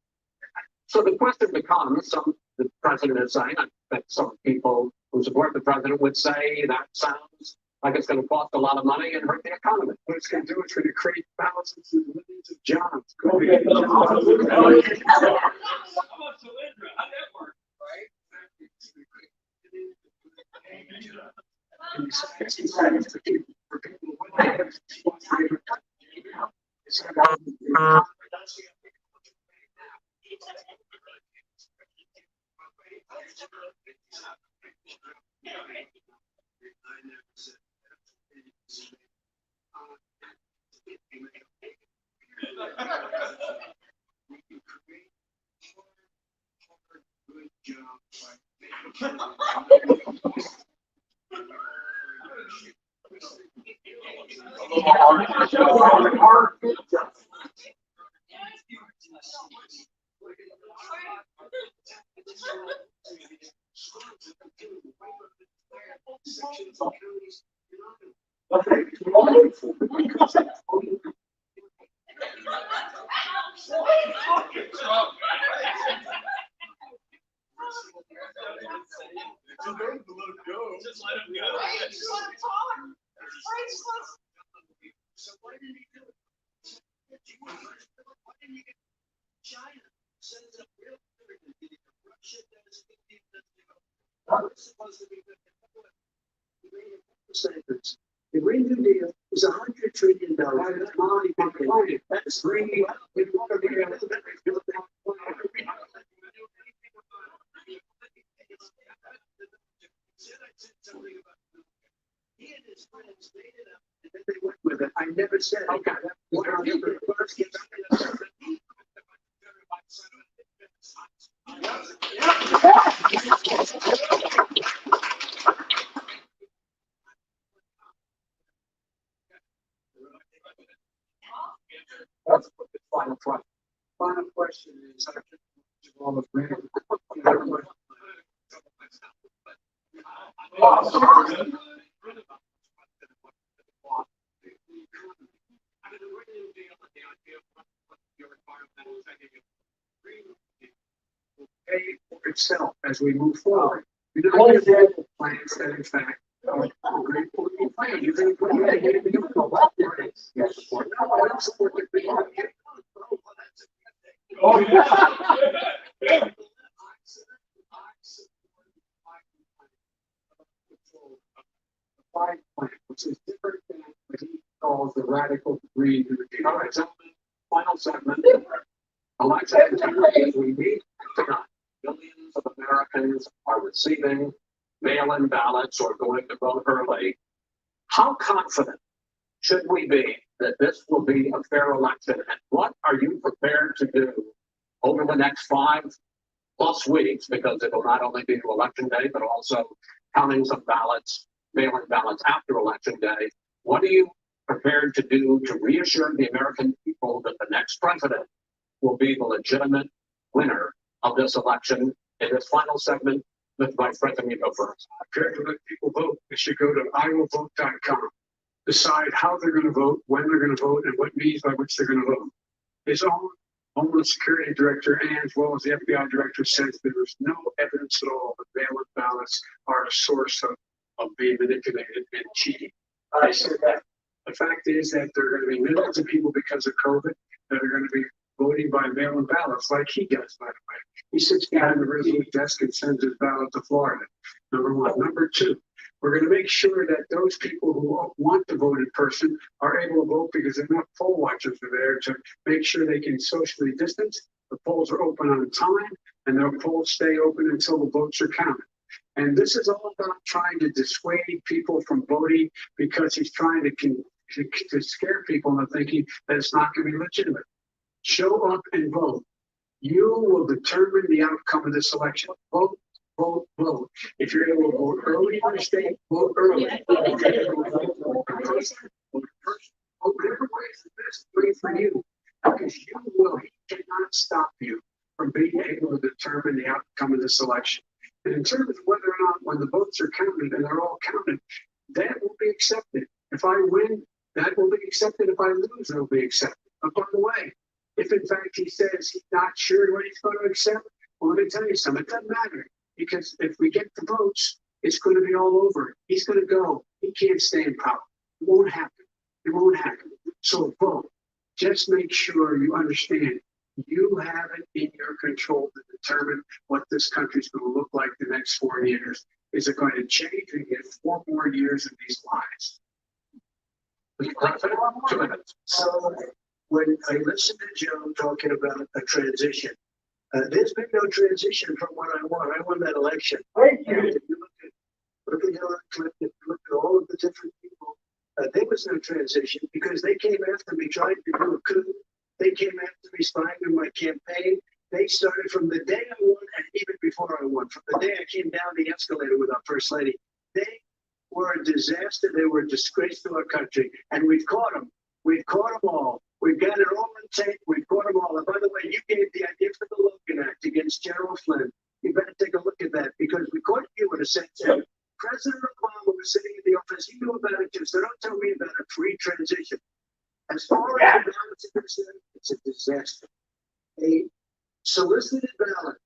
S10: So the question becomes, the president is saying, I bet some people who support the president would say that sounds like it's going to cost a lot of money and hurt the economy. What it's going to do is going to create thousands and millions of jobs.
S7: How about Solyndra? How'd that work? Right? Just let him go.
S10: So why didn't he do it? Why didn't he get China sends up real good Russia does supposed to be good. The Green New Deal is $100 trillion. That's money for that's free. He and his friends made it up, and then they went with it. I never said, okay, that's the final question. Final question is, pay for itself as we move forward. We don't have plans that, in fact, are great political plans. You think, well, yeah, you go up there. Yes, support. No, I don't support the big one. Oh, yeah. Plan, which is different than what he calls the radical Green New Deal. All right, gentlemen, final segment. Election integrity we need tonight. Millions of Americans are receiving mail-in ballots or going to vote early. How confident should we be that this will be a fair election? And what are you prepared to do over the next 5+ weeks? Because it will not only be to election day, but also counting some ballots, mail-in ballots after election day. What are you prepared to do to reassure the American people that the next president will be the legitimate winner of this election? In this final segment, with Vice President, you go first.
S9: Prepared to let people vote. They should go to iwillvote.com. Decide how they're going to vote, when they're going to vote, and what means by which they're going to vote. His own Homeland Security Director, and as well as the FBI Director, says there is no evidence at all that mail-in ballots are a source of being manipulated and cheating. I said that. The fact is that there are going to be millions of people because of COVID that are going to be voting by mail-in ballots, like he does, by the way. He sits behind the resolute desk and sends his ballot to Florida. Number one. Number two, we're going to make sure that those people who want to vote in person are able to vote because enough poll watchers are there to make sure they can socially distance. The polls are open on time, and their polls stay open until the votes are counted. And this is all about trying to dissuade people from voting because he's trying to scare people into thinking that it's not going to be legitimate. Show up and vote. You will determine the outcome of this election. Vote, vote, vote. If you're able to vote early in the state, vote early. If you're able to vote in person, vote in person. Vote whatever way is the best way for you. Because he cannot stop you from being able to determine the outcome of this election. And in terms of whether or not when the votes are counted and they're all counted, that will be accepted. If I win, that will be accepted. If I lose, it will be accepted. But by the way, if in fact he says he's not sure what he's going to accept, well, let me tell you something. It doesn't matter because if we get the votes, it's going to be all over. He's going to go. He can't stay in power. It won't happen. It won't happen. So vote. Just make sure you understand you have it in your control to determine what this country's going to look like the next 4 years. Is it going to change and get 4 more years of these lives? So when I listen to Joe talking about a transition, there's been no transition from what I won. I won that election. Thank you. If you look at Hillary Clinton, if you look at all of the different people, there was no transition because they came after me trying to do a coup. They came after me spying on my campaign. They started from the day I won and even before I won. From the day I came down the escalator with our first lady, they were a disaster. They were a disgrace to our country. And we've caught them. We've caught them all. We've got it all on tape. We've caught them all. And by the way, you gave the idea for the Logan Act against General Flynn. You better take a look at that because we caught you in a sense. President Obama was sitting in the office. He knew about it too. So don't tell me about a free transition. As far as the ballots are concerned, it's a disaster. A solicited ballot,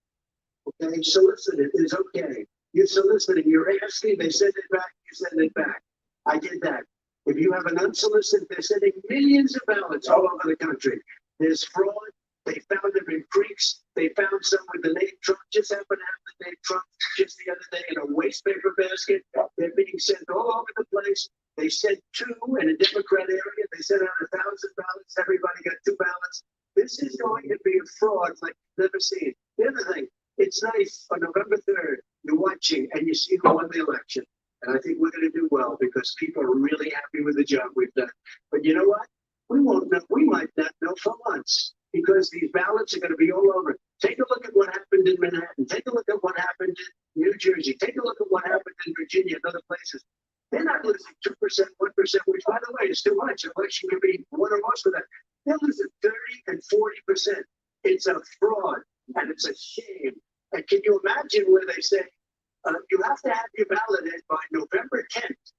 S9: okay, solicited is okay. You solicited, you're asking, they send it back, you send it back. I did that. If you have an unsolicited, they're sending millions of ballots all over the country. There's fraud. They found them in creeks. They found some with the name Trump. Just happened to have the name Trump just the other day in a waste paper basket. They're being sent all over the place. They sent 2 in a Democrat area. They sent out 1,000 ballots. Everybody got 2 ballots. This is going to be a fraud like you've never seen. The other thing, it's nice on November 3rd, you're watching and you see who won the election. And I think we're going to do well because people are really happy with the job we've done. But you know what? We won't know. We might not know for months because these ballots are going to be all over. Take a look at what happened in Manhattan. Take a look at what happened in New Jersey. Take a look at what happened in Virginia and other places. They're not losing 2%, 1%, which, by the way, is too much. An election could be one or more for that. They're losing 30 and 40%. It's a fraud, and it's a shame. And can you imagine where they say, you have to have your ballot in by November 10th.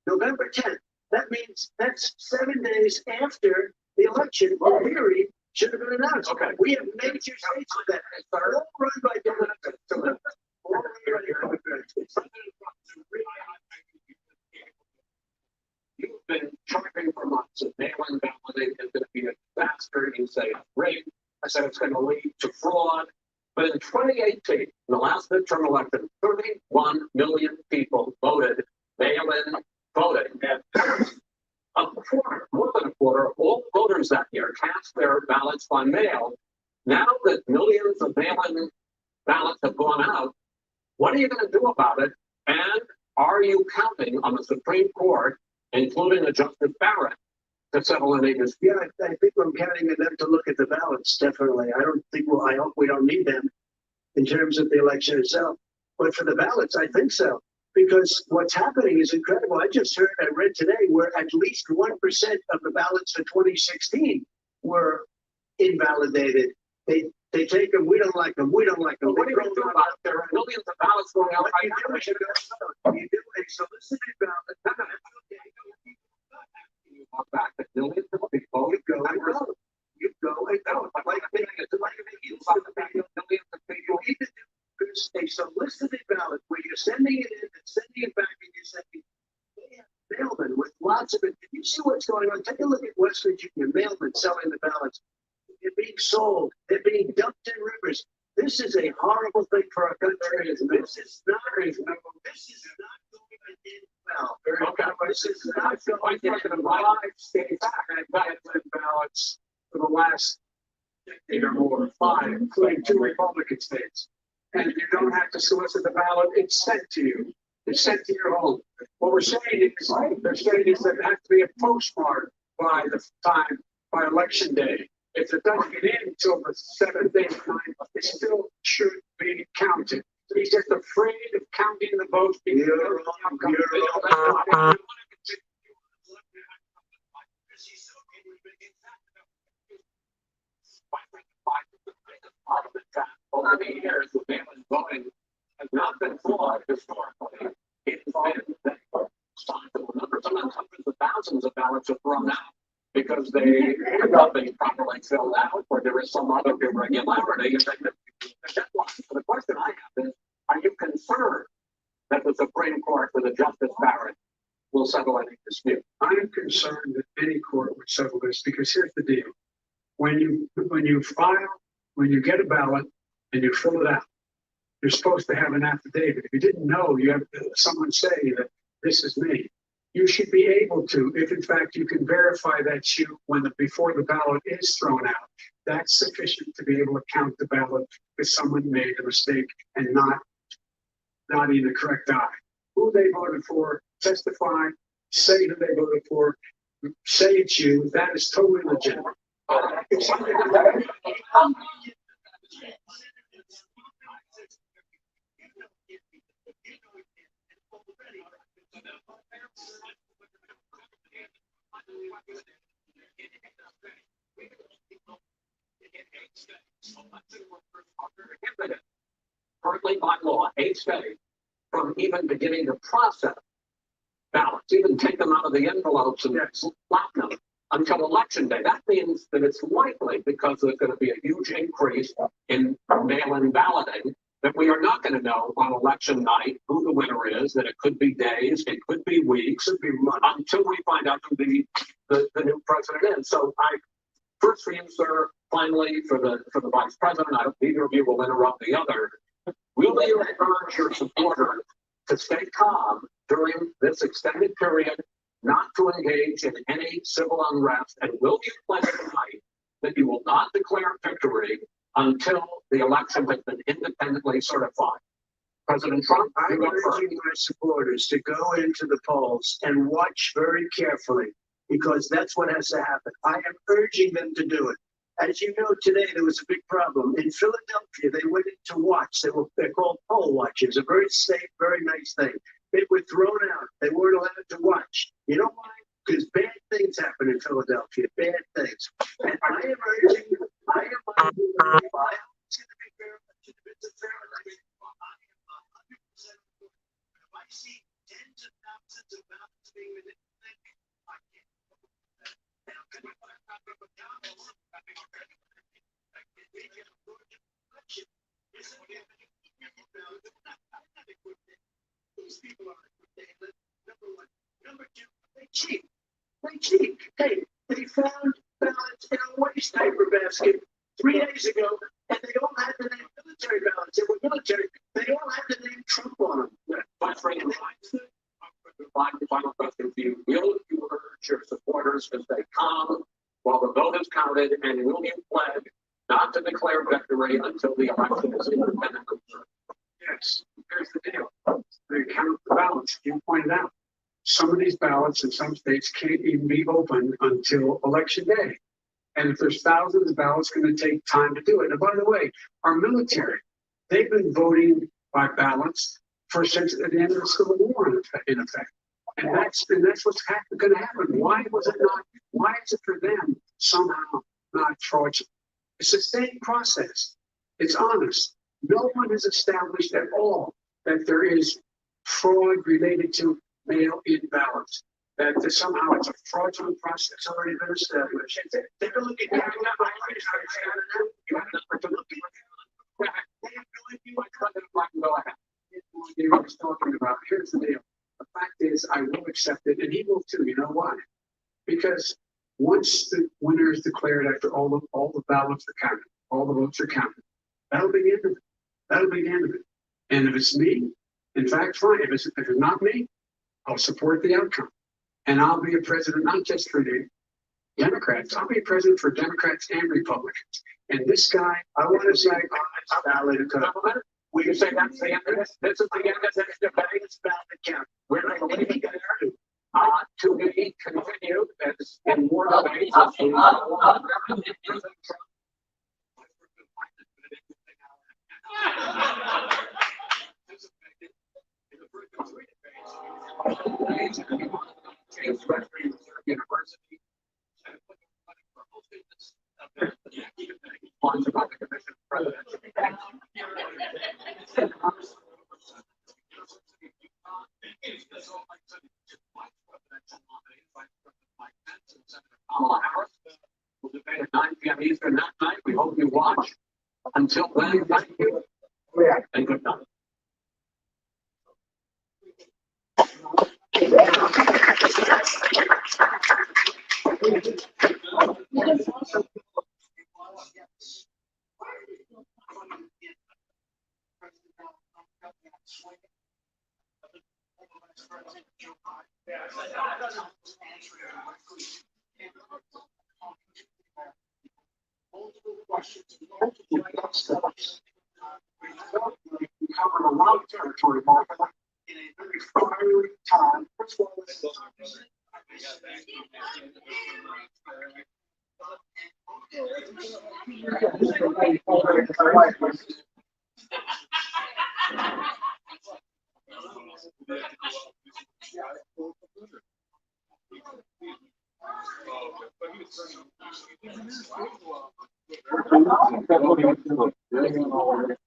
S9: November 10th. That means that's 7 days after the election, or theory, should have been announced. Okay. We have major states with that. All run by Democrats.
S10: You've been charging for months that mail-in balloting is going to be a disaster. You say it's great. I said it's going to lead to fraud. But in 2018, in the last midterm election, 31 million people voted mail-in voting. And a quarter, more than a quarter of all voters that year cast their ballots by mail. Now that millions of mail-in ballots have gone out, what are you going to do about it? And are you counting on the Supreme Court, including a Justice Barrett, to settle any dispute?
S9: Yeah, I think we're counting on them to look at the ballots, definitely. I hope we don't need them in terms of the election itself. But for the ballots, I think so. Because what's happening is incredible. I read today where at least 1% of the ballots for 2016 were invalidated. They take them, we don't like them, we don't like them.
S10: What do you do about it? There are millions of ballots going out right now.
S9: You do a solicited ballot.
S10: You walk back to millions of people.
S9: You go and vote. You go and vote. Like a millions of people. It's a solicited ballot where you're sending it in and sending it back and you're sending mailmen with lots of it. You see what's going on? Take a look at West Virginia, mailmen selling the ballots. They're being sold. They're being dumped in rivers. This This is a horrible thing for our country. This is not, this is not going to end well.
S10: Okay,
S9: This is not going to end
S10: in
S9: well.
S10: 5 states had mail-in ballots for the last decade or more, 5, including 2 Republican states. And you don't have to solicit the ballot, it's sent to you. It's sent to your home. What we're saying is, they're saying is that it has to be a postmark by the time, by election day. If it doesn't get in until the 7th, 8th, 9th, it still should be counted. He's just afraid of counting the votes. Because over the years, the mail-in voting has not been flawed historically. It's been sizable numbers, sometimes hundreds of thousands of ballots are thrown out because they have not been properly filled out, or there is some other irregularity. And so the question I have is, are you concerned that the Supreme Court for the Justice Barrett will settle any dispute?
S9: I'm concerned that any court would settle this because here's the deal. When you get a ballot and you fill it out, you're supposed to have an affidavit. If you didn't know, you have someone say that this is me. You should be able to, if in fact you can verify that's you before the ballot is thrown out, that's sufficient to be able to count the ballot if someone made a mistake and not in the correct eye. Who they voted for, testify, say who they voted for, say it's you, that is totally legitimate.
S10: Currently by law, 8 states from even beginning to process ballots, even take them out of the envelopes and slap them until election day. That means that it's likely, because there's going to be a huge increase in mail-in balloting, that we are not going to know on election night who the winner is, that it could be days, it could be weeks, it could be months, until we find out who the new president is. So first for you, sir, finally for the vice president, I hope neither of you will interrupt the other. Will you urge your supporters to stay calm during this extended period, not to engage in any civil unrest, and will you pledge tonight that you will not declare victory until the election has been independently certified? President Trump,
S9: I'm urging my supporters to go into the polls and watch very carefully, because that's what has to happen. I am urging them to do it. As you know, today there was a big problem. In Philadelphia, they went in to watch. They're called poll watchers, a very safe, very nice thing. They were thrown out. They weren't allowed to watch. You know why? Because bad things happen in Philadelphia, bad things. And I am urging, I am urging, it's going to be fair, it's a fair election. I am 100% if I see tens of thousands of ballots being manipulated, I can't. Now, can we put a down? These people are ridiculous. Number one. Number two, they cheat. They cheat. Hey, they found ballots in a waste paper basket 3 days ago, and they all had the name military ballots. They were military. They all had the name Trump on them.
S10: Vice President, final question for you. Will you urge your supporters to stay calm while the vote is counted, and will you pledge not to declare victory until the election is independently certified?
S9: Yes, here's the deal. They count the ballots. You pointed out some of these ballots in some states can't even be opened until election day. And if there's thousands of ballots, it's going to take time to do it. And by the way, our military, they've been voting by ballots since the end of the Civil War, in effect. And that's what's going to happen. Why was it not? Why is it for them somehow not fraudulent? It's the same process. It's honest. No one has established at all that there is fraud related to mail-in ballots. That somehow it's a fraudulent process. It's already been established. Take a look at that. You have nothing to look at. They have no idea what President Biden was talking about. Here's the deal. The fact is, I will accept it, and he will too. You know why? Because once the winner is declared after all the ballots are counted, all the votes are counted, that'll be the end of it. a big end of it. And if it's me, in fact, fine. If it's not me, I'll support the outcome. And I'll be a president, not just for the Democrats. I'll be president for Democrats and Republicans. And this guy, I want to say, we can say that's the end of this. This is the end of this debate. It's about the count. We're not going to get there. To be continued and more debates. University. About the commission presidential. Kamala Harris will debate at 9 p.m. Eastern that night. We hope you watch. Until then, thank you and good night. We covered a lot of territory, Mark, in a very fiery time. First of all,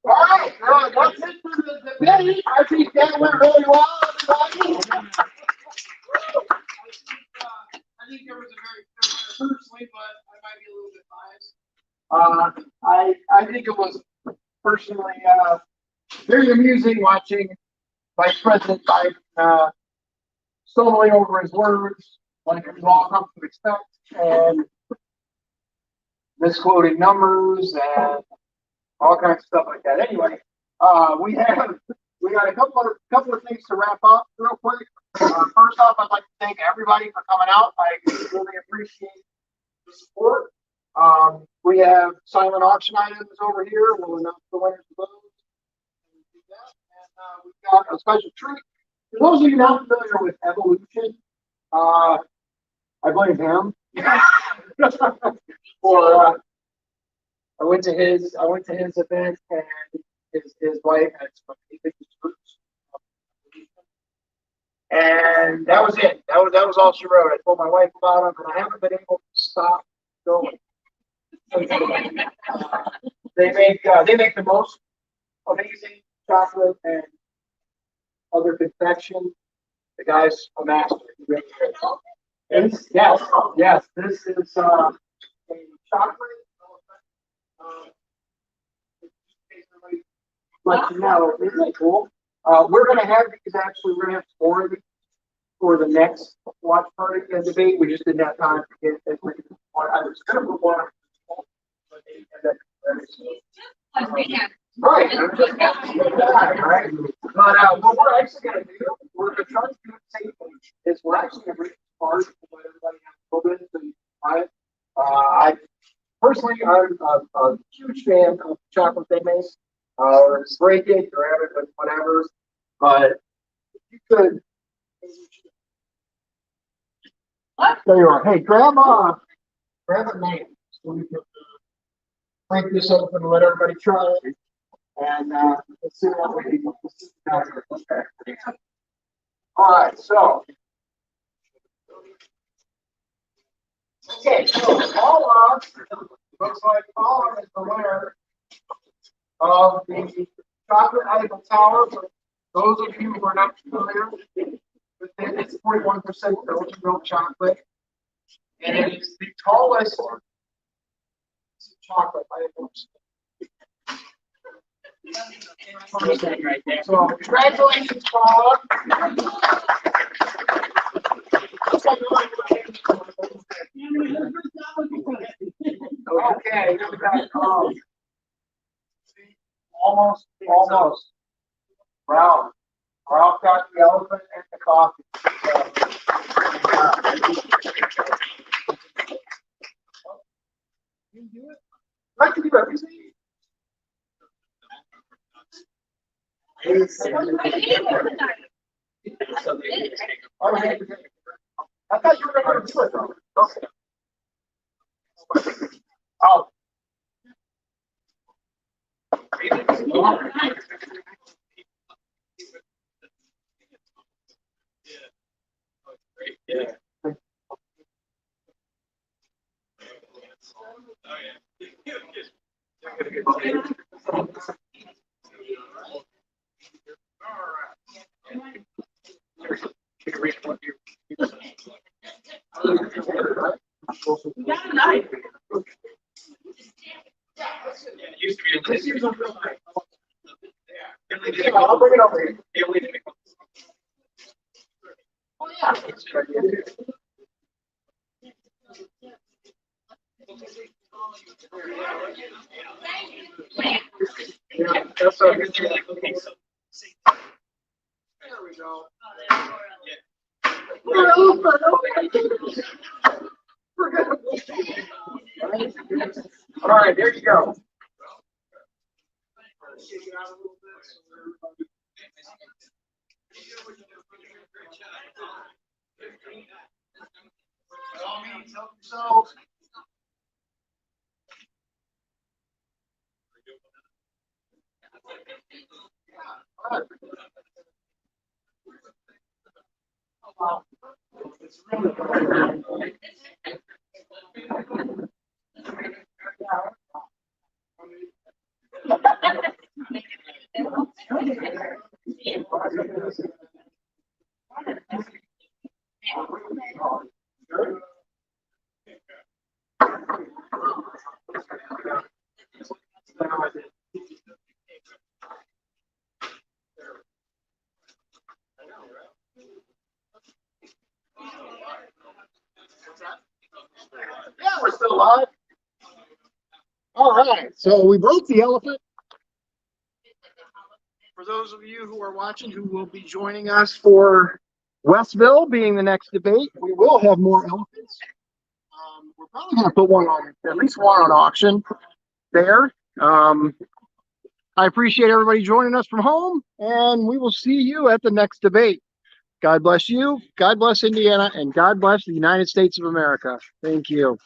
S1: All right, that's it for the debate. I think that went really well, everybody. I think there was a very fair winner personally, but I might be a little bit biased. I think it was personally very amusing watching Vice President Biden stumbling over his words, like we've all come to expect, and misquoting numbers and all kinds of stuff like that. Anyway, we got a couple of things to wrap up real quick. First off, I'd like to thank everybody for coming out. I really appreciate the support. We have silent auction items over here. We'll announce the winners of those. And we've got a special treat. For those of you not familiar with Evolution, I blame him. For I went to his event, and his wife had some big fruits. And that was it. That was all she wrote. I told my wife about him, and I haven't been able to stop going. They make the most amazing chocolate and other confection. The guy's a master. He really is. Yes. This is a chocolate. Like now, isn't it cool? We're gonna have these actually. We're gonna have 4 of these for the next watch party and debate. We just didn't have time to get as many. I was gonna put one. Right. I'm just right. But what we're actually gonna do, we're gonna try to do it safely. Is we're actually gonna bring cards to let everybody have a little bit so you can buy it. I personally, I'm a huge fan of chocolate they make. Break it, grab it, with whatever. But if you could, there you are. Hey, grab a name so we can break this open and let everybody try it. And let's see what we can do. All right, so. Okay, so Paula looks like Paula is the winner of the chocolate Eiffel Tower. For those of you who are not familiar with it, it's 41% Belgian milk chocolate, and it is the tallest chocolate Eiffel. So congratulations, Paula. Okay, Almost. Ralph got the elephant and the coffee. You do it? Like to do everything. I thought you were going to do it though. Okay. Oh.
S7: Yeah. It used to be
S1: I'll bring it over here. Oh, yeah. Yeah, that's a good thing. There we go. All right, there you go. By all means, help yourselves. All right. Yeah, we're still live. All right, so we broke the elephant. For those of you who are watching who will be joining us for Westville being the next debate, we will have more elephants. We're probably going to put one on, at least one on auction there. I appreciate everybody joining us from home, and we will see you at the next debate. God bless you, God bless Indiana, and God bless the United States of America. Thank you.